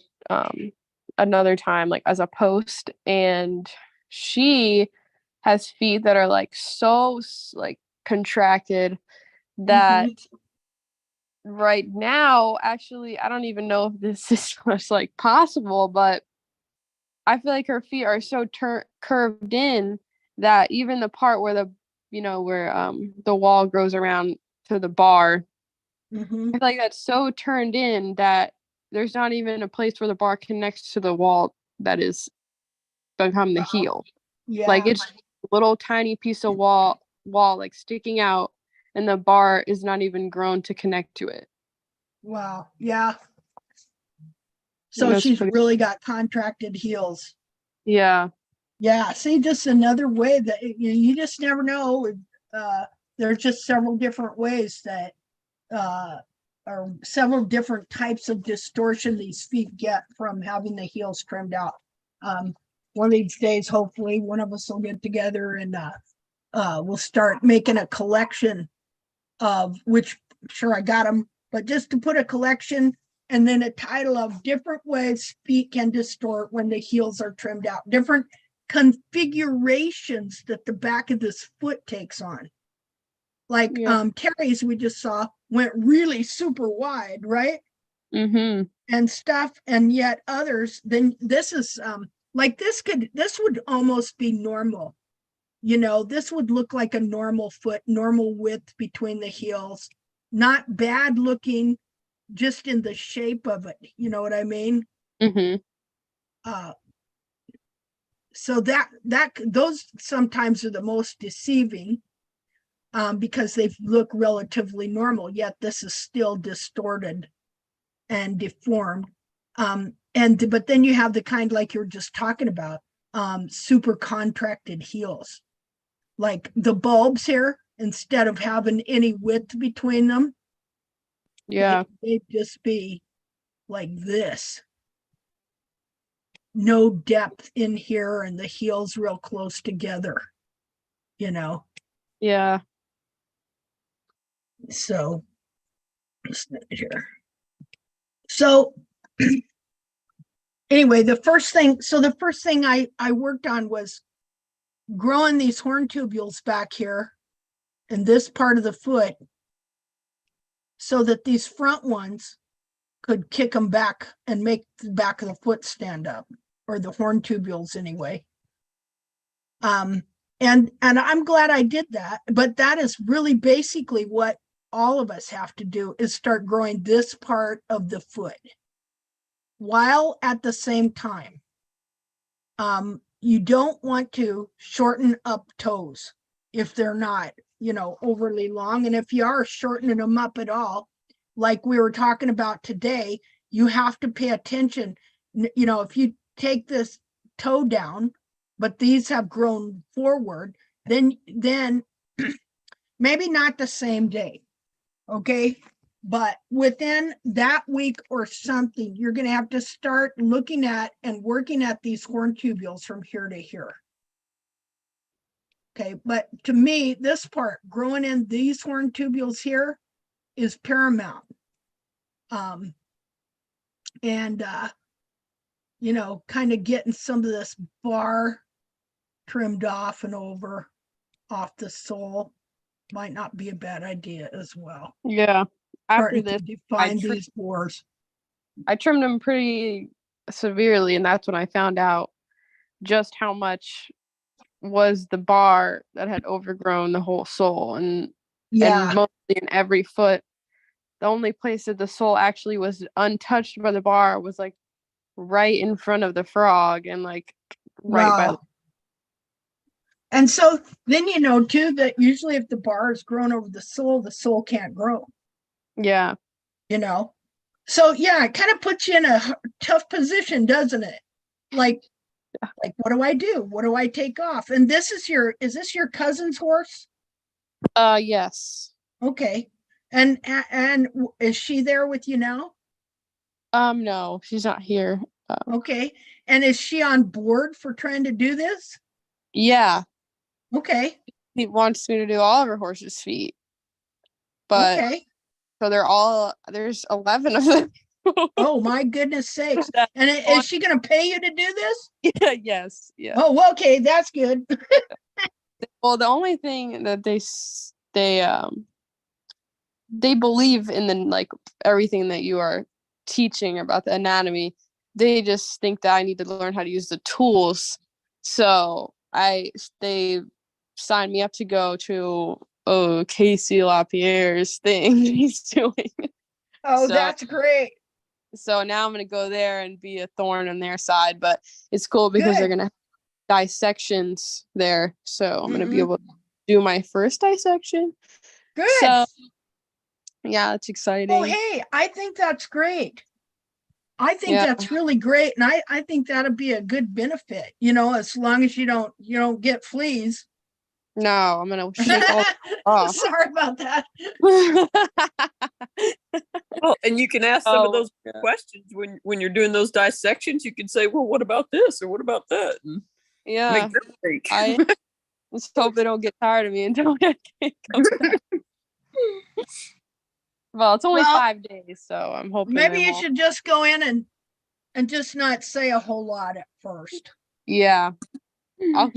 [SPEAKER 6] another time, like as a post, and she has feet that are like so like contracted that right now, actually, I don't even know if this is much like possible, but I feel like her feet are so curved in that even the part where where the wall grows around to the bar, I feel like that's so turned in that there's not even a place where the bar connects to the wall that is become the heel.
[SPEAKER 1] Yeah.
[SPEAKER 6] Like it's a little tiny piece of wall like sticking out, and the bar is not even grown to connect to it.
[SPEAKER 1] Wow. Yeah. So
[SPEAKER 6] That's
[SPEAKER 1] she's
[SPEAKER 6] pretty-
[SPEAKER 1] really got contracted heels.
[SPEAKER 6] Yeah.
[SPEAKER 1] Yeah. See, just another way that you just never know. There's just several different ways that, or several different types of distortion these feet get from having the heels trimmed out. One of these days, hopefully, one of us will get together and we'll start making a collection of which, sure, I got them, but just to put a collection and then a title of different ways feet can distort when the heels are trimmed out, different configurations that the back of this foot takes on. Like Terry's we just saw went really super wide, right? And stuff, and yet others, then this is like this would almost be normal. This would look like a normal foot, normal width between the heels, not bad looking, just in the shape of it. You know what I mean? So that those sometimes are the most deceiving, because they look relatively normal, yet this is still distorted and deformed. But then you have the kind like you were just talking about, super contracted heels. Like the bulbs here, instead of having any width between them, they'd just be like this. No depth in here, and the heels real close together,
[SPEAKER 6] Yeah.
[SPEAKER 1] So, here. So, anyway, the first thing I worked on was growing these horn tubules back here in this part of the foot so that these front ones could kick them back and make the back of the foot stand up, or the horn tubules anyway. And I'm glad I did that, but that is really basically what all of us have to do, is start growing this part of the foot while at the same time. You don't want to shorten up toes if they're not, overly long. And if you are shortening them up at all, like we were talking about today, you have to pay attention. If you take this toe down, but these have grown forward, then maybe not the same day, okay? But within that week or something, you're going to have to start looking at and working at these horn tubules from here to here. Okay, but to me, this part, growing in these horn tubules here, is paramount. Kind of getting some of this bar trimmed off and over off the sole might not be a bad idea as well.
[SPEAKER 6] Yeah. After
[SPEAKER 1] Starting to
[SPEAKER 6] this,
[SPEAKER 1] define these bores.
[SPEAKER 6] I trimmed them pretty severely, and that's when I found out just how much was the bar that had overgrown the whole sole, and mostly in every foot. The only place that the sole actually was untouched by the bar was like right in front of the frog, and like right by.
[SPEAKER 1] And so then too, that usually if the bar is grown over the sole can't grow.
[SPEAKER 6] Yeah.
[SPEAKER 1] So yeah, it kind of puts you in a tough position, doesn't it? Like what do I do? What do I take off? And is this your cousin's horse?
[SPEAKER 6] Yes.
[SPEAKER 1] Okay. And is she there with you now?
[SPEAKER 6] No, she's not here.
[SPEAKER 1] Okay. And is she on board for trying to do this?
[SPEAKER 6] Yeah.
[SPEAKER 1] Okay.
[SPEAKER 6] He wants me to do all of her horse's feet. But
[SPEAKER 1] okay.
[SPEAKER 6] So there's 11 of them.
[SPEAKER 1] Oh, my goodness sakes.
[SPEAKER 6] That's
[SPEAKER 1] And
[SPEAKER 6] fun.
[SPEAKER 1] is she going to pay you to do this?
[SPEAKER 6] Yeah, yes, yeah.
[SPEAKER 1] Oh, well, okay, that's good.
[SPEAKER 6] Well, the only thing that they believe in the like everything that you are teaching about the anatomy. They just think that I need to learn how to use the tools. So they signed me up to go to Casey LaPierre's thing he's doing.
[SPEAKER 1] Oh,
[SPEAKER 6] So-
[SPEAKER 1] that's great.
[SPEAKER 6] So now I'm gonna go there and be a thorn on their side, but it's cool because they're
[SPEAKER 1] Good.
[SPEAKER 6] gonna have dissections there. So I'm gonna be
[SPEAKER 1] Mhm.
[SPEAKER 6] able to do my first dissection.
[SPEAKER 1] Good.
[SPEAKER 6] So yeah, it's exciting.
[SPEAKER 1] Oh, hey, I think that's great. I think
[SPEAKER 6] Yeah.
[SPEAKER 1] that's really great. And I think that'd be a good benefit, as long as you don't get fleas.
[SPEAKER 6] No, I'm gonna shake all off.
[SPEAKER 1] Sorry about that.
[SPEAKER 4] Well, and you can ask some of
[SPEAKER 6] Oh,
[SPEAKER 4] those
[SPEAKER 6] yeah.
[SPEAKER 4] questions when you're doing those dissections. You can say, "Well, what about this or what about that?" And
[SPEAKER 6] Yeah.
[SPEAKER 4] make them think.
[SPEAKER 6] I just hope they don't get tired of me until I can't come back. Well, it's only
[SPEAKER 1] Well,
[SPEAKER 6] 5 days, so I'm hoping
[SPEAKER 1] Maybe
[SPEAKER 6] they
[SPEAKER 1] you
[SPEAKER 6] won't.
[SPEAKER 1] should just go in and just not say a whole lot at first.
[SPEAKER 6] Yeah. I'll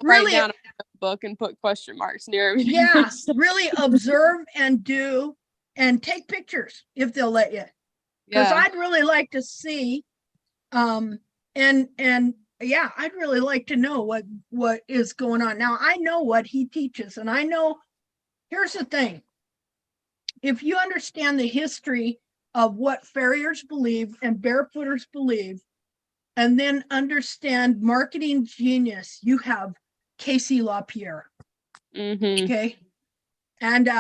[SPEAKER 6] write
[SPEAKER 1] really,
[SPEAKER 6] down a book and put question marks near everything.
[SPEAKER 1] yeah, really observe and do and take pictures if they'll let you. Because
[SPEAKER 6] Yeah.
[SPEAKER 1] I'd really like to see, and yeah, I'd really like to know what is going on. Now I know what he teaches, and I know. Here's the thing: if you understand the history of what farriers believe and barefooters believe, and then understand marketing genius, you have Casey LaPierre.
[SPEAKER 6] Mm-hmm.
[SPEAKER 1] Okay, and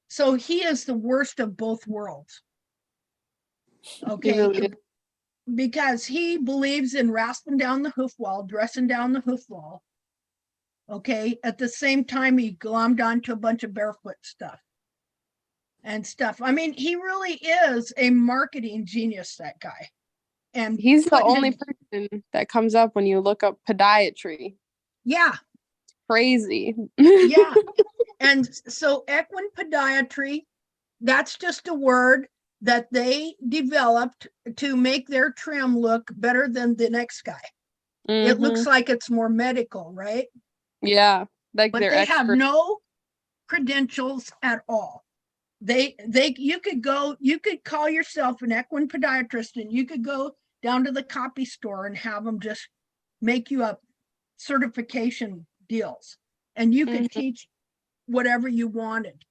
[SPEAKER 1] so he is the worst of both worlds. Okay,
[SPEAKER 6] really is.
[SPEAKER 1] because he believes in rasping down the hoof wall, dressing down the hoof wall. Okay, at the same time, he glommed onto a bunch of barefoot stuff and stuff. I mean, he really is a marketing genius, that guy. And
[SPEAKER 6] He's the
[SPEAKER 1] putting
[SPEAKER 6] only
[SPEAKER 1] it-
[SPEAKER 6] person that comes up when you look up podiatry.
[SPEAKER 1] yeah,
[SPEAKER 6] Crazy.
[SPEAKER 1] yeah. And so equine podiatry, that's just a word that they developed to make their trim look better than the next guy. It looks
[SPEAKER 6] Mhm.
[SPEAKER 1] like it's more medical, right?
[SPEAKER 6] Yeah, like
[SPEAKER 1] But
[SPEAKER 6] they're
[SPEAKER 1] they have
[SPEAKER 6] expert.
[SPEAKER 1] no credentials at all. You could call yourself an equine podiatrist, and you could go down to the copy store and have them just make you up certification deals, and you could
[SPEAKER 6] Mhm.
[SPEAKER 1] teach whatever you wanted.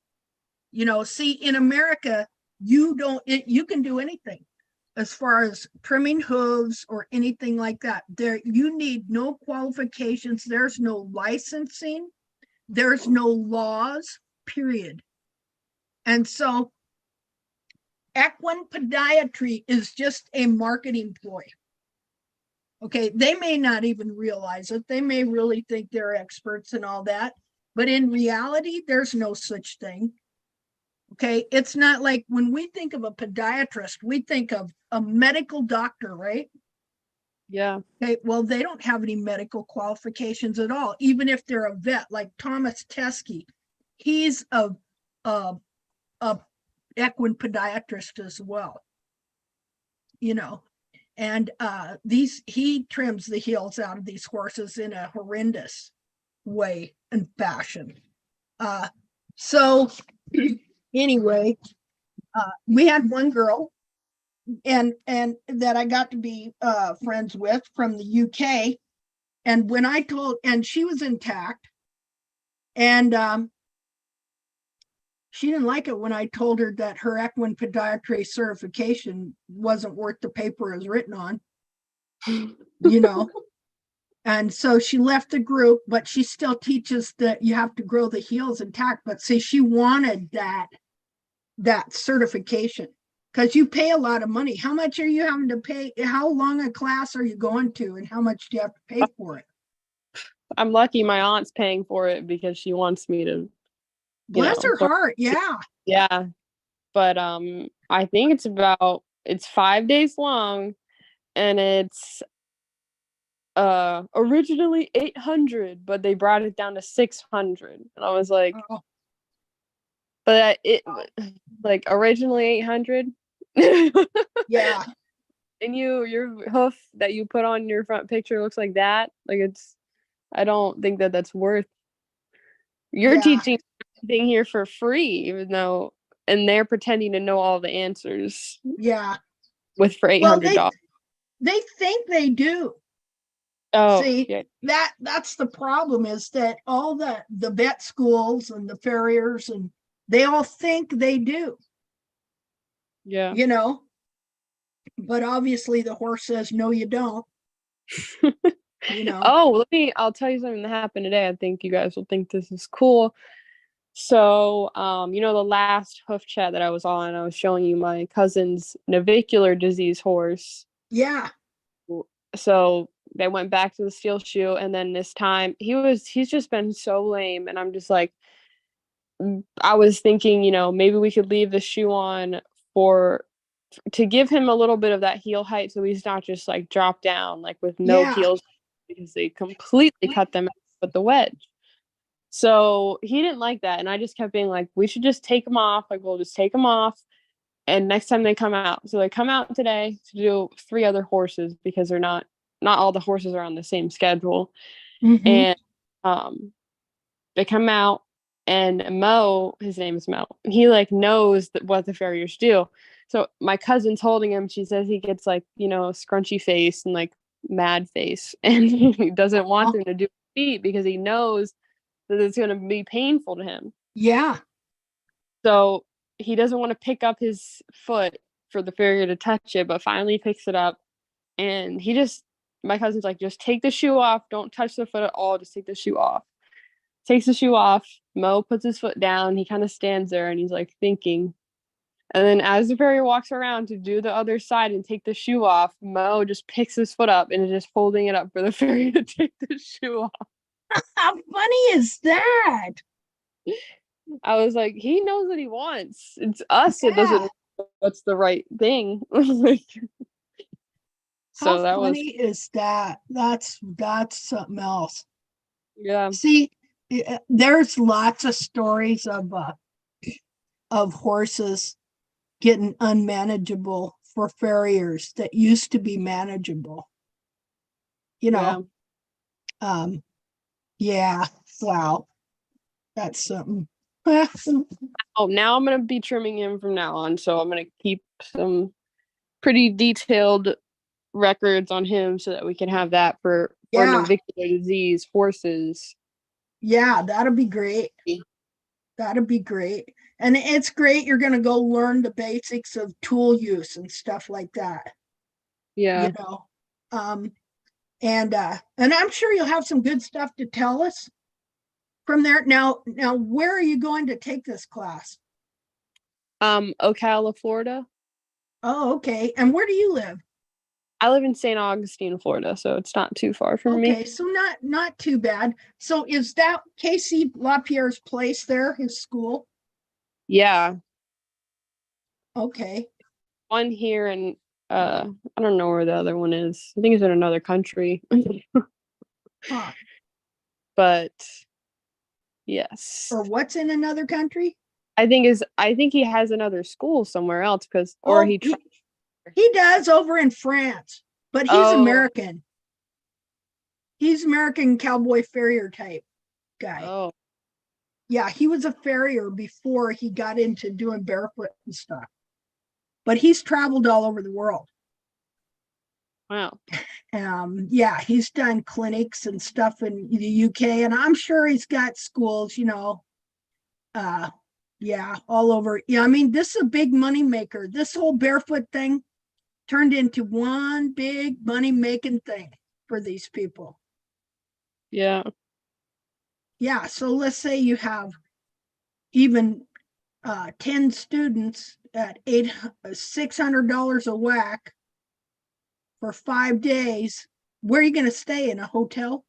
[SPEAKER 1] See, in America, you can do anything as far as trimming hooves or anything like that. There, you need no qualifications. There's no licensing. There's no laws, period. And so equine podiatry is just a marketing ploy. Okay, they may not even realize it. They may really think they're experts and all that, but in reality, there's no such thing. Okay, it's not like when we think of a podiatrist, we think of a medical doctor, right?
[SPEAKER 6] Yeah.
[SPEAKER 1] Okay, well, they don't have any medical qualifications at all, even if they're a vet, like Thomas Teskey. He's a equine podiatrist as well. And he trims the heels out of these horses in a horrendous way and fashion. So anyway, we had one girl and that I got to be friends with from the UK. And when and she was intact, and she didn't like it when I told her that her equine podiatry certification wasn't worth the paper it was written on, And so she left the group, but she still teaches that you have to grow the heels intact. But see, she wanted that certification because you pay a lot of money. How much are you having to pay? How long a class are you going to, and how much do you have to pay for it?
[SPEAKER 6] I'm lucky my aunt's paying for it because she wants me to.
[SPEAKER 1] Bless her heart. Yeah.
[SPEAKER 6] Yeah. But I think it's 5 days long, and it's originally 800, but they brought it down to 600. And I was like,
[SPEAKER 1] Oh,
[SPEAKER 6] but it like originally 800,
[SPEAKER 1] Yeah.
[SPEAKER 6] And your hoof that you put on your front picture looks like that. Like I don't think that that's worth. You're
[SPEAKER 1] Yeah.
[SPEAKER 6] teaching everything here for free, even though, and they're pretending to know all the answers
[SPEAKER 1] Yeah.
[SPEAKER 6] with for
[SPEAKER 1] Well,
[SPEAKER 6] $800.
[SPEAKER 1] they think they do.
[SPEAKER 6] Oh,
[SPEAKER 1] See,
[SPEAKER 6] yeah,
[SPEAKER 1] that's the problem, is that all the vet schools and the farriers, and they all think they do,
[SPEAKER 6] yeah.
[SPEAKER 1] you know, but obviously the horse says, no, you don't, you know.
[SPEAKER 6] Oh, I'll tell you something that happened today. I think you guys will think this is cool. So, the last hoof chat that I was on, I was showing you my cousin's navicular disease horse.
[SPEAKER 1] Yeah.
[SPEAKER 6] So they went back to the steel shoe, and then this time he's just been so lame, and I'm just like, I was thinking, maybe we could leave the shoe on to give him a little bit of that heel height, so he's not just like drop down like with no
[SPEAKER 1] Yeah.
[SPEAKER 6] heels, because they completely cut them out with the wedge. So he didn't like that, and I just kept being like, we should just take them off. Like, we'll just take them off, and next time they come out. So they come out today to do 3 other horses, because they're not all the horses are on the same schedule.
[SPEAKER 1] Mhm.
[SPEAKER 6] And they come out, and Mo, his name is Mo, he like knows what the farriers do. So my cousin's holding him. She says he gets like, scrunchy face and like mad face, and he doesn't want them to do feet because he knows that it's going to be painful to him.
[SPEAKER 1] Yeah.
[SPEAKER 6] So he doesn't want to pick up his foot for the farrier to touch it, but finally he picks it up, and my cousin's like, just take the shoe off. Don't touch the foot at all. Just take the shoe off. Takes the shoe off. Mo puts his foot down. He kind of stands there, and he's like thinking. And then as the farrier walks around to do the other side and take the shoe off, Mo just picks his foot up and is just holding it up for the farrier to take the shoe off.
[SPEAKER 1] How funny is that?
[SPEAKER 6] I was like, he knows what he wants. It's us that
[SPEAKER 1] Yeah.
[SPEAKER 6] doesn't know what's the right thing. Like, so
[SPEAKER 1] How
[SPEAKER 6] that was,
[SPEAKER 1] funny is that? That's something else.
[SPEAKER 6] yeah.
[SPEAKER 1] See, there's lots of stories of horses getting unmanageable for farriers that used to be manageable. Yeah. Wow. That's something.
[SPEAKER 6] Oh, now I'm going to be trimming him from now on. So I'm going to keep some pretty detailed records on him so that we can have that for
[SPEAKER 1] Yeah.
[SPEAKER 6] navicular disease horses.
[SPEAKER 1] Yeah, that'd be great. That'd be great. And it's great. You're going to go learn the basics of tool use and stuff like that.
[SPEAKER 6] Yeah.
[SPEAKER 1] And I'm sure you'll have some good stuff to tell us from there. Now, where are you going to take this class?
[SPEAKER 6] Ocala, Florida.
[SPEAKER 1] Oh, okay. And where do you live?
[SPEAKER 6] I live in St. Augustine, Florida, so it's not too far from me.
[SPEAKER 1] Okay, so not too bad. So is that Casey LaPierre's place there, his school?
[SPEAKER 6] Yeah.
[SPEAKER 1] Okay.
[SPEAKER 6] One here, and I don't know where the other one is. I think it's in another country.
[SPEAKER 1] Huh.
[SPEAKER 6] But yes.
[SPEAKER 1] Or what's in another country?
[SPEAKER 6] I think he has another school somewhere else,
[SPEAKER 1] He does over in France, but he's American. He's American cowboy farrier type guy.
[SPEAKER 6] Oh.
[SPEAKER 1] Yeah, he was a farrier before he got into doing barefoot and stuff. But he's traveled all over the world.
[SPEAKER 6] Wow.
[SPEAKER 1] Yeah, he's done clinics and stuff in the UK, and I'm sure he's got schools, yeah, all over. Yeah, I mean, this is a big money maker. This whole barefoot thing turned into one big money making thing for these people.
[SPEAKER 6] Yeah.
[SPEAKER 1] Yeah, so let's say you have even 10 students at $600 a whack for 5 days. Where are you going to stay? In a hotel?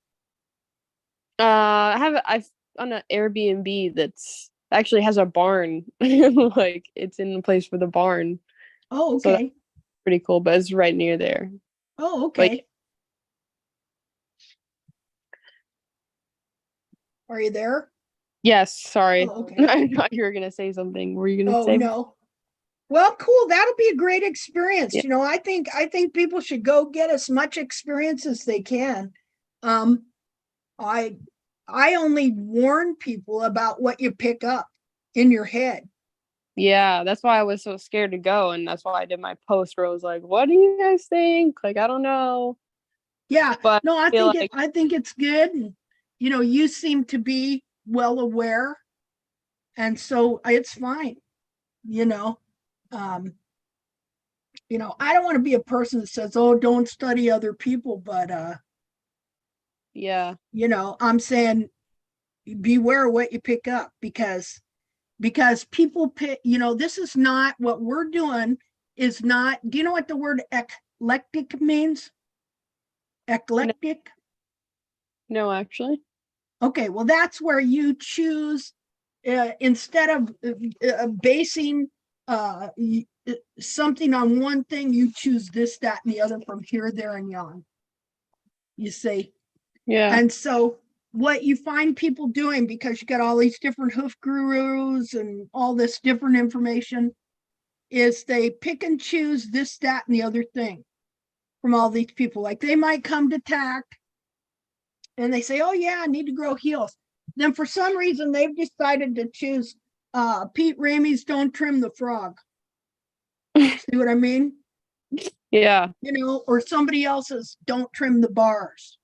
[SPEAKER 6] I've on an Airbnb that's actually has a barn. Like, it's in the place for the barn.
[SPEAKER 1] Oh,
[SPEAKER 6] So
[SPEAKER 1] okay.
[SPEAKER 6] pretty cool, but it's right near there.
[SPEAKER 1] Oh, okay.
[SPEAKER 6] Like,
[SPEAKER 1] are you there?
[SPEAKER 6] yes, sorry.
[SPEAKER 1] Oh, okay.
[SPEAKER 6] I thought you were gonna say something. Were you gonna
[SPEAKER 1] Oh,
[SPEAKER 6] say?
[SPEAKER 1] no. Well, cool. That'll be a great experience.
[SPEAKER 6] Yeah.
[SPEAKER 1] You know, I think people should go get as much experience as they can. I only warn people about what you pick up in your head.
[SPEAKER 6] Yeah, that's why I was so scared to go, and that's why I did my post where I was like, "What do you guys think? Like, I don't know."
[SPEAKER 1] Yeah.
[SPEAKER 6] But
[SPEAKER 1] No, I
[SPEAKER 6] feel
[SPEAKER 1] think I think it's good. And, you know, you seem to be well aware, and so it's fine. You know, um, I don't want to be a person that says, "Oh, don't study other people," but
[SPEAKER 6] yeah,
[SPEAKER 1] I'm saying beware what you pick up because people pick, this is not what we're doing is not, do you know what the word eclectic means? Eclectic?
[SPEAKER 6] no, actually,
[SPEAKER 1] Okay, well, that's where you choose, instead of basing something on one thing, you choose this, that, and the other from here, there, and yon. You see?
[SPEAKER 6] yeah,
[SPEAKER 1] And so what you find people doing, because you got all these different hoof gurus and all this different information, is they pick and choose this, that, and the other thing from all these people. Like they might come to TACT and they say, oh yeah, I need to grow heels. Then for some reason they've decided to choose Pete Ramey's Don't Trim the Frog. See what I mean?
[SPEAKER 6] yeah,
[SPEAKER 1] Or somebody else's Don't Trim the Bars.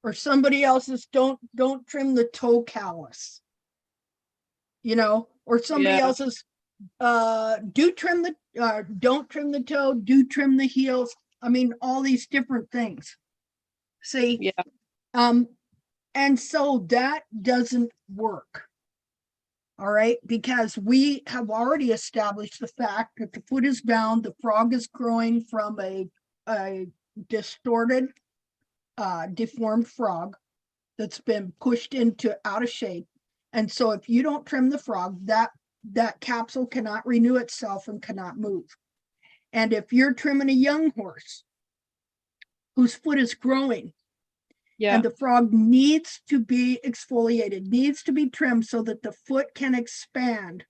[SPEAKER 1] Or somebody else's don't trim the toe callus. Or somebody
[SPEAKER 6] yeah,
[SPEAKER 1] else's don't trim the toe, do trim the heels. I mean, all these different things. See?
[SPEAKER 6] yeah,
[SPEAKER 1] And so that doesn't work. All right, because we have already established the fact that the foot is bound, the frog is growing from a distorted, deformed frog that's been pushed into out of shape. And so if you don't trim the frog, that capsule cannot renew itself and cannot move. And if you're trimming a young horse whose foot is growing,
[SPEAKER 6] yeah,
[SPEAKER 1] and the frog needs to be exfoliated, needs to be trimmed so that the foot can expand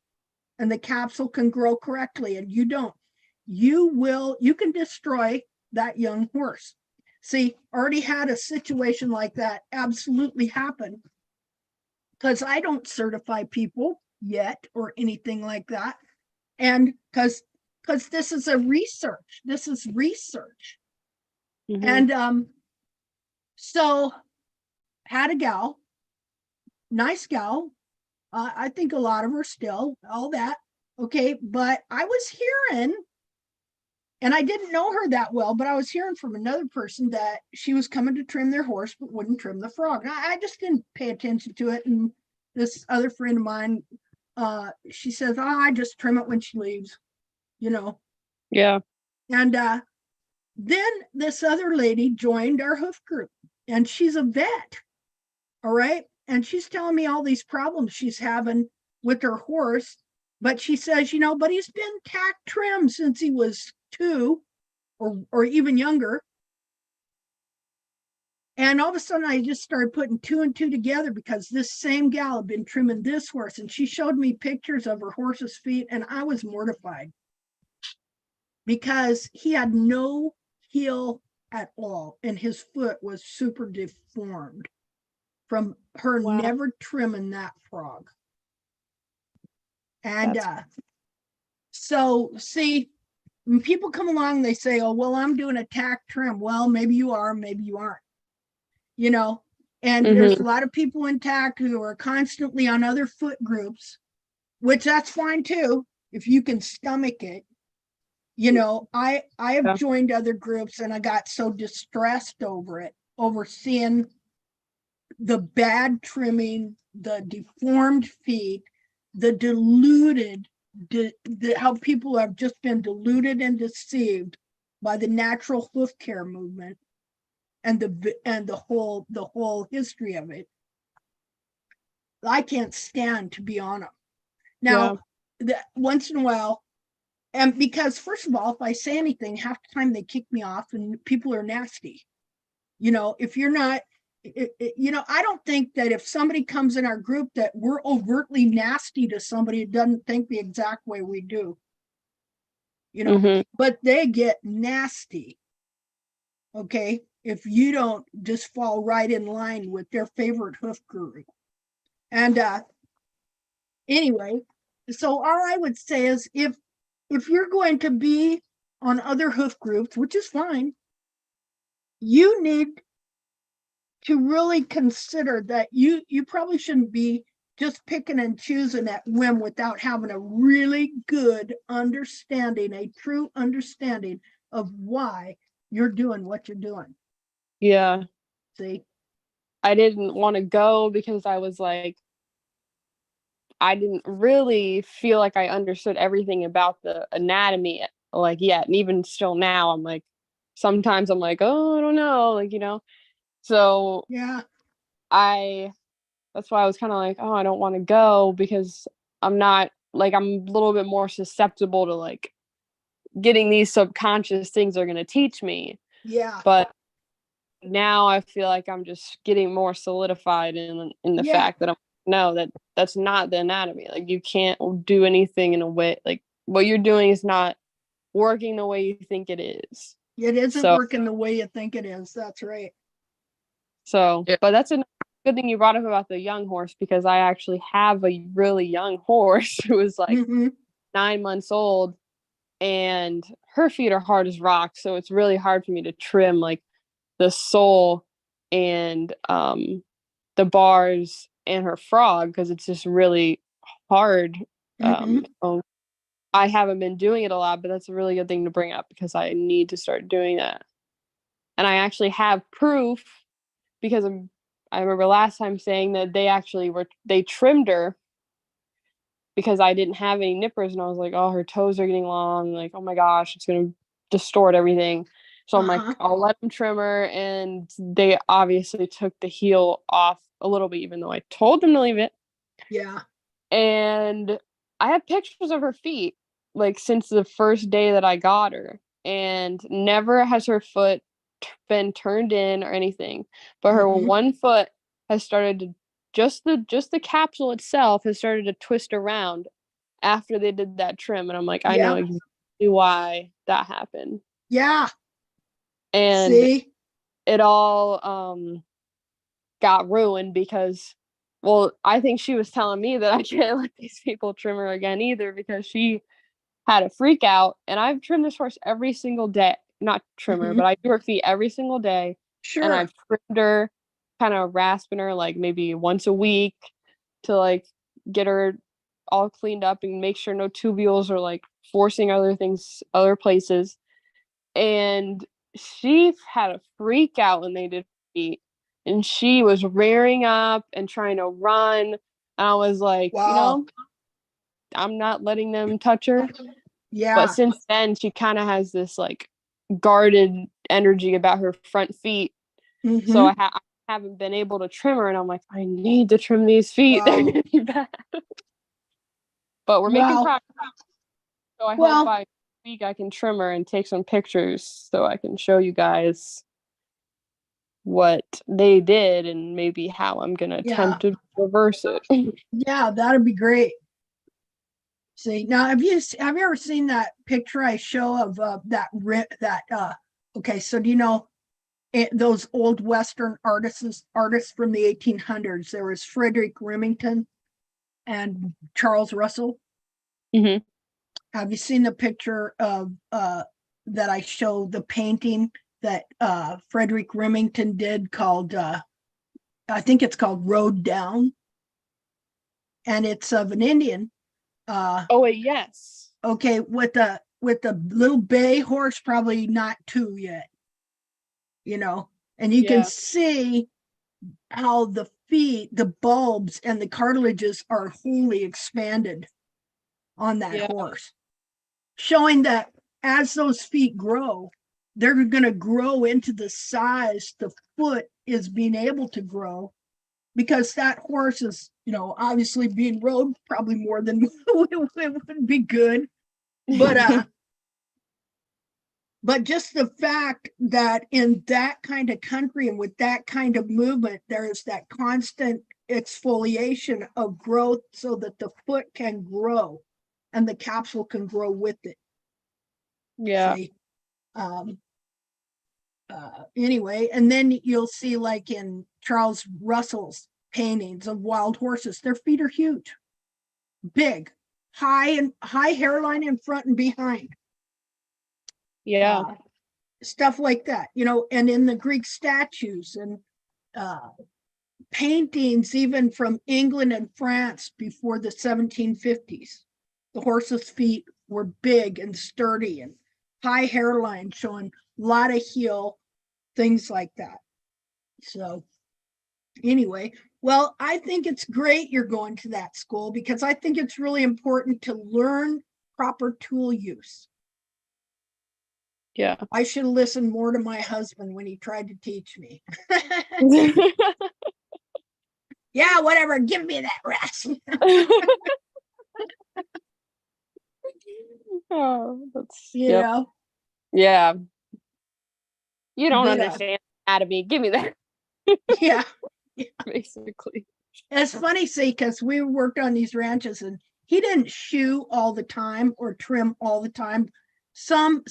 [SPEAKER 1] and the capsule can grow correctly, and you don't, you can destroy that young horse. See, already had a situation like that absolutely happen, because I don't certify people yet or anything like that. And because this is research.
[SPEAKER 6] mhm,
[SPEAKER 1] And so had a gal, nice gal. I think a lot of her still, all that. Okay. But I was hearing, and I didn't know her that well, but I was hearing from another person that she was coming to trim their horse, but wouldn't trim the frog. I just didn't pay attention to it. And this other friend of mine, she says, oh, I just trim it when she leaves,
[SPEAKER 6] yeah,
[SPEAKER 1] And then this other lady joined our hoof group, and she's a vet. All right. And she's telling me all these problems she's having with her horse. But she says, but he's been tack trimmed since he was 2 or even younger. And all of a sudden, I just started putting 2 and 2 together, because this same gal had been trimming this horse, and she showed me pictures of her horse's feet, and I was mortified because he had no heel at all, and his foot was super deformed from her
[SPEAKER 6] wow,
[SPEAKER 1] never trimming that frog. And so see, when people come along, they say, oh, well, I'm doing a tack trim. Well, maybe you are, maybe you aren't, and there's a lot of people in tack who are constantly on other foot groups, which that's fine too, if you can stomach it. I have
[SPEAKER 6] yeah,
[SPEAKER 1] joined other groups, and I got so distressed over seeing the bad trimming, the deformed feet, the diluted, how people have just been deluded and deceived by the natural hoof care movement and the whole history of it. I can't stand to be on them. Now, once in a while, and because first of all, if I say anything, half the time they kick me off, and people are nasty. If you're not, I don't think that if somebody comes in our group that we're overtly nasty to somebody who doesn't think the exact way we do. you know,
[SPEAKER 6] Mhm.
[SPEAKER 1] but they get nasty. Okay. If you don't just fall right in line with their favorite hoof guru. And anyway, so all I would say is if you're going to be on other hoof groups, which is fine, you need to really consider that you probably shouldn't be just picking and choosing at whim without having a really good understanding, a true understanding of why you're doing what you're doing.
[SPEAKER 6] Yeah.
[SPEAKER 1] See?
[SPEAKER 6] I didn't want to go because I was like, I didn't really feel like I understood everything about the anatomy like yet. And even still now, I'm like, sometimes I'm like, oh, I don't know, like, you know. So
[SPEAKER 1] Yeah.
[SPEAKER 6] that's why I was kind of like, oh, I don't want to go because I'm not like, I'm a little bit more susceptible to like getting these subconscious things are going to teach me.
[SPEAKER 1] Yeah.
[SPEAKER 6] But now I feel like I'm just getting more solidified in the
[SPEAKER 1] Yeah.
[SPEAKER 6] fact that that's not the anatomy. Like you can't do anything in a way like what you're doing is not working the way you think it is.
[SPEAKER 1] It isn't
[SPEAKER 6] So
[SPEAKER 1] working the way you think it is. That's right.
[SPEAKER 4] Yeah.
[SPEAKER 6] but that's a good thing you brought up about the young horse because I actually have a really young horse who is like
[SPEAKER 1] Mhm.
[SPEAKER 6] 9 months old and her feet are hard as rocks, so it's really hard for me to trim like the sole and the bars and her frog because it's just really hard.
[SPEAKER 1] Mhm.
[SPEAKER 6] So I haven't been doing it a lot, but that's a really good thing to bring up because I need to start doing that. And I actually have proof because I remember last time saying that they trimmed her because I didn't have any nippers and I was like, oh, her toes are getting long. Like, oh my gosh, it's going to distort everything. So I'm like,
[SPEAKER 1] Uh-huh.
[SPEAKER 6] I'll let them trim her. And they obviously took the heel off a little bit, even though I told them to leave it.
[SPEAKER 1] Yeah.
[SPEAKER 6] And I have pictures of her feet, like since the first day that I got her. And never has her foot been turned in or anything. But her
[SPEAKER 1] Mhm.
[SPEAKER 6] one foot has started to just the capsule itself has started to twist around after they did that trim. And I'm like, I know
[SPEAKER 1] Yeah.
[SPEAKER 6] exactly why that happened.
[SPEAKER 1] Yeah.
[SPEAKER 6] And
[SPEAKER 1] See?
[SPEAKER 6] it all got ruined because well, I think she was telling me that I can't let these people trim her again either because she had a freak out. And I've trimmed this horse every single day. Not trim her,
[SPEAKER 1] Mhm.
[SPEAKER 6] but I do her feet every single day. And
[SPEAKER 1] Sure.
[SPEAKER 6] I've trimmed her, kind of rasping her like maybe once a week to like get her all cleaned up and make sure no tubules are like forcing other places. And she had a freak out when they did feet. And she was rearing up and trying to run. And I was like,
[SPEAKER 1] Wow.
[SPEAKER 6] I'm not letting them touch her. But
[SPEAKER 1] Yeah.
[SPEAKER 6] since then, she kind of has this like guarded energy about her front feet. So
[SPEAKER 1] Mhm.
[SPEAKER 6] I haven't been able to trim her. And I'm like, I need to trim these feet. They're
[SPEAKER 1] Wow.
[SPEAKER 6] getting bad. But we're making
[SPEAKER 1] Well,
[SPEAKER 6] progress. So I hope
[SPEAKER 1] well,
[SPEAKER 6] by week I can trim her and take some pictures so I can show you guys what they did and maybe how I'm gonna
[SPEAKER 1] yeah.
[SPEAKER 6] attempt to reverse it.
[SPEAKER 1] Yeah, that'd be great. See, now have you ever seen that picture I show of okay, so do you know those old Western artists from the 1800s? There was Frederick Remington and Charles Russell.
[SPEAKER 6] Mhm.
[SPEAKER 1] Have you seen the picture of that I show the painting that Frederick Remington did called I think it's called Road Down, and it's of an Indian.
[SPEAKER 6] Oh wait, yes.
[SPEAKER 1] Okay, with the little bay horse, probably not two yet, and you can
[SPEAKER 6] Yeah.
[SPEAKER 1] see how the feet, the bulbs, and the cartilages are wholly expanded on that
[SPEAKER 6] Yeah.
[SPEAKER 1] horse, showing that as those feet grow, they're going to grow into the size the foot is being able to grow, because that horse is, obviously being rode probably more than would be good. But just the fact that in that kind of country and with that kind of movement, there is that constant exfoliation of growth so that the foot can grow and the capsule can grow with it.
[SPEAKER 6] Yeah.
[SPEAKER 1] See? Anyway, and then you'll see like in Charles Russell's paintings of wild horses, their feet are huge, big, high hairline in front and behind.
[SPEAKER 6] Yeah.
[SPEAKER 1] Stuff like that, you know, and in the Greek statues and paintings, even from England and France before the 1750s, the horse's feet were big and sturdy and high hairline showing a lot of heel, things like that. So anyway, well, I think it's great you're going to that school because I think it's really important to learn proper tool use.
[SPEAKER 6] Yeah.
[SPEAKER 1] I should have listened more to my husband when he tried to teach me. Yeah, whatever, give me that rest.
[SPEAKER 6] Oh, that's
[SPEAKER 1] You
[SPEAKER 6] yep.
[SPEAKER 1] know?
[SPEAKER 6] Yeah. You don't
[SPEAKER 1] But,
[SPEAKER 6] understand anatomy. Give me that.
[SPEAKER 1] Yeah.
[SPEAKER 6] Basically.
[SPEAKER 1] It's funny, see, because we worked on these ranches and he didn't shoe all the time or trim all the time. Some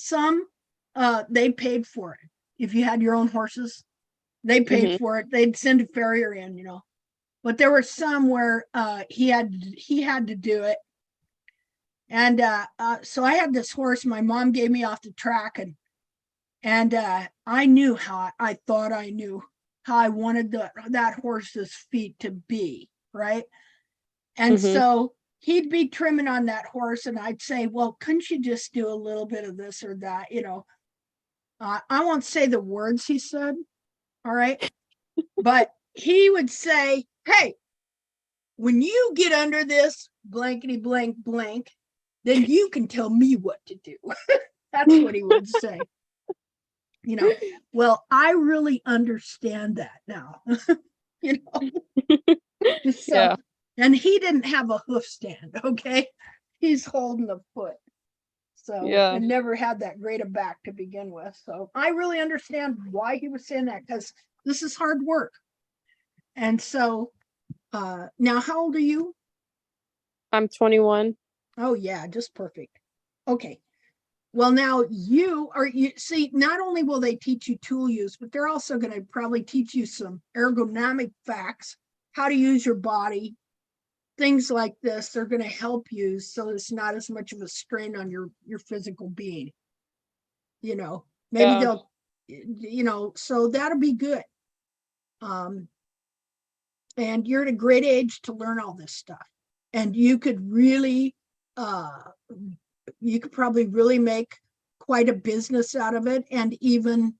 [SPEAKER 1] they paid for it. If you had your own horses, they paid for it. They'd send a farrier in, you know. But there were some where he had to do it. And so I had this horse my mom gave me off the track, and I knew how I thought I knew how I wanted that horse's feet to be, right? And so he'd be trimming on that horse, and I'd say, well, couldn't you just do a little bit of this or that, you know? I won't say the words he said, all right? But he would say, hey, when you get under this blankety blank blank, then you can tell me what to do. That's what he would say. You know, well, I really understand that now. You know, so,
[SPEAKER 6] Yeah.
[SPEAKER 1] and he didn't have a hoof stand, okay? He's holding a foot. So,
[SPEAKER 6] Yeah.
[SPEAKER 1] and never had that great a back to begin with. So I really understand why he was saying that, because this is hard work. And so now how old are you?
[SPEAKER 6] I'm 21.
[SPEAKER 1] Oh yeah, just perfect. Okay. Well, now you see, not only will they teach you tool use, but they're also going to probably teach you some ergonomic facts, how to use your body, things like this. They're going to help you so it's not as much of a strain on your physical being. You know, maybe they'll, you know, so that'll be good. And you're at a great age to learn all this stuff. And you could really, you could probably really make quite a business out of it, and even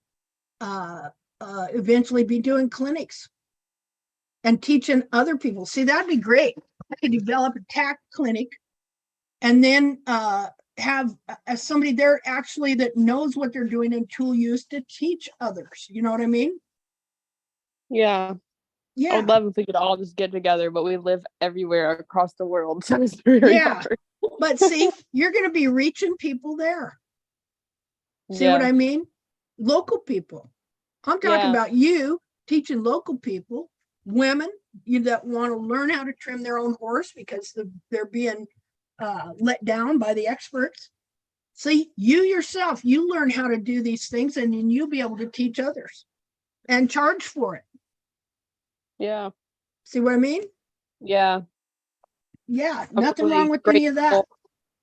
[SPEAKER 1] eventually be doing clinics and teaching other people. See, that'd be great. I could develop a tack clinic and then have somebody there actually that knows what they're doing in tool use to teach others. You know what I mean?
[SPEAKER 6] Yeah. I
[SPEAKER 1] Yeah.
[SPEAKER 6] would love if we could all just get together, but we live everywhere across the world. So it's very
[SPEAKER 1] Yeah.
[SPEAKER 6] hard.
[SPEAKER 1] But see, you're going to be reaching people there. See what I mean? Local people. I'm talking about you teaching local people, women that want to learn how to trim their own horse because they're being let down by the experts. See, you yourself, you learn how to do these things, and then you'll be able to teach others and charge for it.
[SPEAKER 6] Yeah.
[SPEAKER 1] See what I mean?
[SPEAKER 6] Yeah.
[SPEAKER 1] Yeah,
[SPEAKER 6] I'm
[SPEAKER 1] nothing
[SPEAKER 6] really
[SPEAKER 1] wrong with any of that.
[SPEAKER 6] grateful.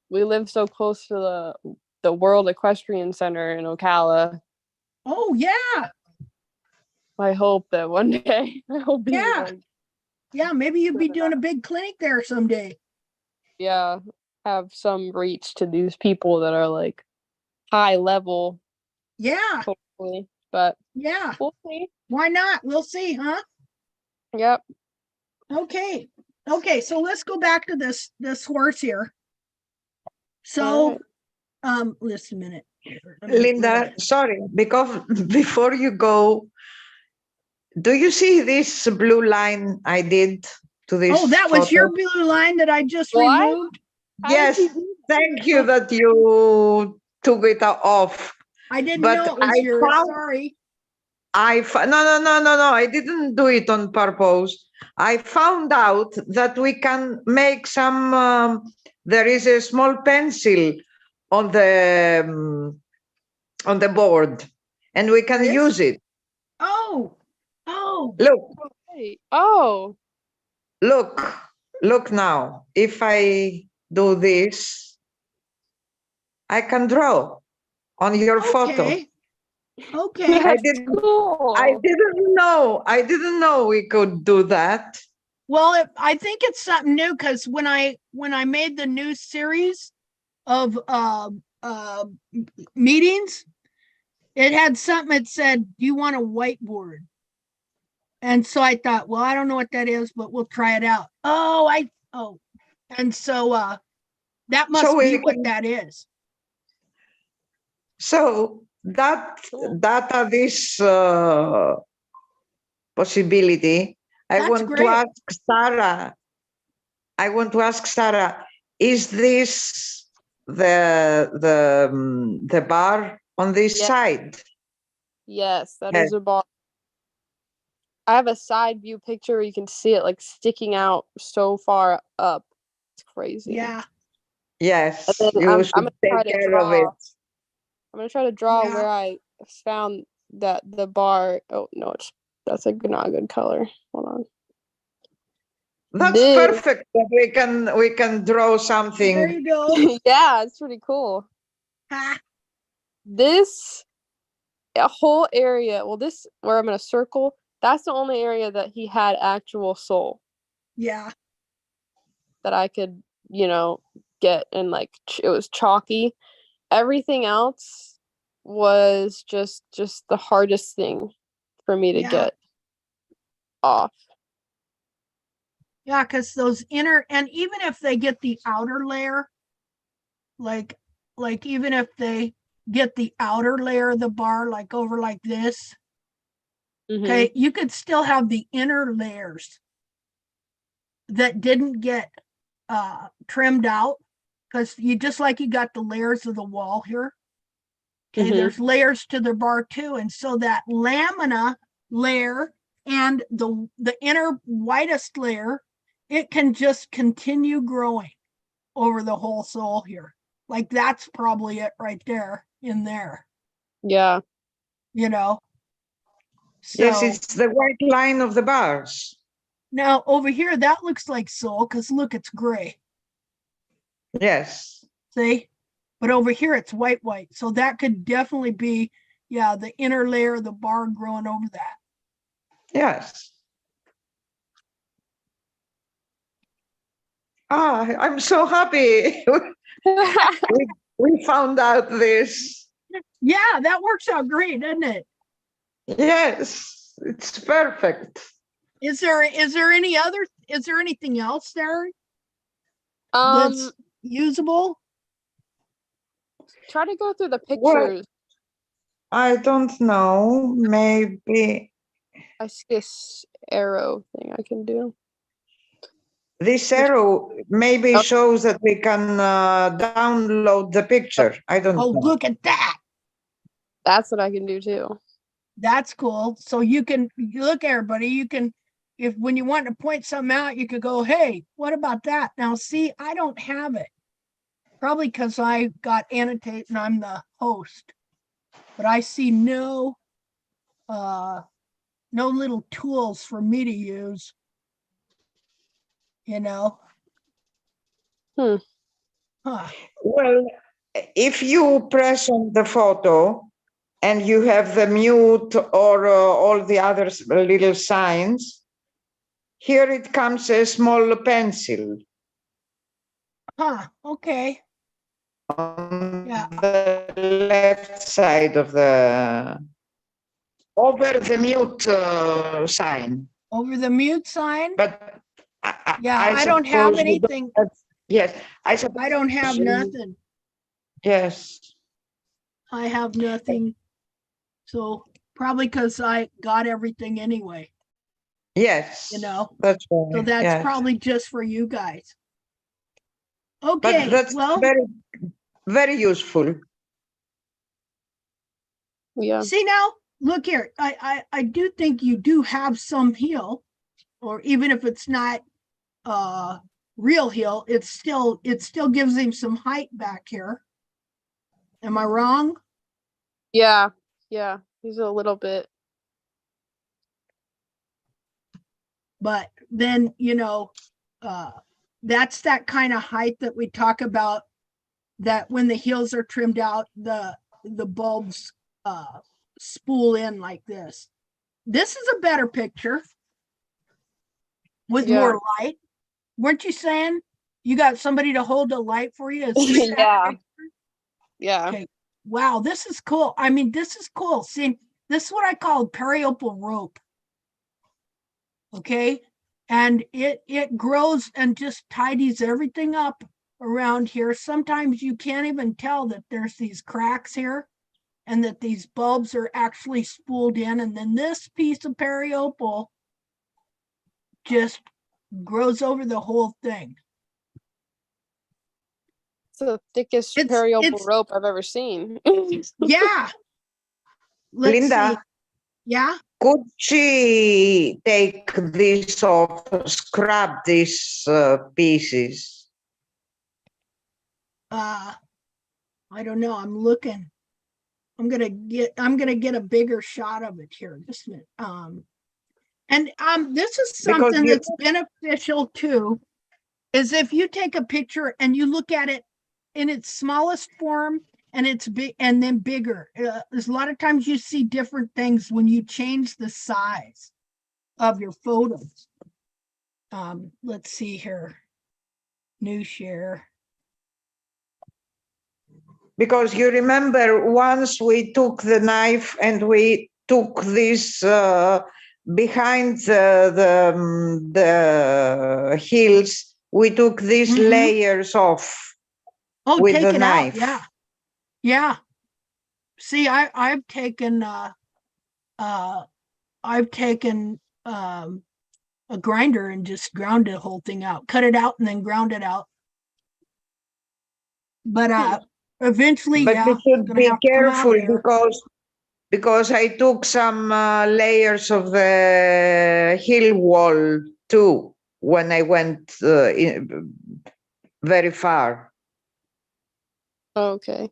[SPEAKER 6] We live so close to the World Equestrian Center in Ocala.
[SPEAKER 1] Oh yeah.
[SPEAKER 6] I hope that one day I'll be
[SPEAKER 1] Yeah, maybe you'd be doing a big clinic there someday.
[SPEAKER 6] Yeah, have some reach to these people that are like high level.
[SPEAKER 1] Yeah.
[SPEAKER 6] Hopefully, but
[SPEAKER 1] yeah,
[SPEAKER 6] we'll see.
[SPEAKER 1] Why not? We'll see, huh?
[SPEAKER 6] Yep.
[SPEAKER 1] Okay. So let's go back to this horse here. So, listen a minute.
[SPEAKER 3] Linda, sorry, because before you go, do you see this blue line I did to this?
[SPEAKER 1] Oh, that was
[SPEAKER 3] photo?
[SPEAKER 1] your blue line that I just
[SPEAKER 6] What?
[SPEAKER 1] removed?
[SPEAKER 3] Yes, thank you that you took it off.
[SPEAKER 1] I didn't
[SPEAKER 3] But
[SPEAKER 1] know it was yours. Sorry.
[SPEAKER 3] No, I didn't do it on purpose. I found out that we can make some, there is a small pencil on the board, and we can
[SPEAKER 1] There is?
[SPEAKER 3] use it.
[SPEAKER 1] Oh,
[SPEAKER 3] Look,
[SPEAKER 6] Hey. Oh,
[SPEAKER 3] look now. If I do this, I can draw on your photo.
[SPEAKER 1] okay. Okay.
[SPEAKER 3] I
[SPEAKER 6] that's
[SPEAKER 3] didn't
[SPEAKER 6] cool.
[SPEAKER 3] I didn't know we could do that.
[SPEAKER 1] Well, I think it's something new because when I made the new series of meetings, it had something that said, "Do you want a whiteboard?" And so I thought, well, I don't know what that is, but we'll try it out. And so that must
[SPEAKER 3] So
[SPEAKER 1] be
[SPEAKER 3] we
[SPEAKER 1] what
[SPEAKER 3] can-
[SPEAKER 1] that is.
[SPEAKER 3] So that
[SPEAKER 6] Cool.
[SPEAKER 3] data this possibility, I
[SPEAKER 1] That's
[SPEAKER 3] want to
[SPEAKER 1] great.
[SPEAKER 3] ask Sarah. I want to ask Sarah, is this the bar on this
[SPEAKER 6] Yeah.
[SPEAKER 3] side?
[SPEAKER 6] Yes, that
[SPEAKER 3] Yes.
[SPEAKER 6] is a bar. I have a side view picture where you can see it like sticking out so far up. It's crazy.
[SPEAKER 1] Yeah.
[SPEAKER 3] Yes,
[SPEAKER 6] And then
[SPEAKER 3] you
[SPEAKER 6] I'm
[SPEAKER 3] should
[SPEAKER 6] gonna try
[SPEAKER 3] take
[SPEAKER 6] to
[SPEAKER 3] care of it.
[SPEAKER 6] draw. I'm gonna try to draw
[SPEAKER 1] Yeah.
[SPEAKER 6] where I found that the bar. Oh no, that's not a good color. Hold on.
[SPEAKER 3] That's
[SPEAKER 6] This-
[SPEAKER 3] perfect. That we can draw
[SPEAKER 1] There
[SPEAKER 3] something.
[SPEAKER 1] you go.
[SPEAKER 6] Yeah, it's pretty cool.
[SPEAKER 1] Ha.
[SPEAKER 6] This a whole area. Well, this where I'm gonna circle. That's the only area that he had actual soul
[SPEAKER 1] Yeah.
[SPEAKER 6] that I could, get, and like it was chalky. Everything else was just the hardest thing for me to
[SPEAKER 1] Yeah.
[SPEAKER 6] get off.
[SPEAKER 1] Yeah, because those inner, and even if they get the outer layer, like even if they get the outer layer of the bar, like over like this,
[SPEAKER 6] Mhm.
[SPEAKER 1] okay, you could still have the inner layers that didn't get trimmed out, because you just like you got the layers of the wall here. Okay,
[SPEAKER 6] Mhm.
[SPEAKER 1] there's layers to the bar too, and so that lamina layer and the inner whitest layer, it can just continue growing over the whole sole here. Like that's probably it right there in there,
[SPEAKER 6] Yeah.
[SPEAKER 1] you know. So
[SPEAKER 3] Yes, it's the white line of the bars.
[SPEAKER 1] now over here, that looks like sole because look, it's gray.
[SPEAKER 3] Yes.
[SPEAKER 1] See? But over here it's white. So that could definitely be, yeah, the inner layer of the bar growing over that.
[SPEAKER 3] Yes. I'm so happy we found out this.
[SPEAKER 1] Yeah, that works out great, doesn't it?
[SPEAKER 3] Yes, it's perfect.
[SPEAKER 1] Is there anything else there
[SPEAKER 6] um
[SPEAKER 1] that's usable?
[SPEAKER 6] try to go through the
[SPEAKER 3] Well-
[SPEAKER 6] pictures.
[SPEAKER 3] I don't know. Maybe
[SPEAKER 6] I see this arrow thing I can do.
[SPEAKER 3] this arrow maybe
[SPEAKER 6] Oh.
[SPEAKER 3] shows that we can download the picture. I don't
[SPEAKER 1] Oh,
[SPEAKER 3] know.
[SPEAKER 1] look at that.
[SPEAKER 6] That's what I can do too.
[SPEAKER 1] That's cool. So you look, everybody, you can, if when you want to point something out, you could go, hey, what about that? Now, see, I don't have it. Probably because I got annotate and I'm the host. But I see no little tools for me to use. You know?
[SPEAKER 6] Hmm.
[SPEAKER 1] Huh.
[SPEAKER 3] Well, if you press on the photo and you have the mute or all the other little signs, here it comes a small pencil
[SPEAKER 1] Huh. Okay.
[SPEAKER 3] on
[SPEAKER 1] Yeah.
[SPEAKER 3] the left side of the, over the mute sign.
[SPEAKER 1] Over the mute sign.
[SPEAKER 3] But
[SPEAKER 1] Yeah, I don't have
[SPEAKER 3] suppose you
[SPEAKER 1] anything.
[SPEAKER 3] Yes, I suppose.
[SPEAKER 1] I don't have nothing.
[SPEAKER 3] Yes.
[SPEAKER 1] I have nothing. So probably because I got everything anyway.
[SPEAKER 3] Yes.
[SPEAKER 1] You know,
[SPEAKER 3] That's right.
[SPEAKER 1] So that's
[SPEAKER 3] yes.
[SPEAKER 1] probably just for you guys.
[SPEAKER 3] But
[SPEAKER 1] Okay,
[SPEAKER 3] that's
[SPEAKER 1] well,
[SPEAKER 3] very, very useful.
[SPEAKER 6] Yeah.
[SPEAKER 1] see now, look here. I do think you do have some heel, or even if it's not real heel, it still gives him some height back here. Am I wrong?
[SPEAKER 6] Yeah, he's a little bit.
[SPEAKER 1] But then, that's that kind of height that we talk about, that when the heels are trimmed out, the bulbs spool in like this. This is a better picture with
[SPEAKER 6] Yeah.
[SPEAKER 1] more light. Weren't you saying you got somebody to hold the light for you? To see that
[SPEAKER 6] Yeah.
[SPEAKER 1] picture?
[SPEAKER 6] Yeah.
[SPEAKER 1] Okay. Wow, this is cool. I mean, this is cool. See, this is what I call periople rope. Okay. And it grows and just tidies everything up around here. Sometimes you can't even tell that there's these cracks here and that these bulbs are actually spooled in. And then this piece of periople just grows over the whole thing.
[SPEAKER 6] It's the thickest
[SPEAKER 1] It's-
[SPEAKER 6] periople
[SPEAKER 1] it's-
[SPEAKER 6] rope I've ever seen.
[SPEAKER 1] Yeah. Let's
[SPEAKER 3] Linda,
[SPEAKER 1] see. Yeah.
[SPEAKER 3] could she take this off, scrap these pieces?
[SPEAKER 1] I don't know. I'm looking. I'm gonna get a bigger shot of it here. Just a minute. This is
[SPEAKER 3] Because
[SPEAKER 1] something
[SPEAKER 3] you-
[SPEAKER 1] that's beneficial too, is if you take a picture and you look at it in its smallest form and it's big and then bigger. There's a lot of times you see different things when you change the size of your photos. Let's see here. New share.
[SPEAKER 3] Because you remember once we took the knife and we took this behind the heels, we took these
[SPEAKER 1] Mhm.
[SPEAKER 3] layers off.
[SPEAKER 1] Oh,
[SPEAKER 3] With
[SPEAKER 1] take
[SPEAKER 3] the
[SPEAKER 1] it
[SPEAKER 3] knife.
[SPEAKER 1] out. Yeah. Yeah. See, I've taken a grinder and just ground the whole thing out, cut it out and then ground it out. But eventually,
[SPEAKER 3] But
[SPEAKER 1] yeah,
[SPEAKER 3] you
[SPEAKER 1] it's
[SPEAKER 3] should
[SPEAKER 1] gonna
[SPEAKER 3] be
[SPEAKER 1] have to come out of
[SPEAKER 3] careful
[SPEAKER 1] there.
[SPEAKER 3] because I took some layers of the hill wall too when I went very far.
[SPEAKER 6] Okay.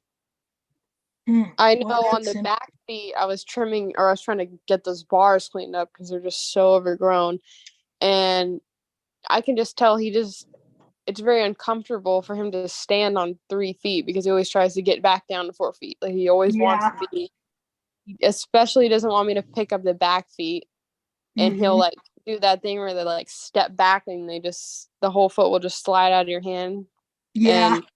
[SPEAKER 1] Hmm,
[SPEAKER 6] I know
[SPEAKER 1] well,
[SPEAKER 6] on the back feet, I was trimming, or I was trying to get those bars cleaned up because they're just so overgrown. And I can just tell it's very uncomfortable for him to stand on 3 feet because he always tries to get back down to 4 feet. Like he always wants
[SPEAKER 1] Yeah.
[SPEAKER 6] to be, especially doesn't want me to pick up the back feet. And he'll
[SPEAKER 1] Mhm.
[SPEAKER 6] like do that thing where they like step back and the whole foot will just slide out of your hand.
[SPEAKER 1] Yeah.
[SPEAKER 6] And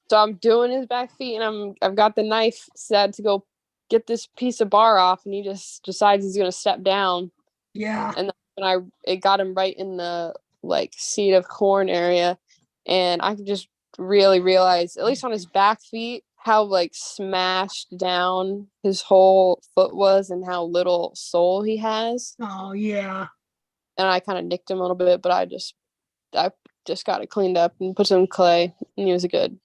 [SPEAKER 6] so I'm doing his back feet and I've got the knife set to go get this piece of bar off, and he just decides he's gonna step down.
[SPEAKER 1] Yeah.
[SPEAKER 6] And then it got him right in the like seed of corn area, and I could just really realize, at least on his back feet, how like smashed down his whole foot was and how little sole he has.
[SPEAKER 1] Oh, yeah.
[SPEAKER 6] And I kind of nicked him a little bit, but I just got it cleaned up and put some clay, and he was good.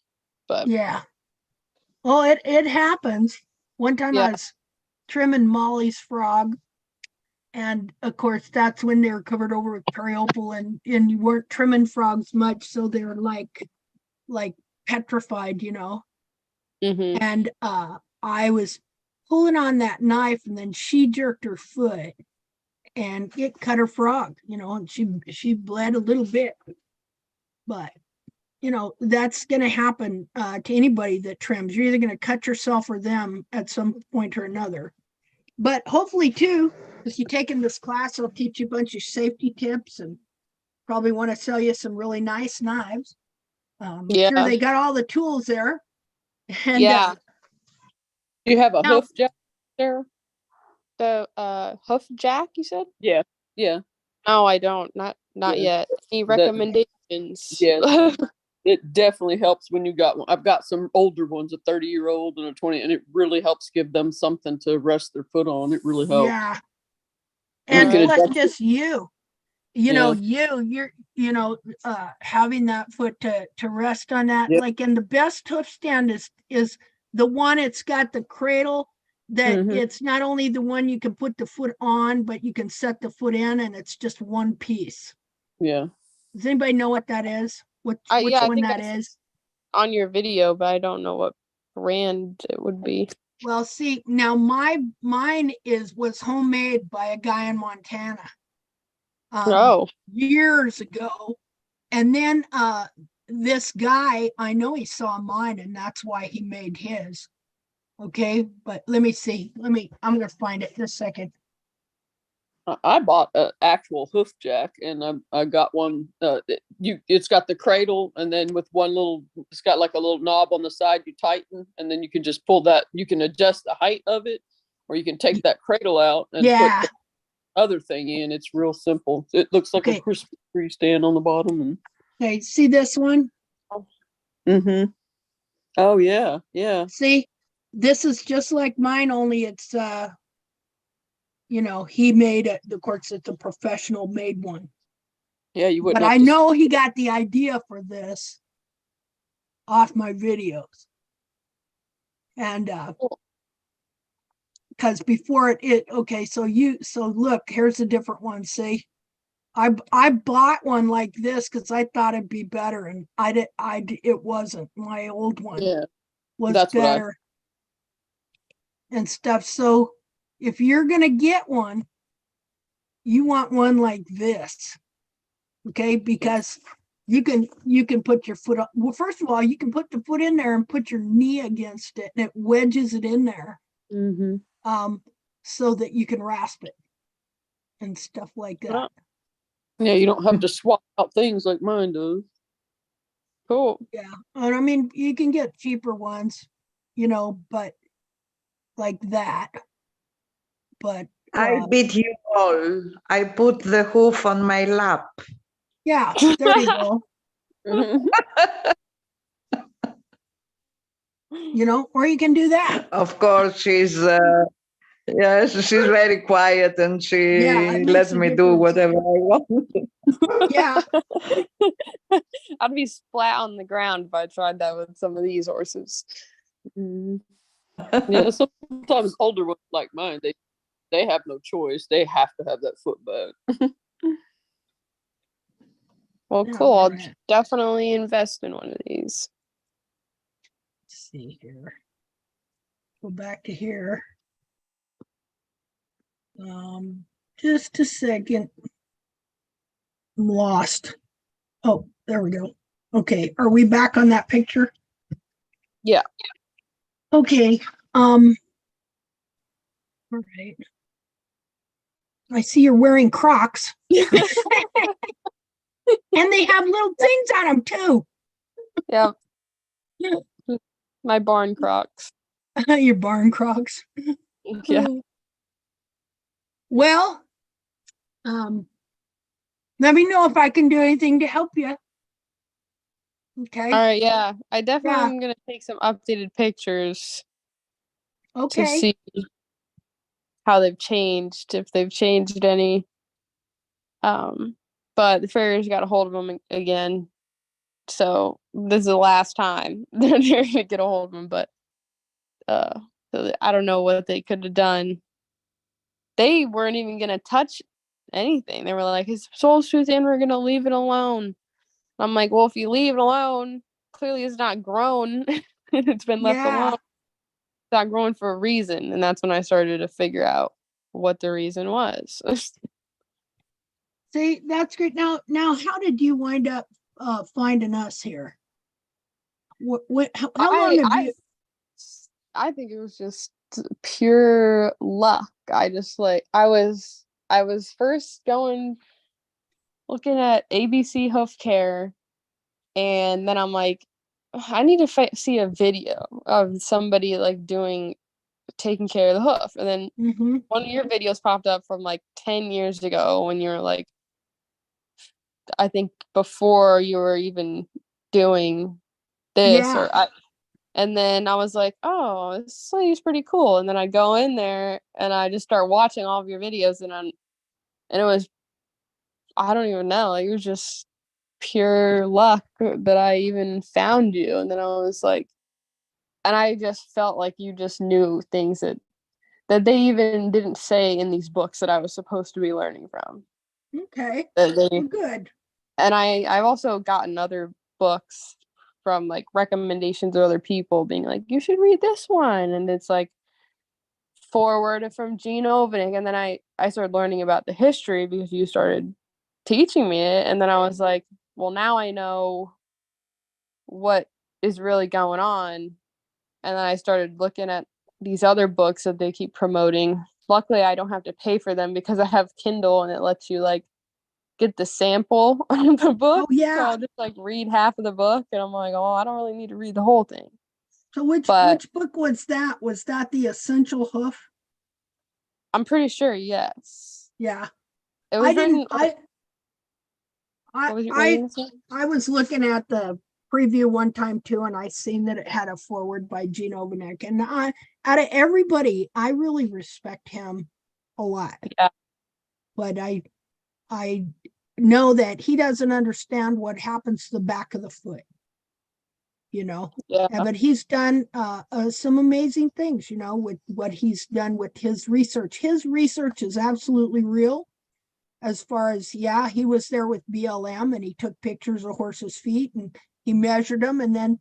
[SPEAKER 6] But
[SPEAKER 1] Yeah. Oh, it happens. One time
[SPEAKER 6] Yeah.
[SPEAKER 1] I was trimming Molly's frog, and of course that's when they were covered over with periople, and you weren't trimming frogs much, so they're like petrified,
[SPEAKER 6] mhm.
[SPEAKER 1] And I was pulling on that knife, and then she jerked her foot, and it cut her frog, and she bled a little bit, but that's going to happen to anybody that trims. You're either going to cut yourself or them at some point or another. But hopefully too, if you take in this class, I'll teach you a bunch of safety tips and probably want to sell you some really nice knives.
[SPEAKER 6] Yeah.
[SPEAKER 1] Sure, they got all the tools there. And
[SPEAKER 6] Yeah.
[SPEAKER 4] Do you have a
[SPEAKER 1] Now-
[SPEAKER 4] hoof jack there?
[SPEAKER 6] The hoof jack, you said?
[SPEAKER 4] Yeah.
[SPEAKER 6] No, I don't. Not
[SPEAKER 4] Yeah.
[SPEAKER 6] yet. Any
[SPEAKER 4] That-
[SPEAKER 6] recommendations?
[SPEAKER 4] Yeah. It definitely helps when you got one. I've got some older ones, a 30-year-old and a 20, and it really helps give them something to rest their foot on. It really helps.
[SPEAKER 1] yeah.
[SPEAKER 4] And
[SPEAKER 1] And
[SPEAKER 4] you can
[SPEAKER 1] plus
[SPEAKER 4] adjust it.
[SPEAKER 1] just you're having that foot to rest on that.
[SPEAKER 4] Yep.
[SPEAKER 1] Like, and the best hoof stand is the one, it's got the cradle that
[SPEAKER 4] Mhm.
[SPEAKER 1] it's not only the one you can put the foot on, but you can set the foot in, and it's just one piece.
[SPEAKER 4] Yeah.
[SPEAKER 1] Does anybody know what that is? Which
[SPEAKER 6] I
[SPEAKER 1] one
[SPEAKER 6] think
[SPEAKER 1] that
[SPEAKER 6] I
[SPEAKER 1] is?
[SPEAKER 6] on your video, but I don't know what brand it would be.
[SPEAKER 1] Well, see, now mine was homemade by a guy in Montana.
[SPEAKER 6] Oh,
[SPEAKER 1] Years ago. And then this guy, I know he saw mine and that's why he made his. Okay, but let me see. I'm gonna find it in a second.
[SPEAKER 4] I bought an actual hoof jack, and I got one. It's got the cradle, and then with one little, it's got like a little knob on the side. You tighten, and then you can just pull that. You can adjust the height of it, or you can take that cradle out and
[SPEAKER 1] Yeah.
[SPEAKER 4] put the other thing in. It's real simple. It looks like
[SPEAKER 1] Okay.
[SPEAKER 4] a Christmas tree stand on the bottom. And
[SPEAKER 1] Okay, see this one?
[SPEAKER 4] mm-hmm. Oh yeah, yeah.
[SPEAKER 1] See, this is just like mine, only it's he made it. Of course, it's a professional made one.
[SPEAKER 4] Yeah, you wouldn't
[SPEAKER 1] But
[SPEAKER 4] have
[SPEAKER 1] I
[SPEAKER 4] to-
[SPEAKER 1] know he got the idea for this off my videos. And because before okay, so look, here's a different one. See, I bought one like this because I thought it'd be better, and it wasn't. My old one
[SPEAKER 4] Yeah,
[SPEAKER 1] was
[SPEAKER 4] that's what I-
[SPEAKER 1] better and stuff. So if you're gonna get one, you want one like this, okay? Because you can put your foot up. Well, first of all, you can put the foot in there and put your knee against it, and it wedges it in there, so that you can rasp it and stuff like that.
[SPEAKER 4] Well, yeah, you don't have to swap out things like mine does.
[SPEAKER 6] cool.
[SPEAKER 1] Yeah, and I mean, you can get cheaper ones, but like that. But
[SPEAKER 3] I beat you all. I put the hoof on my lap.
[SPEAKER 1] yeah, there you go. Or you can do that.
[SPEAKER 3] Of course, she's very quiet and she
[SPEAKER 1] Yeah, it makes
[SPEAKER 3] lets
[SPEAKER 1] a
[SPEAKER 3] me do
[SPEAKER 1] difference.
[SPEAKER 3] whatever I want.
[SPEAKER 1] Yeah,
[SPEAKER 6] I'd be splat on the ground if I tried that with some of these horses.
[SPEAKER 4] Yeah, sometimes older ones like mine, they have no choice. They have to have that foot back.
[SPEAKER 6] Well,
[SPEAKER 1] Yeah,
[SPEAKER 6] cool. I'll
[SPEAKER 1] right.
[SPEAKER 6] definitely invest in one of these.
[SPEAKER 1] Let's see here. Go back to here. Just a second. I'm lost. Oh, there we go. Okay, are we back on that picture?
[SPEAKER 6] Yeah.
[SPEAKER 1] Okay. All right. I see you're wearing Crocs. And they have little things on them too.
[SPEAKER 6] Yeah. My barn crocs.
[SPEAKER 1] Your barn Crocs.
[SPEAKER 6] Yeah.
[SPEAKER 1] Well, let me know if I can do anything to help you. Okay.
[SPEAKER 6] All right. Yeah. I definitely am going to take some updated pictures to
[SPEAKER 1] Okay.
[SPEAKER 6] see how they've changed, if they've changed any. But the farriers got a hold of them again. So this is the last time they're going to get a hold of them. But so I don't know what they could have done. They weren't even going to touch anything. They were like, his soul's tooth in, we're going to leave it alone. I'm like, well, if you leave it alone, clearly it's not grown. It's been left alone. It's not growing for a reason. And that's when I started to figure out what the reason was.
[SPEAKER 1] See, that's great. Now, how did you wind up finding us here? How long have you?
[SPEAKER 6] I think it was just pure luck. I was first looking at ABC Hoof Care, and then I'm like, I need to see a video of somebody like taking care of the hoof. And then one of your videos popped up from like 10 years ago when you were like, I think before you were even doing this. And then I was like, oh, this lady's pretty cool. And then I go in there and I just start watching all of your videos, and it was, I don't even know, like, it was just pure luck that I even found you. And then I was like, and I just felt like you just knew things that they even didn't say in these books that I was supposed to be learning from.
[SPEAKER 1] Okay.
[SPEAKER 6] Well,
[SPEAKER 1] good.
[SPEAKER 6] And I've also gotten other books from like recommendations of other people being like, you should read this one. And it's like forward from Gene Ovanik. And then I started learning about the history because you started teaching me it. And then I was like, well, now I know what is really going on. And then I started looking at these other books that they keep promoting. Luckily, I don't have to pay for them because I have Kindle and it lets you like get the sample of the book.
[SPEAKER 1] Oh, yeah.
[SPEAKER 6] So I'll just like read half of the book and I'm like, oh, I don't really need to read the whole thing.
[SPEAKER 1] So which book was that? Was that the Essential Hoof?
[SPEAKER 6] I'm pretty sure, yes.
[SPEAKER 1] Yeah.
[SPEAKER 6] It was
[SPEAKER 1] I didn't,
[SPEAKER 6] written. What was it?
[SPEAKER 1] I was looking at the preview one time too, and I seen that it had a forward by Gene Ovanik. And out of everybody, I really respect him a lot.
[SPEAKER 6] Yeah.
[SPEAKER 1] But I know that he doesn't understand what happens to the back of the foot. You know,
[SPEAKER 6] Yeah.
[SPEAKER 1] but he's done some amazing things, you know, with what he's done with his research. His research is absolutely real. As far as, yeah, he was there with BLM and he took pictures of horses' feet and he measured them, and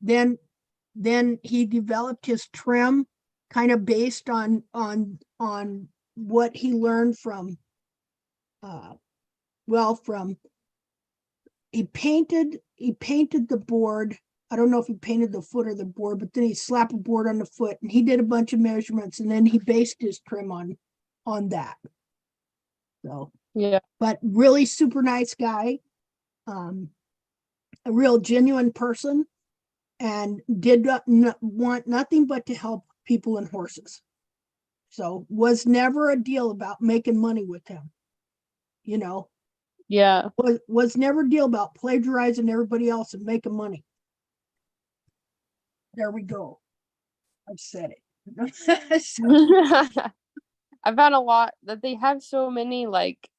[SPEAKER 1] then he developed his trim kind of based on what he learned from he painted the board. I don't know if he painted the foot or the board, but then he slapped a board on the foot and he did a bunch of measurements and then he based his trim on that. So
[SPEAKER 6] Yeah.
[SPEAKER 1] but really super nice guy, a real genuine person, and did not want nothing but to help people and horses. So was never a deal about making money with him, you know.
[SPEAKER 6] Yeah.
[SPEAKER 1] Was never a deal about plagiarizing everybody else and making money. There we go. I've said it.
[SPEAKER 6] I found a lot that they have so many, like,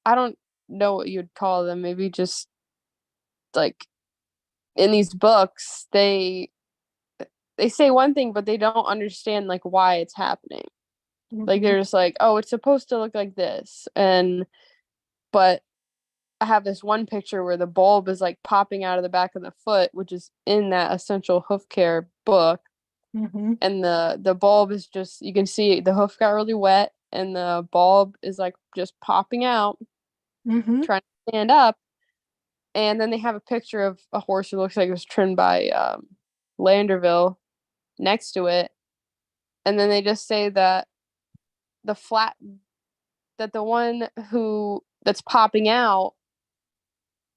[SPEAKER 6] I don't know what you'd call them, maybe just like in these books, they say one thing, but they don't understand like why it's happening. Like they're just like, oh, it's supposed to look like this. But I have this one picture where the bulb is like popping out of the back of the foot, which is in that Essential Hoof Care book.
[SPEAKER 1] Mhm.
[SPEAKER 6] And the bulb is just, you can see the hoof got really wet and the bulb is like just popping out,
[SPEAKER 1] Mhm.
[SPEAKER 6] trying to stand up. And then they have a picture of a horse who looks like it was trimmed by Landerville next to it. And then they just say that the one that's popping out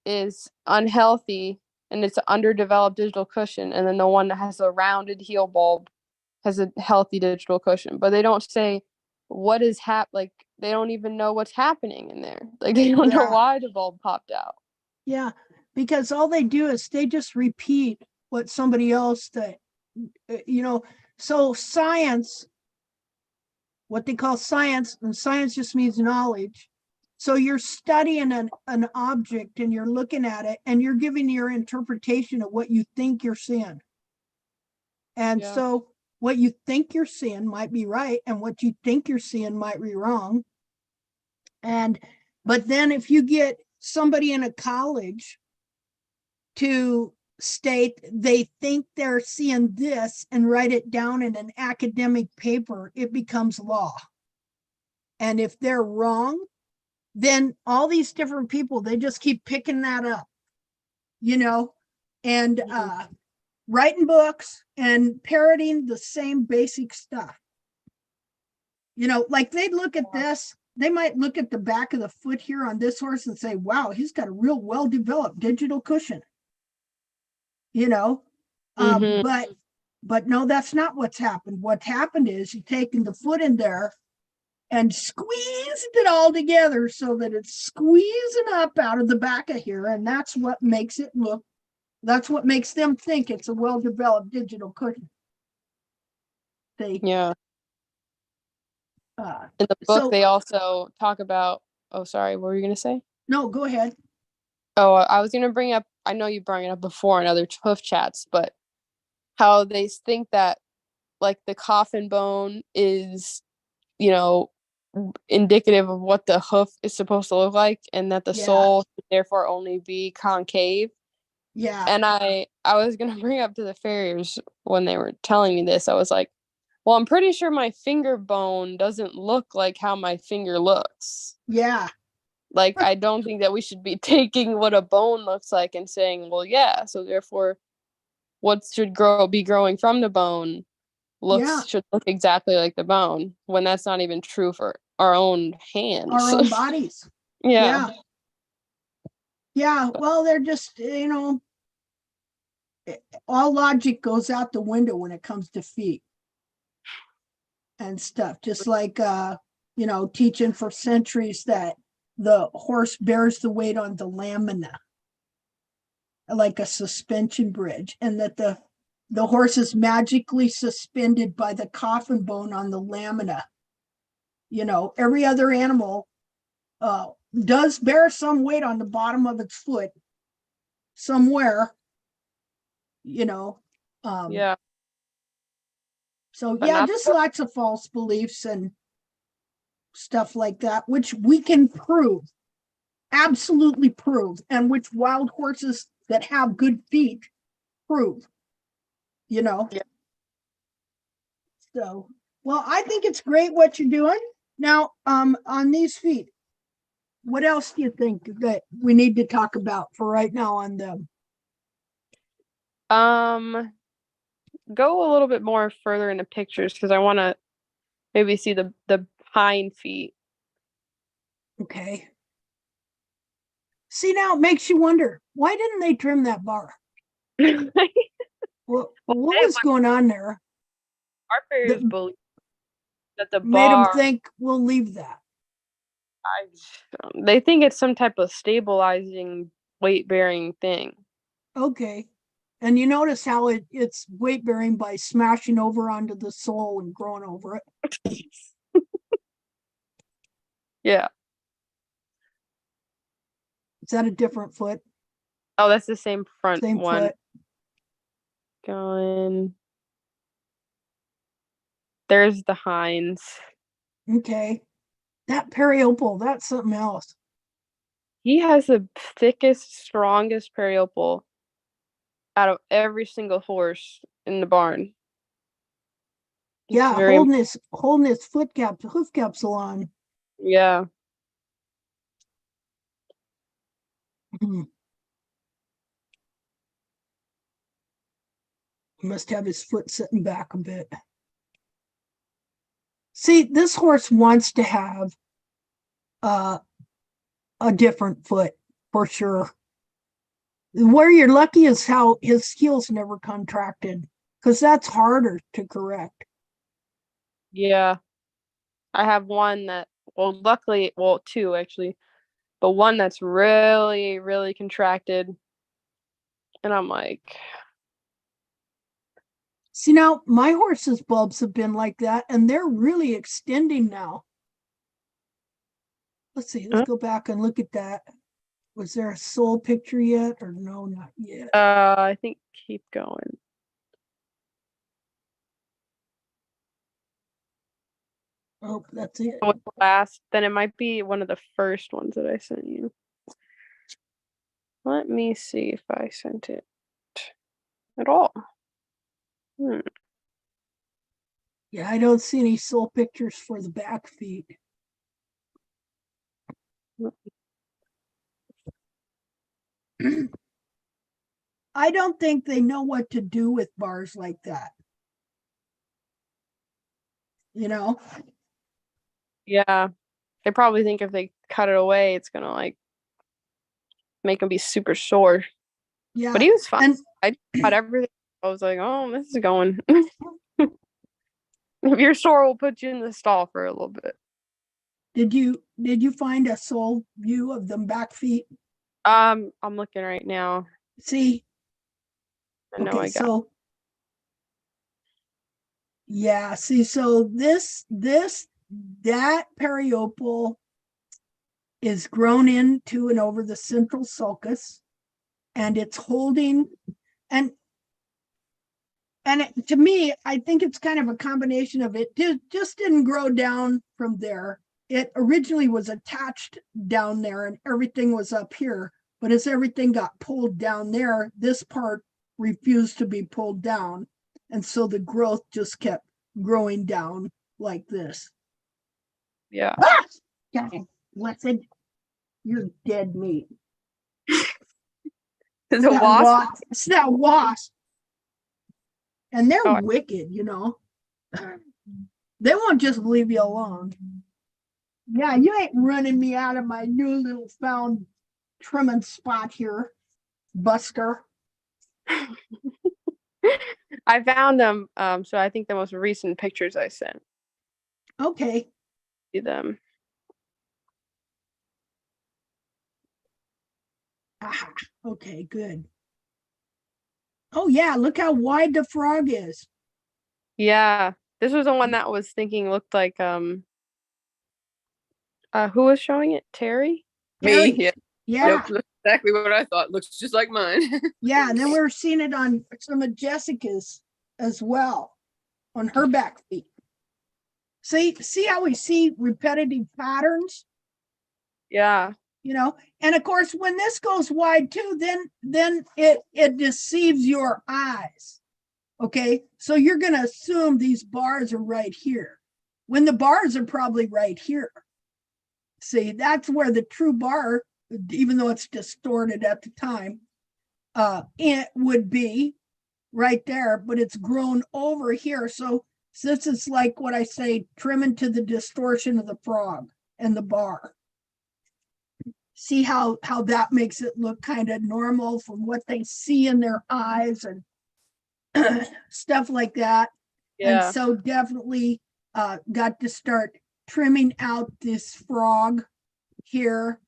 [SPEAKER 6] is unhealthy and it's an underdeveloped digital cushion. And then the one that has a rounded heel bulb has a healthy digital cushion. But they don't say what is like they don't even know what's happening in there. Like they don't know why the bulb popped out.
[SPEAKER 1] Yeah, because all they do is they just repeat what somebody else that you know. So science, what they call science, and science just means knowledge. So you're studying an object and you're looking at it and you're giving your interpretation of what you think you're seeing. And so what you think you're seeing might be right and what you think you're seeing might be wrong. But then if you get somebody in a college to state they think they're seeing this and write it down in an academic paper, it becomes law. And if they're wrong, then all these different people, they just keep picking that up, you know, and writing books and parroting the same basic stuff. You know, like they'd look at this, they might look at the back of the foot here on this horse and say, wow, he's got a real well-developed digital cushion. You know, but no, that's not what's happened. What's happened is you've taken the foot in there and squeezed it all together so that it's squeezing up out of the back of here. And that's what makes it look, that's what makes them think it's a well-developed digital cushion.
[SPEAKER 6] In the book, they also talk about, oh, sorry, what were you going to say?
[SPEAKER 1] No, go ahead.
[SPEAKER 6] Oh, I was going to bring up, I know you brought it up before in other hoof chats, but how they think that like the coffin bone is, you know, indicative of what the hoof is supposed to look like and that the sole should therefore only be concave.
[SPEAKER 1] Yeah.
[SPEAKER 6] And I was gonna bring up to the farriers when they were telling me this. I was like, well, I'm pretty sure my finger bone doesn't look like how my finger looks.
[SPEAKER 1] Yeah.
[SPEAKER 6] Like, I don't think that we should be taking what a bone looks like and saying, well, yeah, so therefore what should be growing from the bone
[SPEAKER 1] Yeah.
[SPEAKER 6] should look exactly like the bone, when that's not even true for our own hands.
[SPEAKER 1] Our own bodies.
[SPEAKER 6] Yeah.
[SPEAKER 1] Yeah. Yeah. Well, they're just, all logic goes out the window when it comes to feet and stuff. Just like, teaching for centuries that the horse bears the weight on the lamina, like a suspension bridge, and that the horse is magically suspended by the coffin bone on the lamina. Every other animal does bear some weight on the bottom of its foot somewhere,
[SPEAKER 6] Yeah.
[SPEAKER 1] So
[SPEAKER 6] But
[SPEAKER 1] yeah,
[SPEAKER 6] not
[SPEAKER 1] just lots of false beliefs and stuff like that, which we can prove, absolutely prove, and which wild horses that have good feet prove,
[SPEAKER 6] Yeah.
[SPEAKER 1] So, well, I think it's great what you're doing. Now, on these feet, what else do you think that we need to talk about for right now on them?
[SPEAKER 6] Go a little bit more further into pictures, because I want to maybe see the hind feet.
[SPEAKER 1] Okay. See, now it makes you wonder, why didn't they trim that bar? Well, what was going on there?
[SPEAKER 6] Our farriers believe that the
[SPEAKER 1] Made them
[SPEAKER 6] bar,
[SPEAKER 1] think we'll leave that.
[SPEAKER 6] they think it's some type of stabilizing weight bearing thing.
[SPEAKER 1] Okay. And you notice how it's weight bearing by smashing over onto the sole and growing over it.
[SPEAKER 6] Yeah.
[SPEAKER 1] Is that a different foot?
[SPEAKER 6] Oh, that's the same front
[SPEAKER 1] Same
[SPEAKER 6] one.
[SPEAKER 1] foot.
[SPEAKER 6] Going. There's the hinds.
[SPEAKER 1] Okay. That Periople, that's something else.
[SPEAKER 6] He has the thickest, strongest Periople out of every single horse in the barn.
[SPEAKER 1] Yeah,
[SPEAKER 6] very-
[SPEAKER 1] holding his hoof capsule on.
[SPEAKER 6] Yeah.
[SPEAKER 1] He must have his foot sitting back a bit. See, this horse wants to have a different foot for sure. Where you're lucky is how his heels never contracted, because that's harder to correct.
[SPEAKER 6] Yeah. I have one that, well, luckily, well, two actually, but one that's really, really contracted. And I'm like,
[SPEAKER 1] See, now my horse's bulbs have been like that, and they're really extending now. Let's see, let's go back and look at that. Was there a sole picture yet, or no, not yet?
[SPEAKER 6] I think keep going.
[SPEAKER 1] Oh, that's it.
[SPEAKER 6] Oh, last, then it might be one of the first ones that I sent you. Let me see if I sent it at all.
[SPEAKER 1] Yeah, I don't see any sole pictures for the back feet. I don't think they know what to do with bars like that.
[SPEAKER 6] Yeah. They probably think if they cut it away, it's gonna like make him be super sore.
[SPEAKER 1] Yeah.
[SPEAKER 6] But he was fine.
[SPEAKER 1] And
[SPEAKER 6] I cut everything. I was like, oh, this is going. If you're sore, we'll put you in the stall for a little bit.
[SPEAKER 1] did you find a sole view of them back feet?
[SPEAKER 6] I'm looking right now.
[SPEAKER 1] See?
[SPEAKER 6] I know
[SPEAKER 1] Okay,
[SPEAKER 6] I got.
[SPEAKER 1] so yeah, see, so that Periople is grown into and over the central sulcus, and it's holding, and to me, I think it's kind of a combination of it just didn't grow down from there. It originally was attached down there and everything was up here, But as everything got pulled down there, this part refused to be pulled down. And so the growth just kept growing down like this.
[SPEAKER 6] Yeah.
[SPEAKER 1] Ah! God, listen, you're dead meat.
[SPEAKER 6] The
[SPEAKER 1] That
[SPEAKER 6] wasp.
[SPEAKER 1] It's that wasp. And they're
[SPEAKER 6] Oh.
[SPEAKER 1] wicked, you know. They won't just leave you alone. Yeah, you ain't running me out of my new little found trimming spot here, Buster.
[SPEAKER 6] I found them. So I think the most recent pictures I sent
[SPEAKER 1] Okay.
[SPEAKER 6] you them.
[SPEAKER 1] Ah, okay, good. Oh yeah, look how wide the frog is.
[SPEAKER 6] Yeah. This was the one that was thinking looked like who was showing it? Terry?
[SPEAKER 1] Terry.
[SPEAKER 4] Me, yeah.
[SPEAKER 1] Yeah.
[SPEAKER 4] Yep, looks exactly what I thought. Looks just like mine.
[SPEAKER 1] Yeah, and then we were seeing it on some of Jessica's as well, on her back feet. See how we see repetitive patterns,
[SPEAKER 6] Yeah.
[SPEAKER 1] you know? And of course, when this goes wide too, then it deceives your eyes. Okay, so you're gonna assume these bars are right here, when the bars are probably right here. See, that's where the true bar, even though it's distorted at the time, it would be right there, but it's grown over here. So since it's like what I say, trimming to the distortion of the frog and the bar. See how that makes it look kind of normal from what they see in their eyes and stuff like that.
[SPEAKER 6] Yeah.
[SPEAKER 1] And so definitely got to start trimming out this frog here,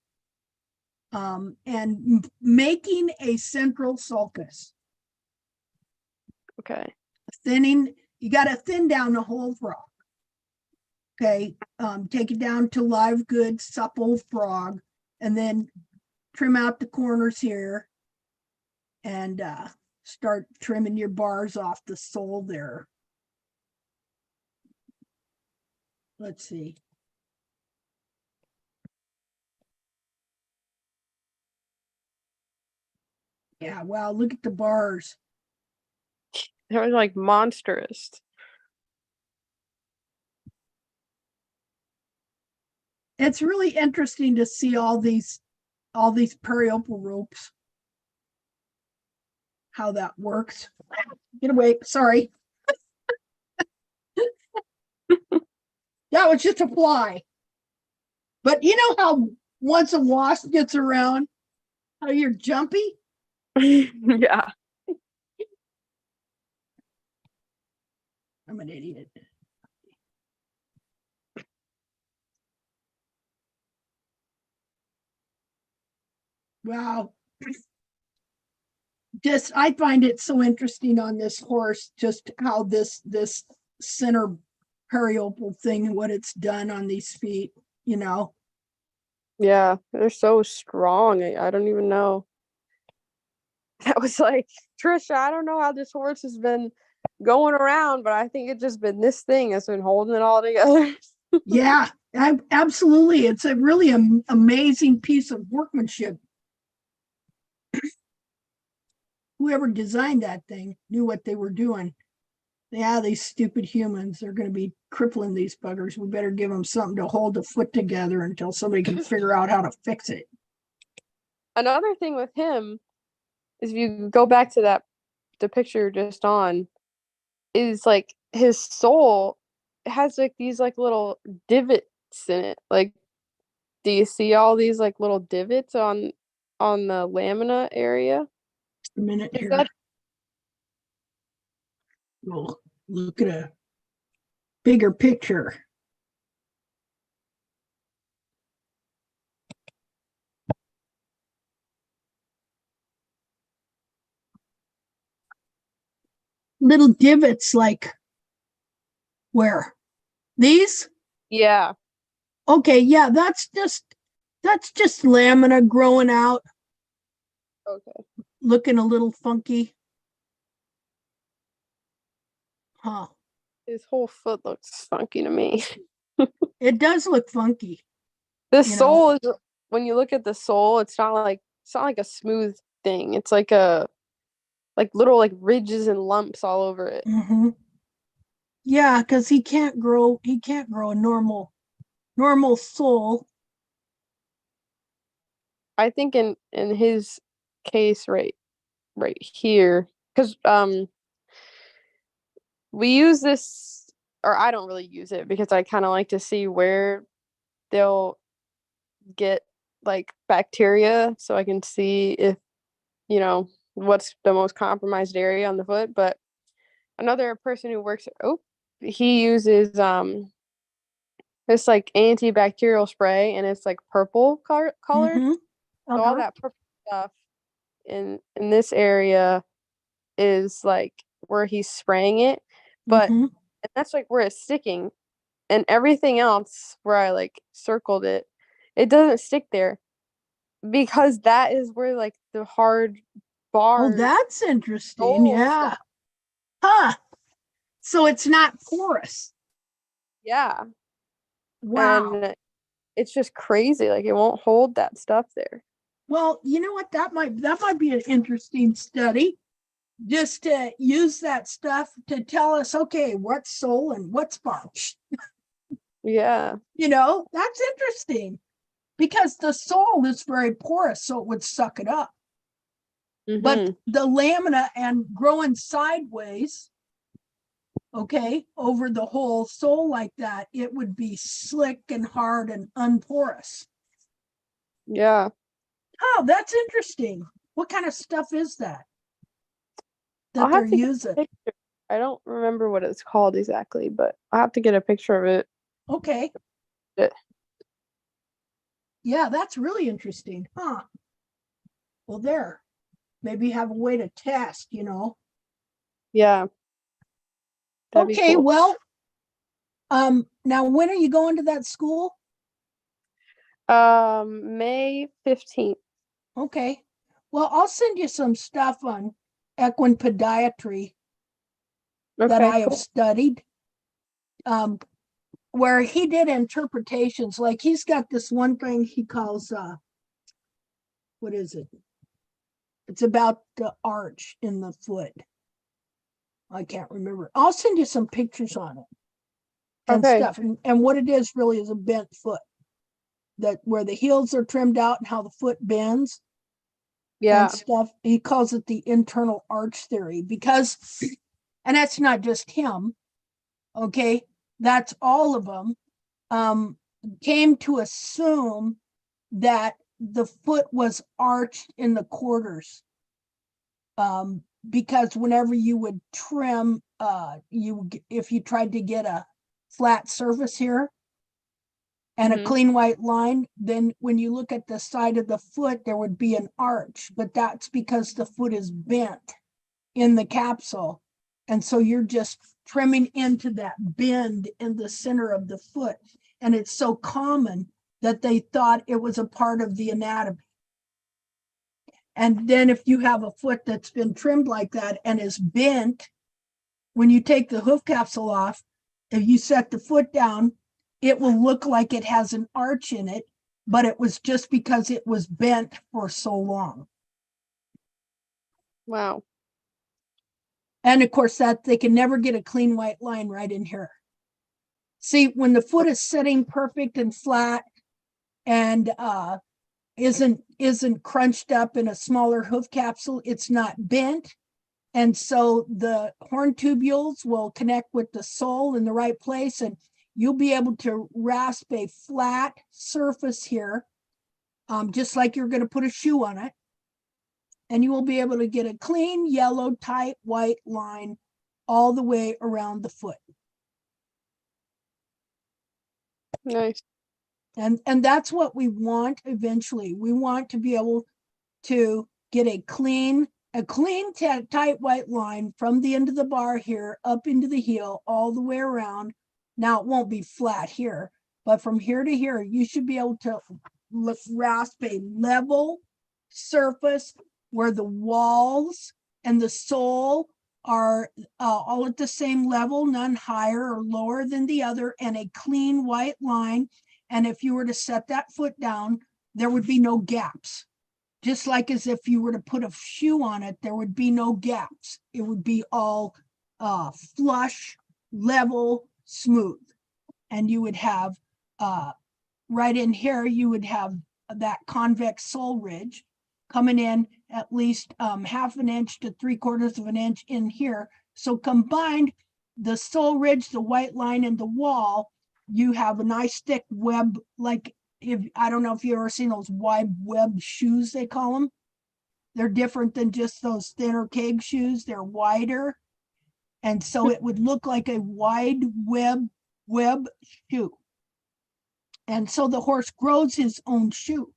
[SPEAKER 1] and making a central sulcus.
[SPEAKER 6] Okay.
[SPEAKER 1] Thinning, you got to thin down the whole frog. Okay, take it down to live, good, supple frog, and then trim out the corners here and start trimming your bars off the sole there. Let's see. Yeah, wow, look at the bars.
[SPEAKER 6] They're like monstrous.
[SPEAKER 1] It's really interesting to see all these periople ropes, how that works. Get away, sorry. That was just a fly. But you know how once a wasp gets around, how you're jumpy?
[SPEAKER 6] Yeah.
[SPEAKER 1] I'm an idiot. Wow. Just, I find it so interesting on this horse, just how this center periople thing and what it's done on these feet, you know.
[SPEAKER 6] Yeah. They're so strong. I don't even know. That was like, Trisha, I don't know how this horse has been going around, but I think it's just been this thing that's been holding it all together.
[SPEAKER 1] Yeah, absolutely. It's a really amazing piece of workmanship. Whoever designed that thing knew what they were doing. Yeah, these stupid humans, they're going to be crippling these buggers. We better give them something to hold the foot together until somebody can figure out how to fix it.
[SPEAKER 6] Another thing with him is if you go back to the picture just on, is like his sole has like these like little divots in it. Like, do you see all these like little divots on the lamina area?
[SPEAKER 1] Just a minute
[SPEAKER 6] Is
[SPEAKER 1] here.
[SPEAKER 6] that
[SPEAKER 1] We'll look at a bigger picture. Little divots like where? These?
[SPEAKER 6] yeah.
[SPEAKER 1] Okay, yeah, that's just lamina growing out,
[SPEAKER 6] Okay.
[SPEAKER 1] looking a little funky. Huh.
[SPEAKER 6] His whole foot looks funky to me.
[SPEAKER 1] It does look funky.
[SPEAKER 6] The
[SPEAKER 1] You know.
[SPEAKER 6] sole is, when you look at the sole, it's not like it's not like a smooth thing. It's like a little like ridges and lumps all over it.
[SPEAKER 1] Mm-hmm. Yeah, because he can't grow a normal sole.
[SPEAKER 6] I think in his case right here, because we use this, or I don't really use it because I kind of like to see where they'll get like bacteria so I can see if, what's the most compromised area on the foot. But another person who works he uses this like antibacterial spray, and it's like purple colored.
[SPEAKER 1] Mhm.
[SPEAKER 6] So all that purple stuff in this area is like where he's spraying it, but
[SPEAKER 1] Mhm.
[SPEAKER 6] and that's like where it's sticking, and everything else where I like circled it, it doesn't stick there because that is where like the hard bar.
[SPEAKER 1] Oh, that's interesting.
[SPEAKER 6] sole
[SPEAKER 1] Yeah.
[SPEAKER 6] stuff.
[SPEAKER 1] Huh. So it's not porous.
[SPEAKER 6] Yeah,
[SPEAKER 1] Wow.
[SPEAKER 6] and it's just crazy. Like it won't hold that stuff there.
[SPEAKER 1] Well, you know what? That might be an interesting study. Just to use that stuff to tell us, okay, what's sole and what's bark.
[SPEAKER 6] Yeah.
[SPEAKER 1] That's interesting because the sole is very porous, so it would suck it up. But
[SPEAKER 6] Mhm.
[SPEAKER 1] the lamina and growing sideways, okay, over the whole sole like that, it would be slick and hard and unporous.
[SPEAKER 6] Yeah.
[SPEAKER 1] Oh, that's interesting. What kind of stuff is that
[SPEAKER 6] I'll
[SPEAKER 1] they're
[SPEAKER 6] have to get a
[SPEAKER 1] using?
[SPEAKER 6] picture. I don't remember what it's called exactly, but I'll have to get a picture of it.
[SPEAKER 1] Okay.
[SPEAKER 6] Yeah.
[SPEAKER 1] Yeah, that's really interesting. Huh. Well, there. Maybe have a way to test,
[SPEAKER 6] Yeah. That'd be
[SPEAKER 1] Okay,
[SPEAKER 6] cool.
[SPEAKER 1] well, now when are you going to that school?
[SPEAKER 6] May 15th.
[SPEAKER 1] Okay. Well, I'll send you some stuff on equine podiatry that I
[SPEAKER 6] Okay,
[SPEAKER 1] have
[SPEAKER 6] cool.
[SPEAKER 1] studied. Where he did interpretations, like he's got this one thing he calls what is it? It's about the arch in the foot. I can't remember. I'll send you some pictures on it and
[SPEAKER 6] Okay.
[SPEAKER 1] stuff. And what it is really is a bent foot. That where the heels are trimmed out and how the foot bends
[SPEAKER 6] Yeah.
[SPEAKER 1] and stuff. He calls it the internal arch theory because, and that's not just him, okay, that's all of them, came to assume that the foot was arched in the quarters, because whenever you would trim, if you tried to get a flat surface here and a
[SPEAKER 6] Mhm.
[SPEAKER 1] clean white line, then when you look at the side of the foot, there would be an arch, but that's because the foot is bent in the capsule. And so you're just trimming into that bend in the center of the foot. And it's so common that they thought it was a part of the anatomy. And then if you have a foot that's been trimmed like that and is bent, when you take the hoof capsule off, if you set the foot down, it will look like it has an arch in it, but it was just because it was bent for so long.
[SPEAKER 6] Wow.
[SPEAKER 1] And of course, that they can never get a clean white line right in here. See, when the foot is sitting perfect and flat and isn't crunched up in a smaller hoof capsule, it's not bent. And so the horn tubules will connect with the sole in the right place, and you'll be able to rasp a flat surface here, just like you're going to put a shoe on it. And you will be able to get a clean, yellow, tight, white line all the way around the foot.
[SPEAKER 6] Nice.
[SPEAKER 1] And that's what we want eventually. We want to be able to get a clean, tight white line from the end of the bar here up into the heel all the way around. Now it won't be flat here, but from here to here, you should be able to rasp a level surface where the walls and the sole are all at the same level, none higher or lower than the other, and a clean white line. And if you were to set that foot down, there would be no gaps. just like as if you were to put a shoe on it, there would be no gaps. It would be all flush, level, smooth. And you would have right in here, you would have that convex sole ridge coming in at least 1/2 inch to 3/4 inch in here. So combined, the sole ridge, the white line, and the wall, you have a nice thick web. Like, if I don't know if you've ever seen those wide web shoes, they call them. They're different than just those thinner keg shoes. They're wider. And so it would look like a wide web shoe. And so the horse grows his own shoe.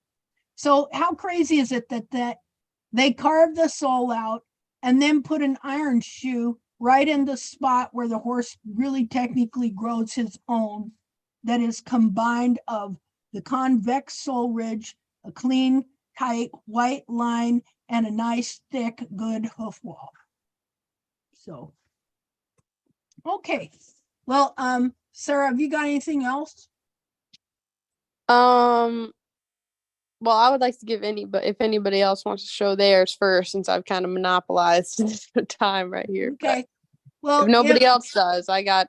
[SPEAKER 1] So how crazy is it that they carved the sole out and then put an iron shoe right in the spot where the horse really technically grows his own, that is combined of the convex sole ridge, a clean, tight white line, and a nice, thick, good hoof wall. So, okay. Well, Sarah, have you got anything else?
[SPEAKER 6] Well, I would like to give if anybody else wants to show theirs first, since I've kind of monopolized the time right here.
[SPEAKER 1] Okay.
[SPEAKER 6] But
[SPEAKER 1] Well,
[SPEAKER 6] if nobody else does, I got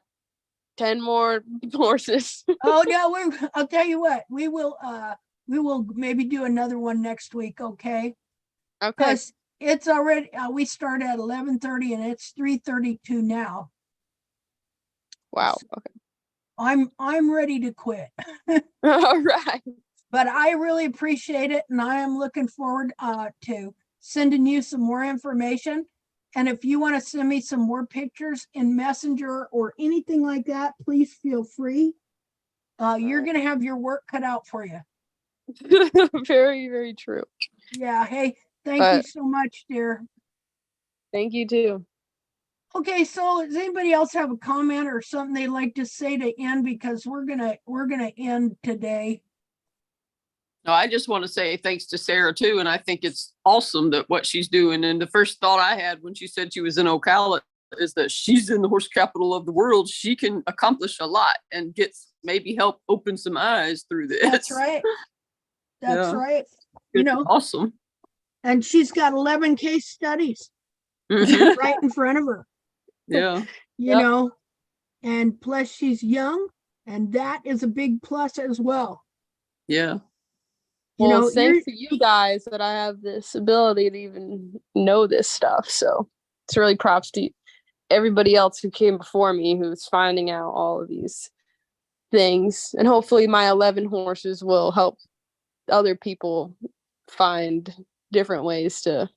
[SPEAKER 6] 10 more horses.
[SPEAKER 1] Oh no, I'll tell you what, we will maybe do another one next week, okay?
[SPEAKER 6] Okay.
[SPEAKER 1] Because it's already we start at 11:30 and it's 3:32 now.
[SPEAKER 6] Wow. Okay.
[SPEAKER 1] I'm ready to quit.
[SPEAKER 6] All right.
[SPEAKER 1] But I really appreciate it, and I am looking forward to sending you some more information. And if you want to send me some more pictures in Messenger or anything like that, please feel free. You're going to have your work cut out for you.
[SPEAKER 6] Very, very true.
[SPEAKER 1] Yeah. Hey, thank you so much, dear.
[SPEAKER 6] Thank you too.
[SPEAKER 1] Okay, so does anybody else have a comment or something they'd like to say to end? Because we're gonna end today.
[SPEAKER 4] No, I just want to say thanks to Sarah too. And I think it's awesome that what she's doing. And the first thought I had when she said she was in Ocala is that she's in the horse capital of the world. She can accomplish a lot and maybe help open some eyes through this.
[SPEAKER 1] That's right. That's right. You know,
[SPEAKER 4] awesome.
[SPEAKER 1] And she's got 11 case studies
[SPEAKER 4] Mhm.
[SPEAKER 1] right in front of her.
[SPEAKER 4] Yeah.
[SPEAKER 1] You know, and plus she's young, and that is a big plus as well.
[SPEAKER 4] Yeah.
[SPEAKER 1] You
[SPEAKER 6] Well,
[SPEAKER 1] know,
[SPEAKER 6] thanks to you guys that I have this ability to even know this stuff. So it's really props to everybody else who came before me who's finding out all of these things. And hopefully my 11 horses will help other people find different ways to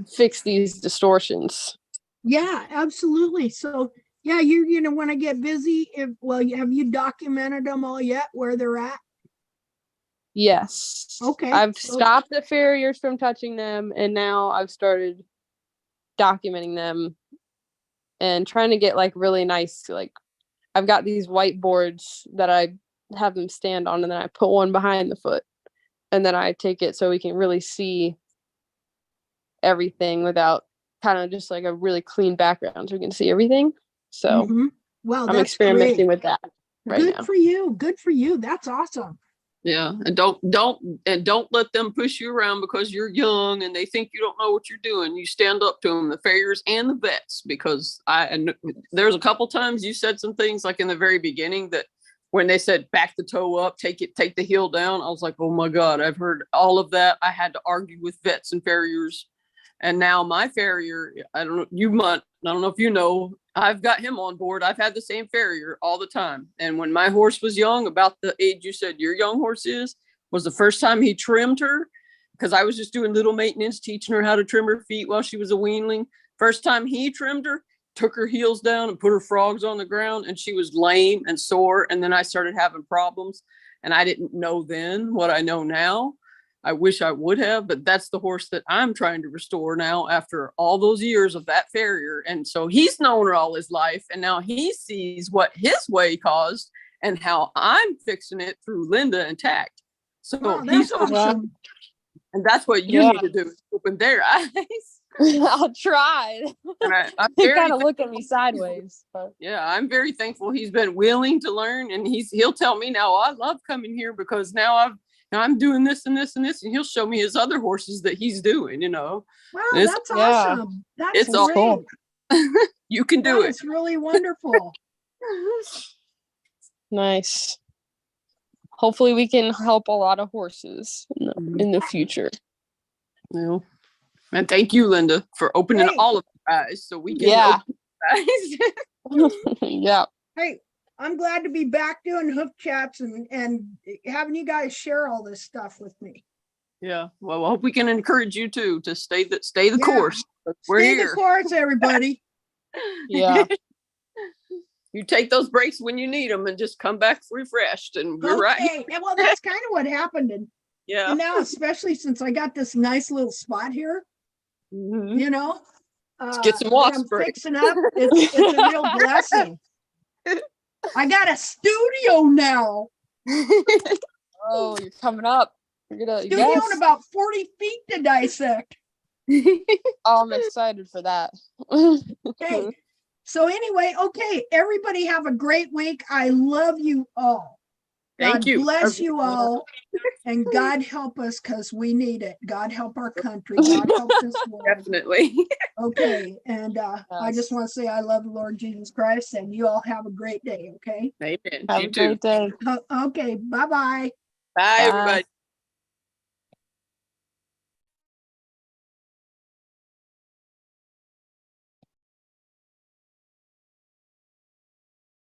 [SPEAKER 6] fix these distortions.
[SPEAKER 1] Yeah, absolutely. So yeah, you're gonna want to get busy. Have you documented them all yet where they're at?
[SPEAKER 6] Yes.
[SPEAKER 1] Okay.
[SPEAKER 6] I've stopped the farriers from touching them, and now I've started documenting them and trying to get like really nice, like I've got these whiteboards that I have them stand on, and then I put one behind the foot, and then I take it so we can really see everything without kind of just like a really clean background so we can see everything. So
[SPEAKER 1] Well,
[SPEAKER 6] I'm
[SPEAKER 1] that's
[SPEAKER 6] experimenting
[SPEAKER 1] great.
[SPEAKER 6] with that right
[SPEAKER 1] Good
[SPEAKER 6] now.
[SPEAKER 1] for you. Good for you. That's awesome.
[SPEAKER 4] Yeah. And don't let them push you around because you're young and they think you don't know what you're doing. You stand up to them, the farriers and the vets, because there's a couple times you said some things like in the very beginning that when they said back the toe up, take the heel down, I was like, oh my God, I've heard all of that. I had to argue with vets and farriers. And now my farrier, I don't know if you know, I've got him on board. I've had the same farrier all the time. And when my horse was young, about the age you said your young horse was the first time he trimmed her, because I was just doing little maintenance, teaching her how to trim her feet while she was a weanling. First time he trimmed her, took her heels down and put her frogs on the ground, and she was lame and sore. And then I started having problems, and I didn't know then what I know now. I wish I would have, but that's the horse that I'm trying to restore now after all those years of that farrier. And so he's known her all his life, and now he sees what his way caused and how I'm fixing it through Linda and Tact. So he's
[SPEAKER 1] awesome.
[SPEAKER 4] And that's what you need to do, is open their eyes.
[SPEAKER 6] I'll try.
[SPEAKER 4] I'm
[SPEAKER 6] They
[SPEAKER 4] very
[SPEAKER 6] kind of look at me sideways. But.
[SPEAKER 4] Yeah, I'm very thankful he's been willing to learn, and he'll tell me now, I love coming here because now I'm doing this and this and this, and he'll show me his other horses that he's doing,
[SPEAKER 1] Wow,
[SPEAKER 4] It's-
[SPEAKER 1] that's
[SPEAKER 6] yeah.
[SPEAKER 1] awesome. That's
[SPEAKER 4] It's all
[SPEAKER 1] great.
[SPEAKER 6] cool.
[SPEAKER 4] You can do it.
[SPEAKER 1] That's really wonderful.
[SPEAKER 6] Nice. Hopefully we can help a lot of horses in the future.
[SPEAKER 4] Well, and thank you, Linda, for opening
[SPEAKER 1] Hey.
[SPEAKER 4] all of our eyes so we can
[SPEAKER 6] Yeah.
[SPEAKER 4] open our eyes.
[SPEAKER 6] Yeah.
[SPEAKER 1] Hey, I'm glad to be back doing hoof chats and having you guys share all this stuff with me.
[SPEAKER 4] Yeah. Well, I hope we can encourage you too to stay the
[SPEAKER 1] Yeah.
[SPEAKER 4] course. We're
[SPEAKER 1] Stay
[SPEAKER 4] here.
[SPEAKER 1] the course, everybody.
[SPEAKER 6] Yeah.
[SPEAKER 4] You take those breaks when you need them and just come back refreshed, and we're right here.
[SPEAKER 1] Okay. Yeah, well, that's kind of what happened.
[SPEAKER 4] Yeah.
[SPEAKER 1] And now, especially since I got this nice little spot here,
[SPEAKER 4] Mhm.
[SPEAKER 1] you know,
[SPEAKER 4] get some
[SPEAKER 1] that
[SPEAKER 4] wasp
[SPEAKER 1] I'm
[SPEAKER 4] spray.
[SPEAKER 1] fixing up. It's a real blessing. I got a studio now.
[SPEAKER 6] Oh, you're coming up. You're gonna,
[SPEAKER 1] Studio
[SPEAKER 6] yes.
[SPEAKER 1] and about 40 feet to dissect.
[SPEAKER 6] Oh, I'm excited for that.
[SPEAKER 1] Okay. So anyway, okay, everybody have a great week. I love you all.
[SPEAKER 4] Thank
[SPEAKER 1] God
[SPEAKER 4] you.
[SPEAKER 1] bless you all. And God help us because we need it. God help our country. God help this world.
[SPEAKER 4] Definitely.
[SPEAKER 1] Okay. And I just
[SPEAKER 6] Yes.
[SPEAKER 1] want to say I love the Lord Jesus Christ, and you all have a great day. Okay.
[SPEAKER 4] Amen.
[SPEAKER 6] Have
[SPEAKER 4] You
[SPEAKER 6] a
[SPEAKER 4] too.
[SPEAKER 6] great day.
[SPEAKER 1] Okay. Bye-bye.
[SPEAKER 4] Bye, everybody.